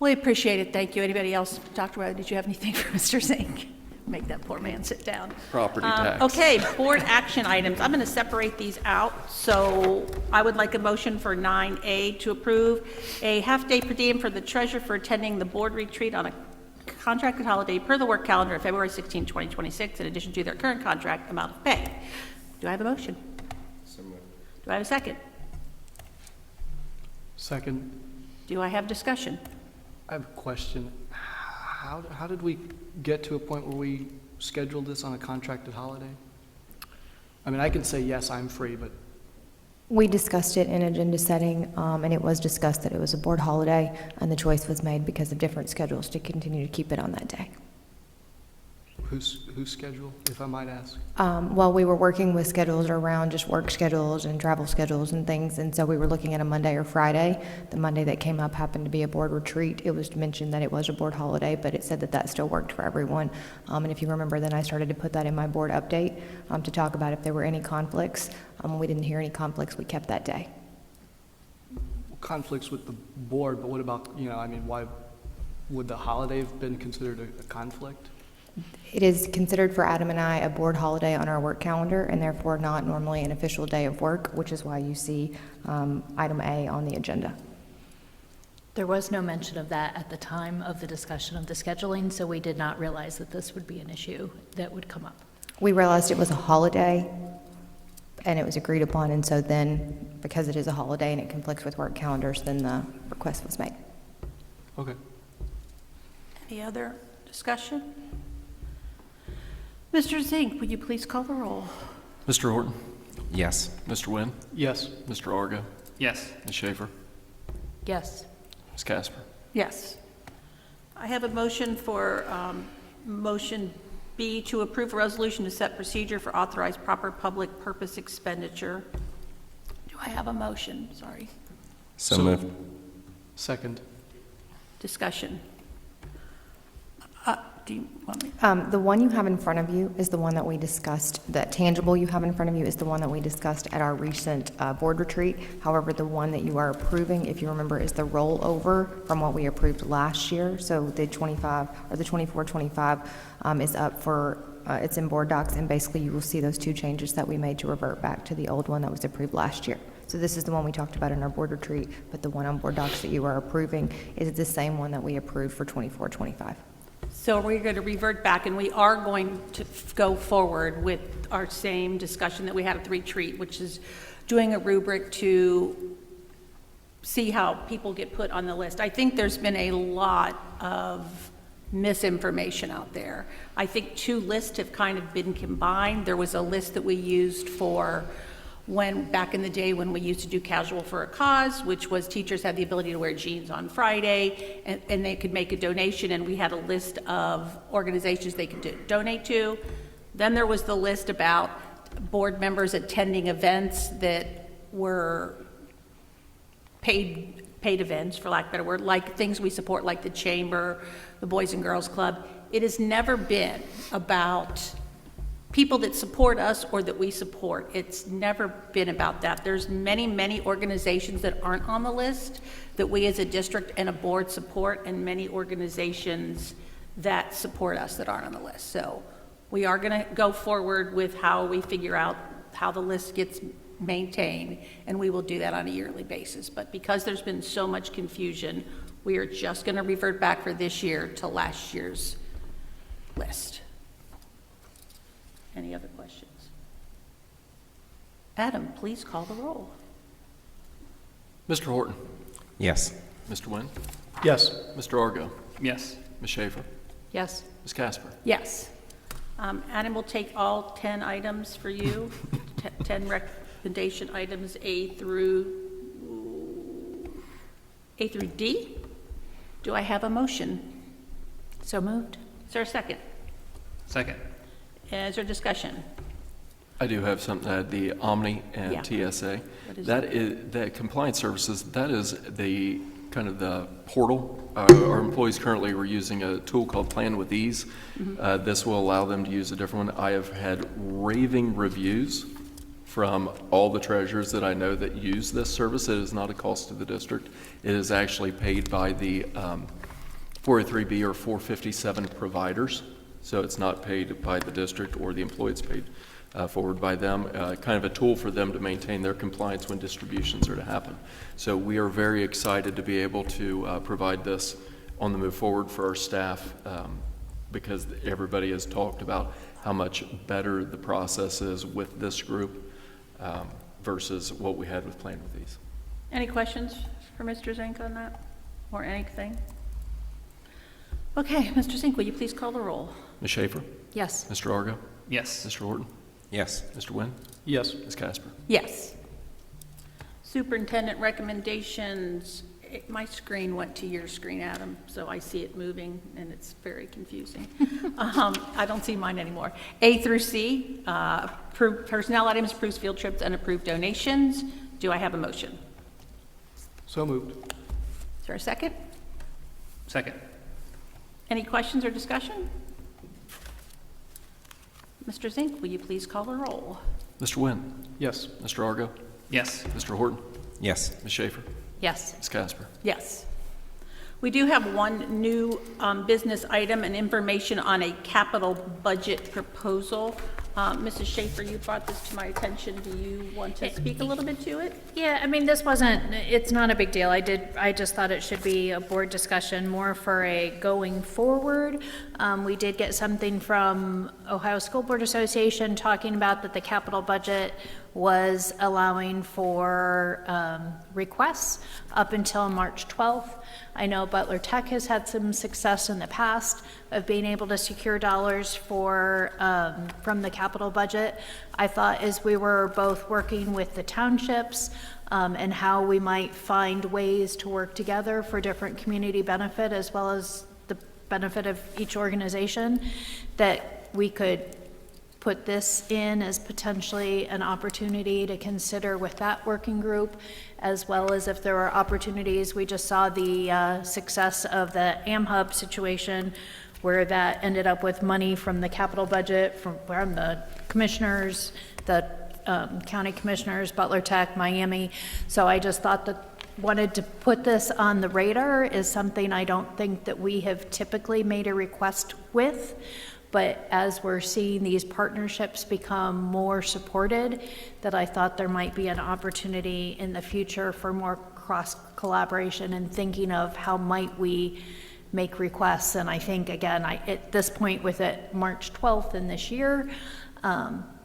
Speaker 1: We appreciate it. Thank you. Anybody else? Dr. Riley, did you have anything for Mr. Zink? Make that poor man sit down.
Speaker 2: Property tax.
Speaker 1: Okay, board action items. I'm going to separate these out. So I would like a motion for 9A to approve a half-day per diem for the treasurer for attending the board retreat on a contracted holiday per the work calendar of February 16, 2026, in addition to their current contract amount of pay. Do I have a motion? Do I have a second?
Speaker 12: Second.
Speaker 1: Do I have discussion?
Speaker 12: I have a question. How did we get to a point where we scheduled this on a contracted holiday? I mean, I can say, yes, I'm free, but...
Speaker 4: We discussed it in agenda setting, and it was discussed that it was a board holiday, and the choice was made because of different schedules to continue to keep it on that day.
Speaker 12: Whose schedule, if I might ask?
Speaker 4: Well, we were working with schedules around just work schedules and travel schedules and things, and so we were looking at a Monday or Friday. The Monday that came up happened to be a board retreat. It was mentioned that it was a board holiday, but it said that that still worked for everyone. And if you remember, then I started to put that in my board update to talk about if there were any conflicts. When we didn't hear any conflicts, we kept that day.
Speaker 12: Conflicts with the board, but what about, I mean, why would the holiday have been considered a conflict?
Speaker 4: It is considered for Adam and I a board holiday on our work calendar, and therefore not normally an official day of work, which is why you see item A on the agenda.
Speaker 11: There was no mention of that at the time of the discussion of the scheduling, so we did not realize that this would be an issue that would come up.
Speaker 4: We realized it was a holiday, and it was agreed upon, and so then, because it is a holiday and it conflicts with work calendars, then the request was made.
Speaker 12: Okay.
Speaker 1: Any other discussion? Mr. Zink, would you please call the roll?
Speaker 2: Mr. Horton?
Speaker 13: Yes.
Speaker 2: Mr. Wynn?
Speaker 12: Yes.
Speaker 2: Mr. Argo?
Speaker 3: Yes.
Speaker 2: Ms. Schaefer?
Speaker 11: Yes.
Speaker 2: Ms. Casper?
Speaker 1: Yes. I have a motion for motion B to approve a resolution to set procedure for authorized proper public purpose expenditure. Do I have a motion? Sorry.
Speaker 13: So moved.
Speaker 12: Second.
Speaker 1: Discussion. Do you want me?
Speaker 4: The one you have in front of you is the one that we discussed, that tangible you have in front of you is the one that we discussed at our recent board retreat. However, the one that you are approving, if you remember, is the rollover from what we approved last year. So the 25, or the 24-25 is up for, it's in board docs, and basically you will see those two changes that we made to revert back to the old one that was approved last year. So this is the one we talked about in our board retreat, but the one on board docs that you are approving is the same one that we approved for 24-25.
Speaker 1: So we're going to revert back, and we are going to go forward with our same discussion that we had at the retreat, which is doing a rubric to see how people get put on the list. I think there's been a lot of misinformation out there. I think two lists have kind of been combined. There was a list that we used for when, back in the day when we used to do casual for a cause, which was teachers had the ability to wear jeans on Friday, and they could make a donation, and we had a list of organizations they could donate to. Then there was the list about board members attending events that were paid events, for lack of a better word, like things we support, like the Chamber, the Boys and Girls Club. It has never been about people that support us or that we support. It's never been about that. There's many, many organizations that aren't on the list that we as a district and a board support, and many organizations that support us that aren't on the list. So we are going to go forward with how we figure out how the list gets maintained, and we will do that on a yearly basis. But because there's been so much confusion, we are just going to revert back for this year to last year's list. Any other questions? Adam, please call the roll.
Speaker 2: Mr. Horton?
Speaker 13: Yes.
Speaker 2: Mr. Wynn?
Speaker 12: Yes.
Speaker 2: Mr. Argo?
Speaker 3: Yes.
Speaker 2: Ms. Schaefer?
Speaker 11: Yes.
Speaker 2: Ms. Casper?
Speaker 1: Yes. Adam will take all 10 items for you, 10 recommendation items A through D. Do I have a motion?
Speaker 11: So moved.
Speaker 1: Is there a second?
Speaker 3: Second.
Speaker 1: Is there discussion?
Speaker 2: I do have something to add. The Omni and
Speaker 1: Yeah.
Speaker 2: TSA,
Speaker 1: What is
Speaker 2: that is, the compliance services, that is the kind of the portal. Our employees currently were using a tool called Plan with Ease. This will allow them to use a different one. I have had raving reviews from all the treasurers that I know that use this service. It is not a cost to the district. It is actually paid by the 403B or 457 providers. So it's not paid by the district or the employee, it's paid forward by them, kind of a tool for them to maintain their compliance when distributions are to happen. So we are very excited to be able to provide this on the move forward for our staff, because everybody has talked about how much better the process is with this group versus what we had with Plan with These.
Speaker 1: Any questions for Mr. Zink on that, or anything? Okay, Mr. Zink, will you please call the roll?
Speaker 2: Ms. Schaefer?
Speaker 11: Yes.
Speaker 2: Mr. Argo?
Speaker 3: Yes.
Speaker 2: Mr. Horton?
Speaker 13: Yes.
Speaker 2: Mr. Wynn?
Speaker 12: Yes.
Speaker 2: Ms. Casper?
Speaker 1: Yes. Superintendent recommendations. My screen went to your screen, Adam, so I see it moving, and it's very confusing. I don't see mine anymore. A through C, approved personnel items, approved field trips, and approved donations. Do I have a motion?
Speaker 12: So moved.
Speaker 1: Is there a second?
Speaker 3: Second.
Speaker 1: Any questions or discussion? Mr. Zink, will you please call the roll?
Speaker 2: Mr. Wynn?
Speaker 12: Yes.
Speaker 2: Mr. Argo?
Speaker 3: Yes.
Speaker 2: Mr. Horton?
Speaker 13: Yes.
Speaker 2: Ms. Schaefer?
Speaker 11: Yes.
Speaker 2: Ms. Casper?
Speaker 1: Yes. We do have one new business item and information on a capital budget proposal. Mrs. Schaefer, you brought this to my attention. Do you want to speak a little bit to it?
Speaker 11: Yeah, I mean, it's not a big deal. I just thought it should be a board discussion more for a going forward. We did get something from Ohio School Board Association talking about that the capital budget was allowing for requests up until March 12th. I know Butler Tech has had some success in the past of being able to secure dollars for from the capital budget. I thought as we were both working with the townships and how we might find ways to work together for different community benefit as well as the benefit of each organization, that we could put this in as potentially an opportunity to consider with that working group, as well as if there are opportunities. We just saw the success of the AmHub situation where that ended up with money from the capital budget from the commissioners, the county commissioners, Butler Tech, Miami. So I just thought that wanted to put this on the radar is something I don't think that we have typically made a request with. But as we're seeing these partnerships become more supported, that I thought there might be an opportunity in the future for more cross collaboration and thinking of how might we make requests. And I think, again, at this point with it March 12th in this year,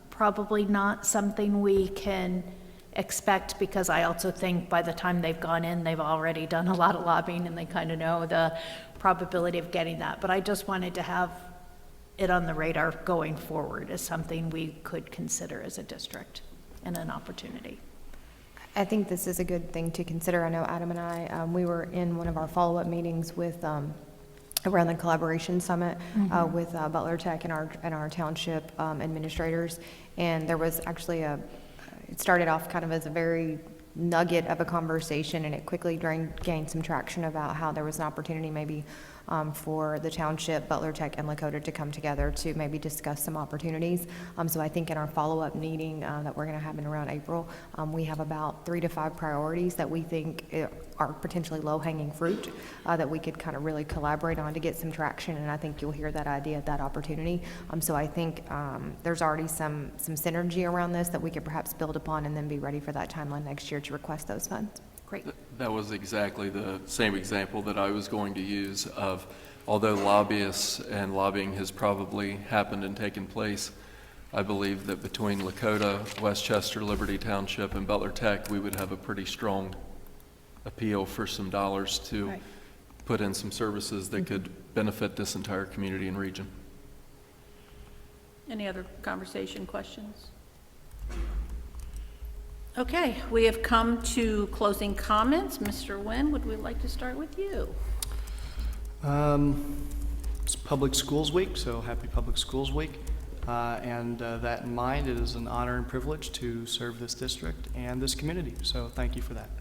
Speaker 11: probably not something we can expect, because I also think by the time they've gone in, they've already done a lot of lobbying and they kind of know the probability of getting that. But I just wanted to have it on the radar going forward as something we could consider as a district and an opportunity.
Speaker 4: I think this is a good thing to consider. I know Adam and I, we were in one of our follow-up meetings with around the collaboration summit with Butler Tech and our township administrators, and there was actually it started off kind of as a very nugget of a conversation, and it quickly gained some traction about how there was an opportunity maybe for the township, Butler Tech, and Lakota to come together to maybe discuss some opportunities. So I think in our follow-up meeting that we're going to have in around April, we have about 3 to 5 priorities that we think are potentially low-hanging fruit that we could kind of really collaborate on to get some traction, and I think you'll hear that idea, that opportunity. So I think there's already some synergy around this that we could perhaps build upon and then be ready for that timeline next year to request those funds. Great.
Speaker 2: That was exactly the same example that I was going to use of, although lobbyists and lobbying has probably happened and taken place, I believe that between Lakota, Westchester, Liberty Township, and Butler Tech, we would have a pretty strong appeal for some dollars to put in some services that could benefit this entire community and region.
Speaker 1: Any other conversation questions? Okay, we have come to closing comments. Mr. Nguyen, would we like to start with you?
Speaker 12: It's Public Schools Week, so happy Public Schools Week. And that in mind, it is an honor and privilege to serve this district and this community. So thank you for that.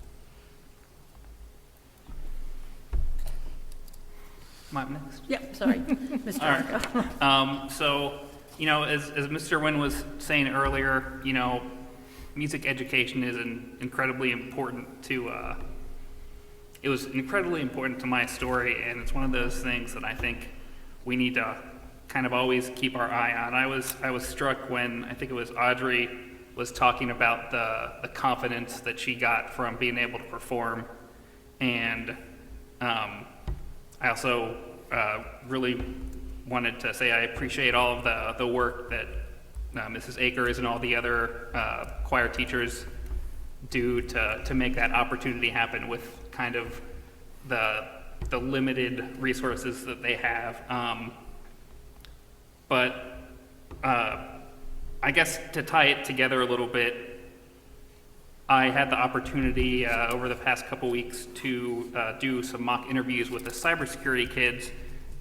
Speaker 3: Am I next?
Speaker 1: Yep, sorry, Mr. Arco.
Speaker 3: So, you know, as Mr. Nguyen was saying earlier, you know, music education is incredibly important to, it was incredibly important to my story, and it's one of those things that I think we need to kind of always keep our eye on. I was struck when, I think it was Audrey was talking about the confidence that she got from being able to perform, and I also really wanted to say I appreciate all of the work that Mrs. Akers and all the other choir teachers do to make that opportunity happen with kind of the limited resources that they have. But I guess to tie it together a little bit, I had the opportunity over the past couple weeks to do some mock interviews with the cybersecurity kids,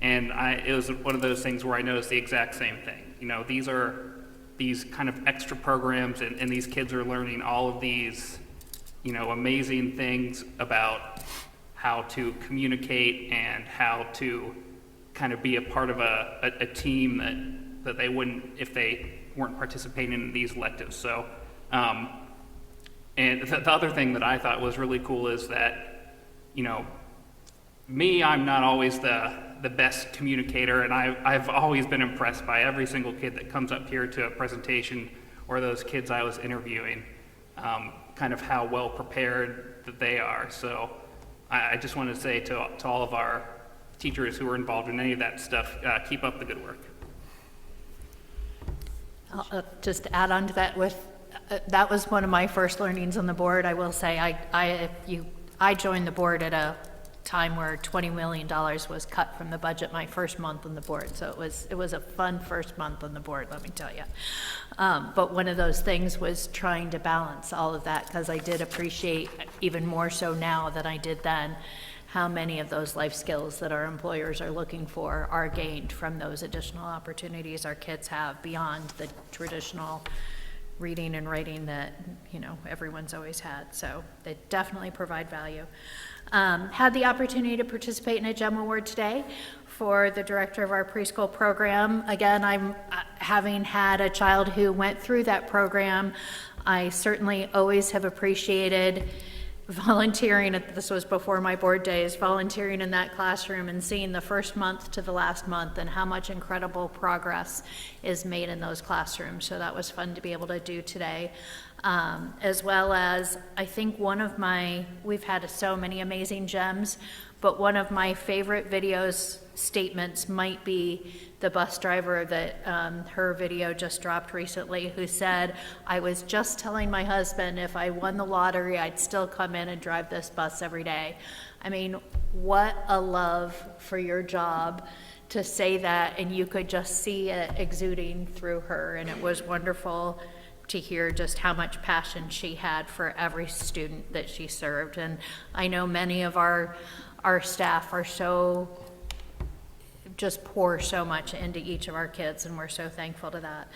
Speaker 3: and it was one of those things where I noticed the exact same thing. You know, these are these kind of extra programs, and these kids are learning all of these, you know, amazing things about how to communicate and how to kind of be a part of a team that they wouldn't if they weren't participating in these electives. So, and the other thing that I thought was really cool is that, you know, I'm not always the the best communicator, and I've always been impressed by every single kid that comes up here to a presentation, or those kids I was interviewing, kind of how well prepared that they are. So I just want to say to all of our teachers who are involved in any of that stuff, keep up the good work.
Speaker 11: I'll just add on to that that was one of my first learnings on the board. I will say I joined the board at a time where $20 million was cut from the budget my first month on the board. So it was a fun first month on the board, let me tell you. But one of those things was trying to balance all of that, because I did appreciate, even more so now than I did then, how many of those life skills that our employers are looking for are gained from those additional opportunities our kids have beyond the traditional reading and writing that, everyone's always had. So they definitely provide value. Had the opportunity to participate in a GEM award today for the director of our preschool program. Again, I'm having had a child who went through that program. I certainly always have appreciated volunteering, this was before my board days, volunteering in that classroom and seeing the first month to the last month and how much incredible progress is made in those classrooms. So that was fun to be able to do today. As well as, I think we've had so many amazing gems, but one of my favorite statements might be the bus driver that her video just dropped recently, who said, "I was just telling my husband if I won the lottery, I'd still come in and drive this bus every day." I mean, what a love for your job to say that, and you could just see it exuding through her, and it was wonderful to hear just how much passion she had for every student that she served. And I know many of our staff are just pour so much into each of our kids, and we're so thankful to that.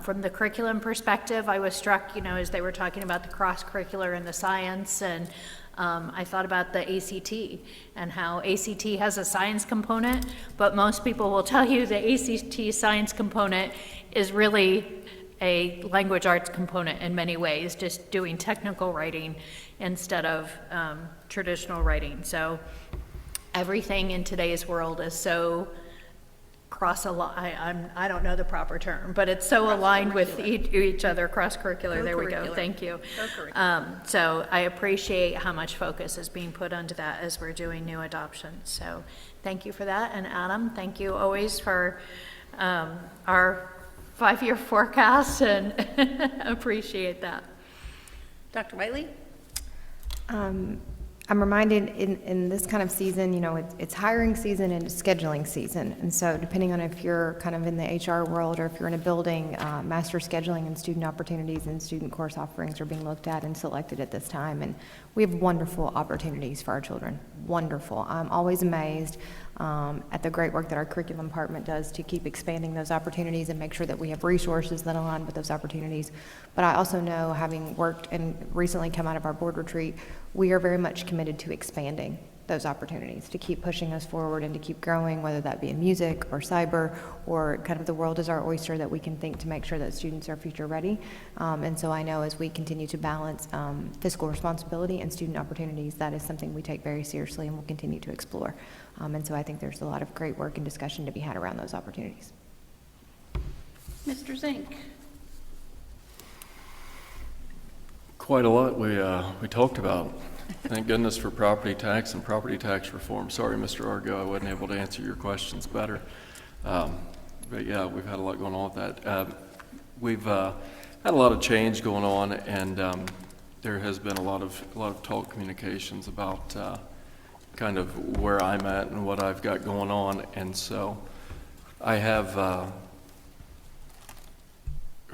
Speaker 11: From the curriculum perspective, I was struck, as they were talking about the cross-curricular and the science, and I thought about the ACT and how ACT has a science component, but most people will tell you the ACT science component is really a language arts component in many ways, just doing technical writing instead of traditional writing. So everything in today's world is so I don't know the proper term, but it's so aligned with each other, cross-curricular. There we go. Thank you. So I appreciate how much focus is being put onto that as we're doing new adoptions. So thank you for that. And Adam, thank you always for our 5-year forecast, and appreciate that.
Speaker 1: Dr. Whiteley?
Speaker 4: I'm reminded in this kind of season, it's hiring season and scheduling season. And so depending on if you're kind of in the HR world or if you're in a building, master scheduling and student opportunities and student course offerings are being looked at and selected at this time. And we have wonderful opportunities for our children. Wonderful. I'm always amazed at the great work that our curriculum department does to keep expanding those opportunities and make sure that we have resources that align with those opportunities. But I also know, having worked and recently come out of our board retreat, we are very much committed to expanding those opportunities, to keep pushing us forward and to keep growing, whether that be in music or cyber, or kind of the world is our oyster, that we can think to make sure that students are future ready. And so I know as we continue to balance fiscal responsibility and student opportunities, that is something we take very seriously and will continue to explore. And so I think there's a lot of great work and discussion to be had around those opportunities.
Speaker 1: Mr. Zink?
Speaker 2: Quite a lot we talked about. Thank goodness for property tax and property tax reform. Sorry, Mr. Argo, I wasn't able to answer your questions better. But yeah, we've had a lot going on with that. We've had a lot of change going on, and there has been a lot of talk communications about kind of where I'm at and what I've got going on. And so I have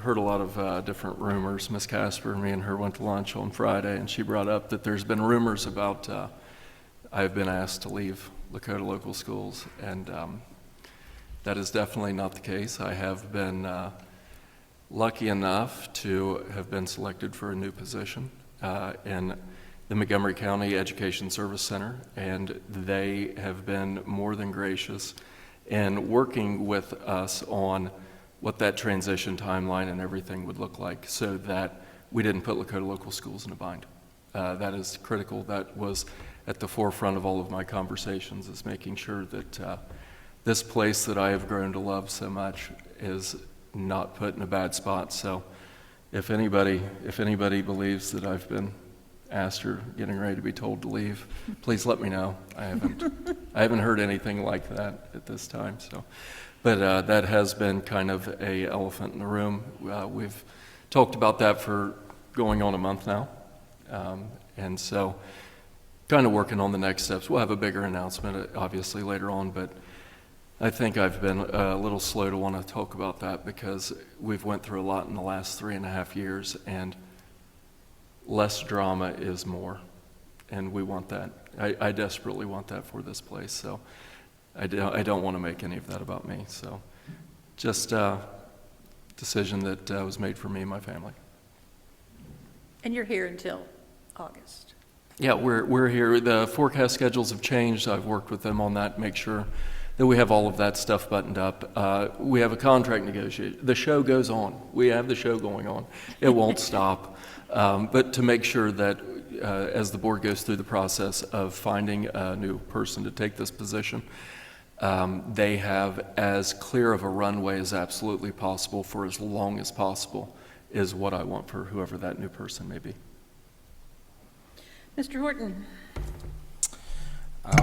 Speaker 2: heard a lot of different rumors. Ms. Casper, me and her went to lunch on Friday, and she brought up that there's been rumors about I've been asked to leave Lakota local schools, and that is definitely not the case. I have been lucky enough to have been selected for a new position in the Montgomery County Education Service Center, and they have been more than gracious in working with us on what that transition timeline and everything would look like, so that we didn't put Lakota local schools in a bind. That is critical. That was at the forefront of all of my conversations, is making sure that this place that I have grown to love so much is not put in a bad spot. So if anybody believes that I've been asked or getting ready to be told to leave, please let me know. I haven't heard anything like that at this time. So, but that has been kind of a elephant in the room. We've talked about that for going on a month now, and so kind of working on the next steps. We'll have a bigger announcement obviously later on, but I think I've been a little slow to want to talk about that because we've went through a lot in the last 3.5 years, and less drama is more, and we want that. I desperately want that for this place, so I don't want to make any of that about me. So just a decision that was made for me and my family.
Speaker 1: And you're here until August.
Speaker 2: Yeah, we're here. The forecast schedules have changed. I've worked with them on that, make sure that we have all of that stuff buttoned up. We have a contract negotiation. The show goes on. We have the show going on. It won't stop. But to make sure that as the board goes through the process of finding a new person to take this position, they have as clear of a runway as absolutely possible for as long as possible is what I want for whoever that new person may be.
Speaker 1: Mr. Horton.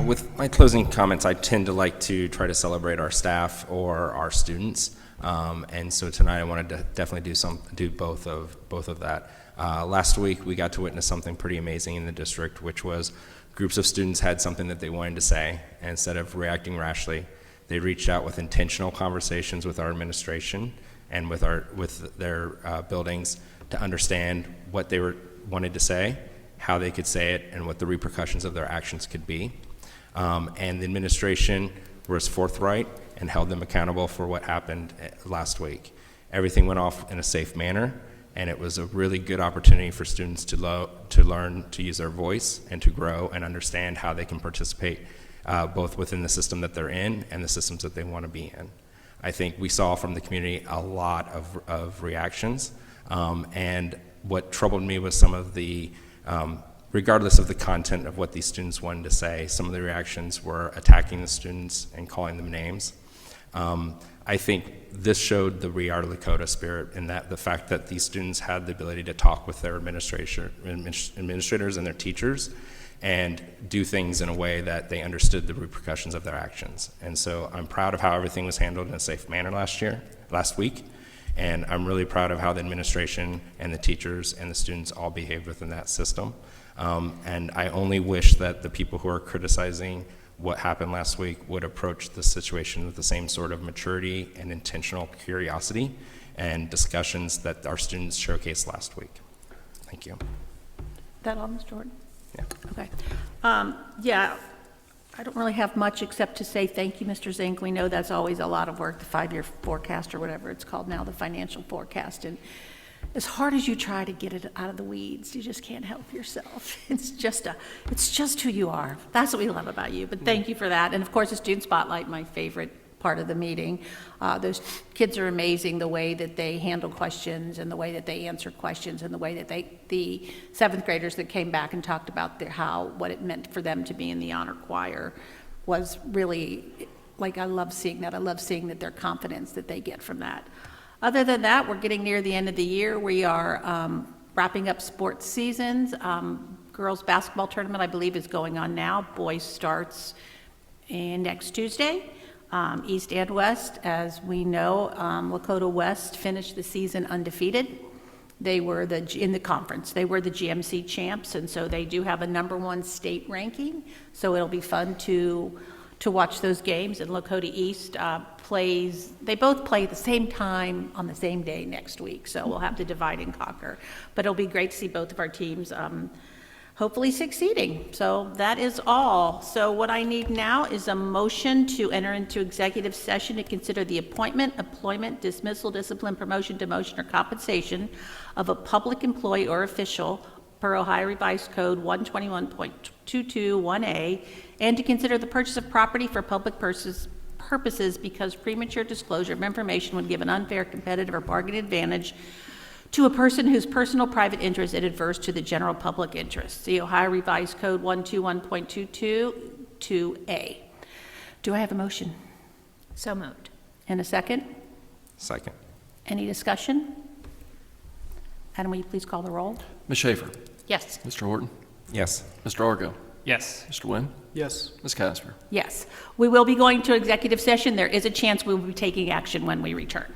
Speaker 13: With my closing comments, I tend to like to try to celebrate our staff or our students, and so tonight I wanted to definitely do both of that. Last week we got to witness something pretty amazing in the district, which was groups of students had something that they wanted to say, and instead of reacting rashly, they reached out with intentional conversations with our administration and with their buildings to understand what they wanted to say, how they could say it, and what the repercussions of their actions could be. And the administration was forthright and held them accountable for what happened last week. Everything went off in a safe manner, and it was a really good opportunity for students to learn to use their voice and to grow and understand how they can participate both within the system that they're in and the systems that they want to be in. I think we saw from the community a lot of reactions, and what troubled me was some of the regardless of the content of what these students wanted to say, some of the reactions were attacking the students and calling them names. I think this showed the We Are Lakota spirit in that the fact that these students had the ability to talk with their administrators and their teachers and do things in a way that they understood the repercussions of their actions. And so I'm proud of how everything was handled in a safe manner last week. And I'm really proud of how the administration and the teachers and the students all behaved within that system. And I only wish that the people who are criticizing what happened last week would approach the situation with the same sort of maturity and intentional curiosity and discussions that our students showcased last week. Thank you.
Speaker 1: That all, Mr. Horton?
Speaker 13: Yeah.
Speaker 1: Okay. Yeah, I don't really have much except to say thank you, Mr. Zink. We know that's always a lot of work, the 5-year forecast or whatever it's called now, the financial forecast. And as hard as you try to get it out of the weeds, you just can't help yourself. It's just who you are. That's what we love about you. But thank you for that. And of course, the Student Spotlight, my favorite part of the meeting. Those kids are amazing, the way that they handle questions and the way that they answer questions and the way that the 7th graders that came back and talked about what it meant for them to be in the honor choir was really, like, I love seeing that. I love seeing that their confidence that they get from that. Other than that, we're getting near the end of the year. We are wrapping up sports seasons. Girls basketball tournament, I believe, is going on now. Boys starts next Tuesday. East and West, as we know, Lakota West finished the season undefeated. They were in the conference. They were the GMC champs, and so they do have a #1 state ranking. So it'll be fun to watch those games. And Lakota East they both play at the same time on the same day next week. So we'll have to divide and conquer. But it'll be great to see both of our teams hopefully succeeding. So that is all. So what I need now is a motion to enter into executive session to consider the appointment, employment, dismissal, discipline, promotion, demotion, or compensation of a public employee or official per Ohio Revised Code 121.221A, and to consider the purchase of property for public purposes because premature disclosure of information would give an unfair competitive or bargaining advantage to a person whose personal private interest is adverse to the general public interest. See Ohio Revised Code 121.22 2A. Do I have a motion?
Speaker 11: So moved.
Speaker 1: And a second?
Speaker 13: Second.
Speaker 1: Any discussion? Adam, will you please call the roll?
Speaker 2: Ms. Schaefer?
Speaker 11: Yes.
Speaker 2: Mr. Horton?
Speaker 13: Yes.
Speaker 2: Mr. Argo?
Speaker 3: Yes.
Speaker 2: Mr. Wynn?
Speaker 12: Yes.
Speaker 2: Ms. Casper?
Speaker 1: Yes. We will be going to executive session. There is a chance we will be taking action when we return.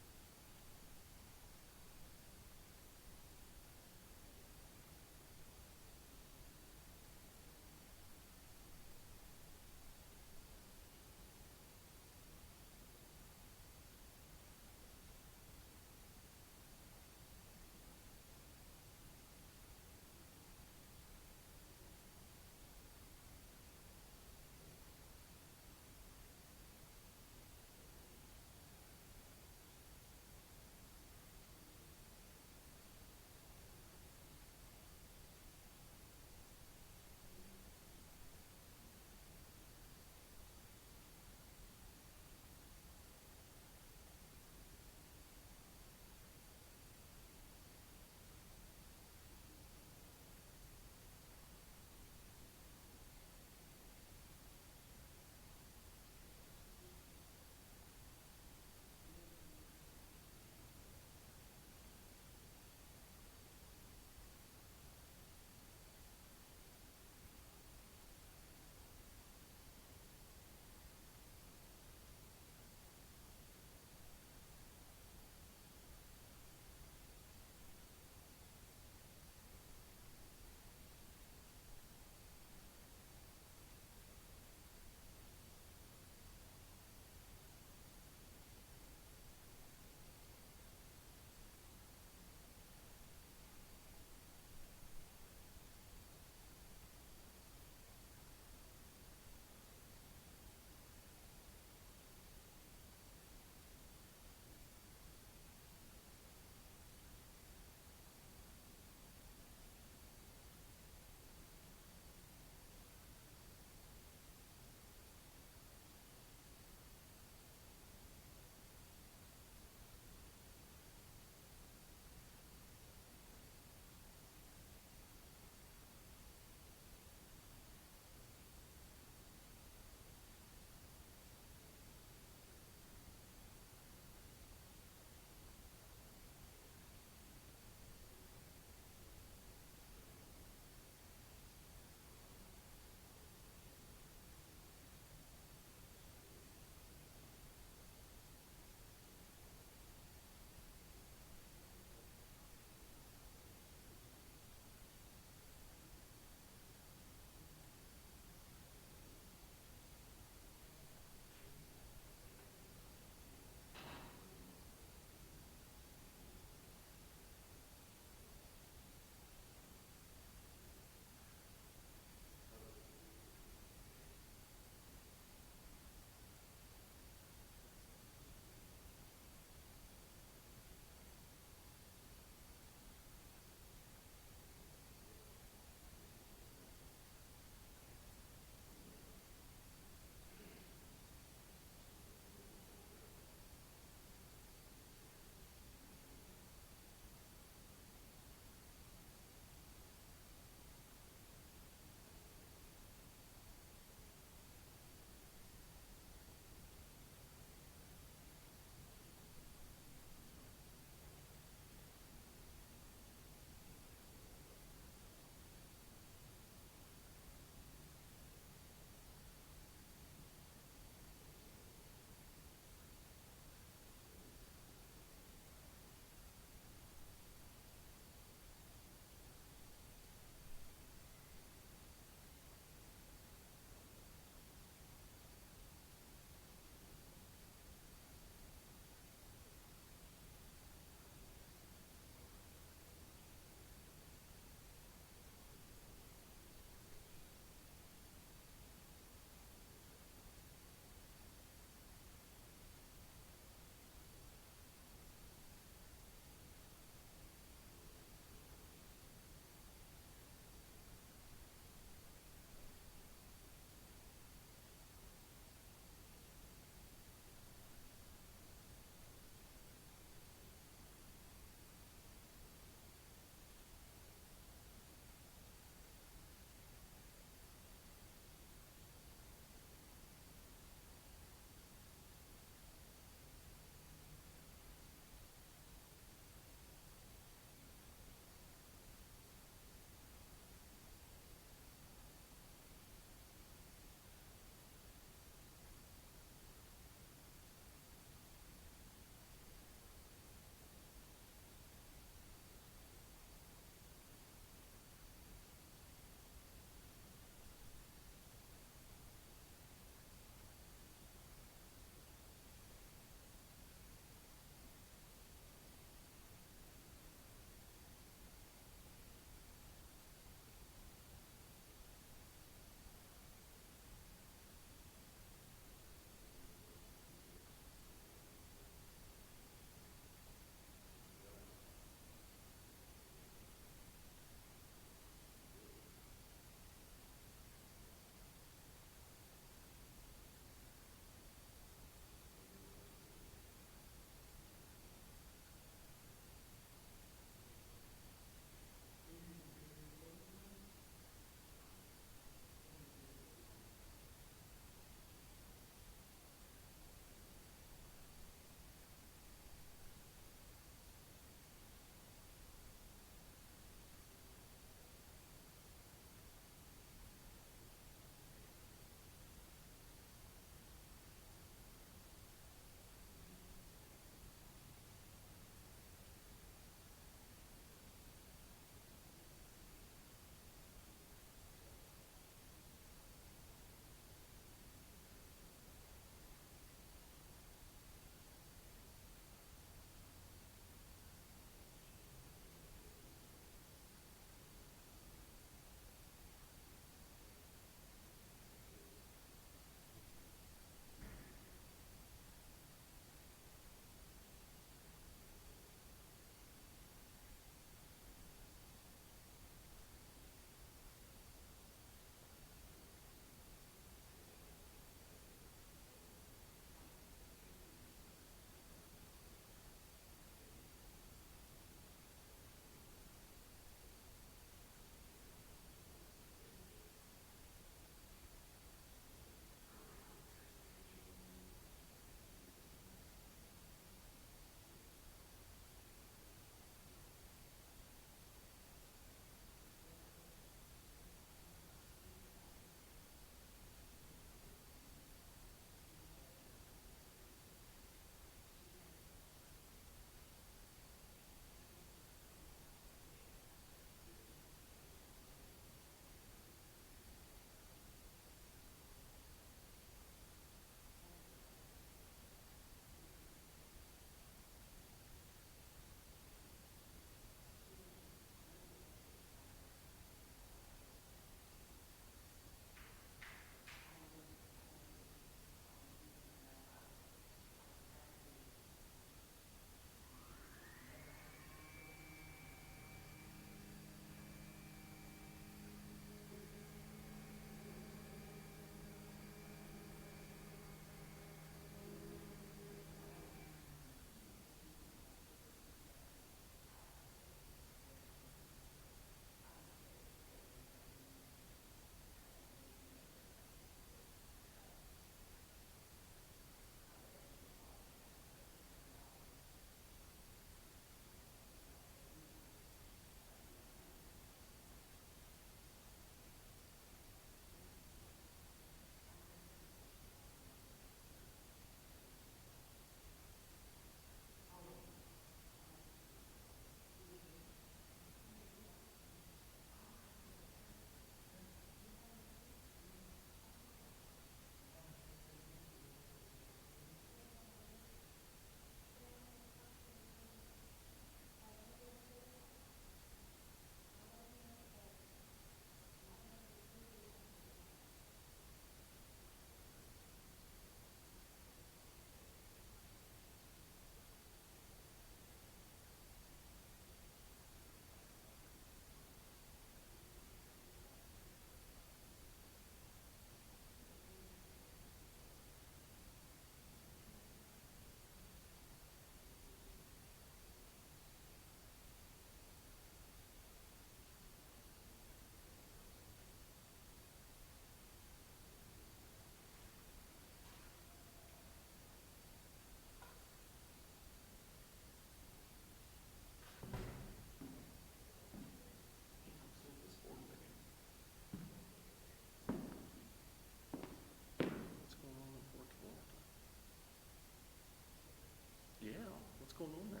Speaker 2: going on there?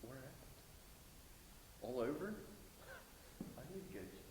Speaker 2: Where at? All over? I need to get you.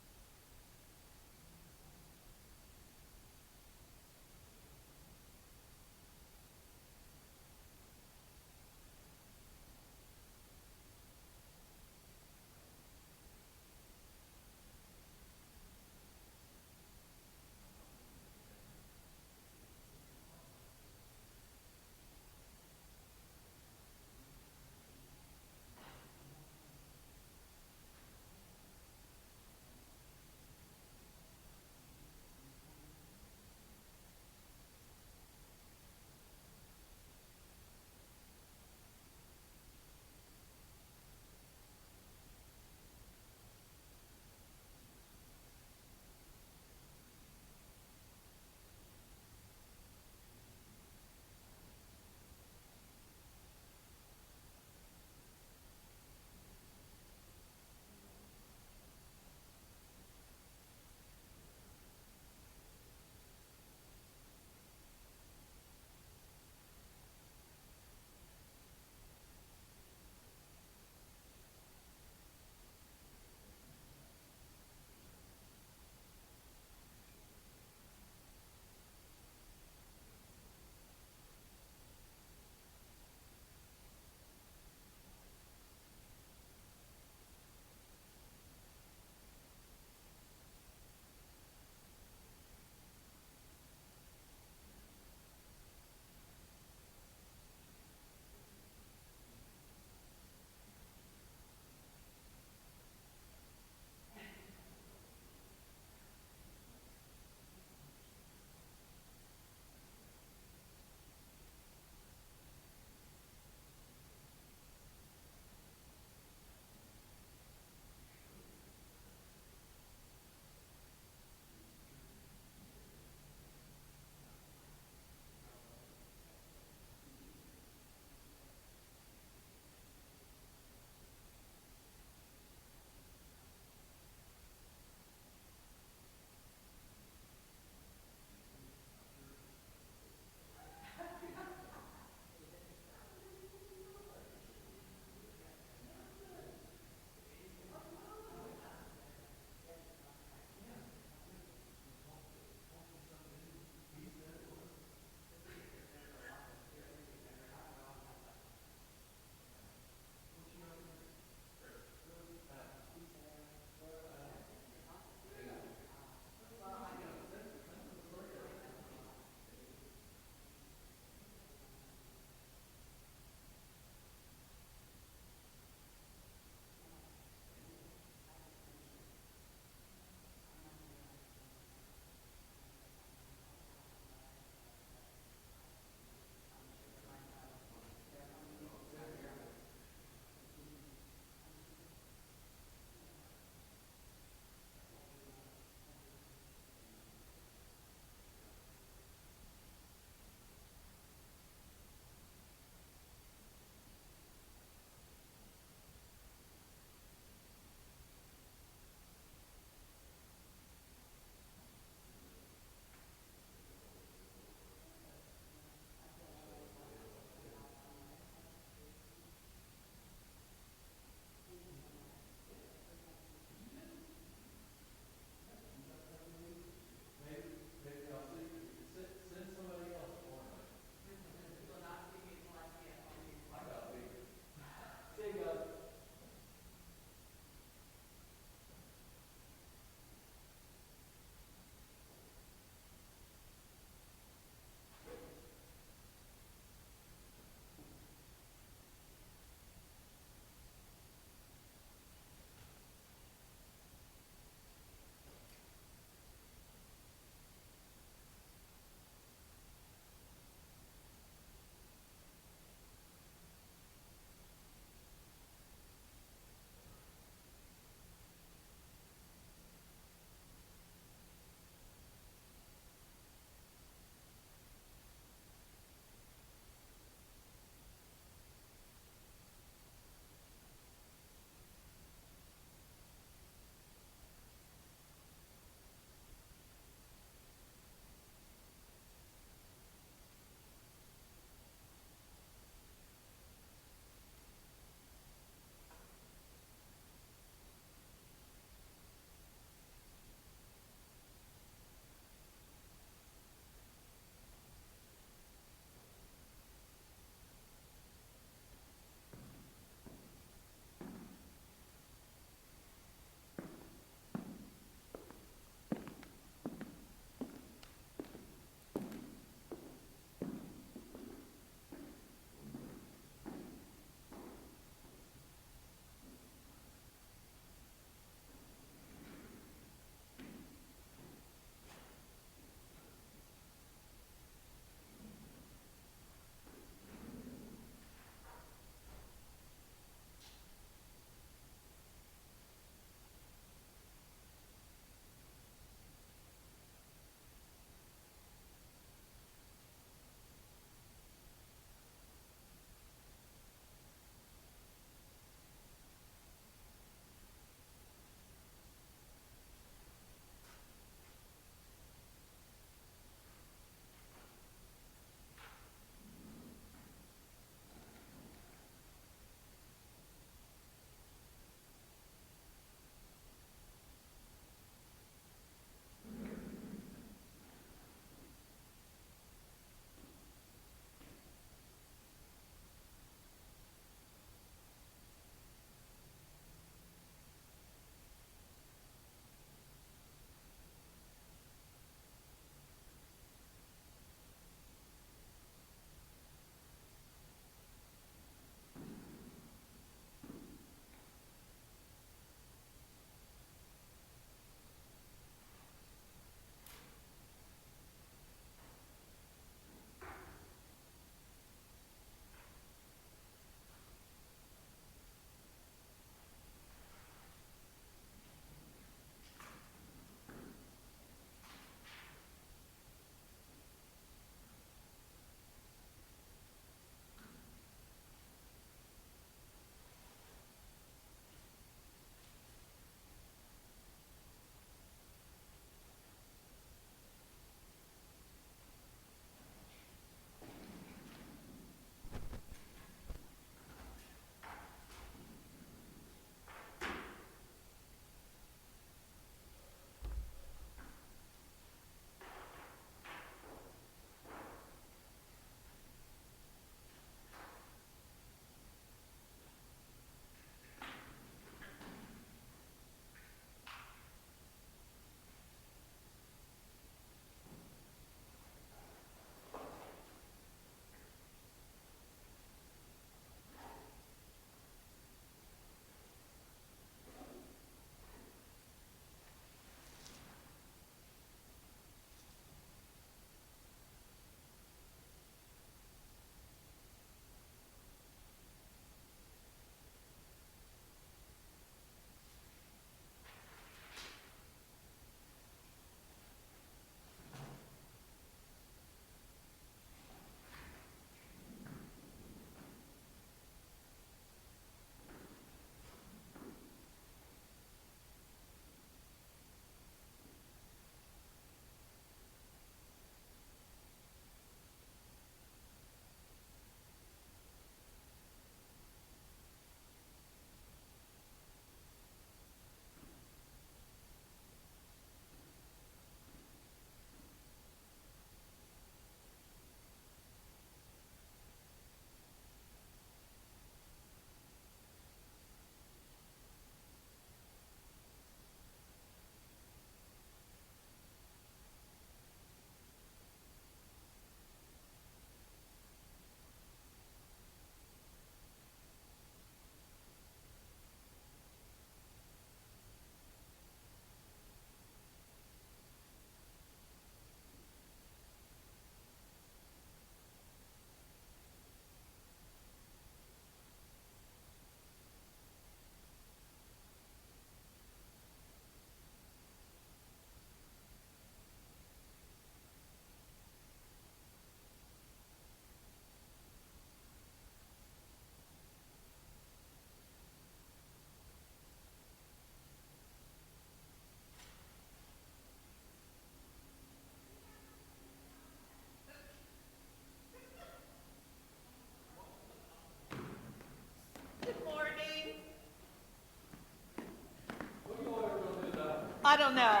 Speaker 1: I don't know.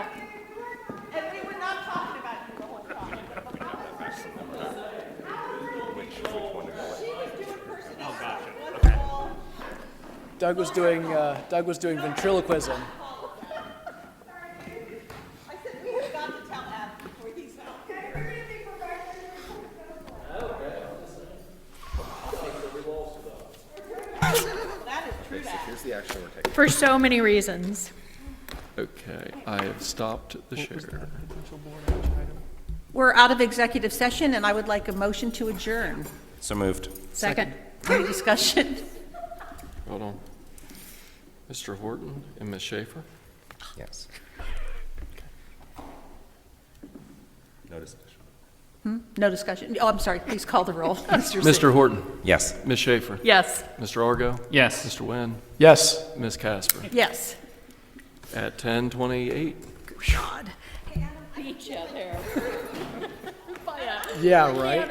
Speaker 1: And we were not talking about you the whole time.
Speaker 12: Doug was doing ventriloquism.
Speaker 1: I said we have got to tell Adam before he's out. That is true.
Speaker 13: Here's the action we're taking.
Speaker 11: For so many reasons.
Speaker 2: Okay, I have stopped the share.
Speaker 1: We're out of executive session, and I would like a motion to adjourn.
Speaker 13: So moved.
Speaker 11: Second.
Speaker 1: Any discussion?
Speaker 2: Hold on. Mr. Horton and Ms. Schaefer?
Speaker 13: Yes. No discussion.
Speaker 1: No discussion. Oh, I'm sorry. Please call the roll.
Speaker 2: Mr. Horton?
Speaker 13: Yes.
Speaker 2: Ms. Schaefer?
Speaker 11: Yes.
Speaker 2: Mr. Argo?
Speaker 3: Yes.
Speaker 2: Mr. Nguyen?
Speaker 12: Yes.
Speaker 2: Ms. Casper?
Speaker 1: Yes.
Speaker 2: At 10:28.
Speaker 1: God.
Speaker 11: Beat you there.
Speaker 12: Yeah, right.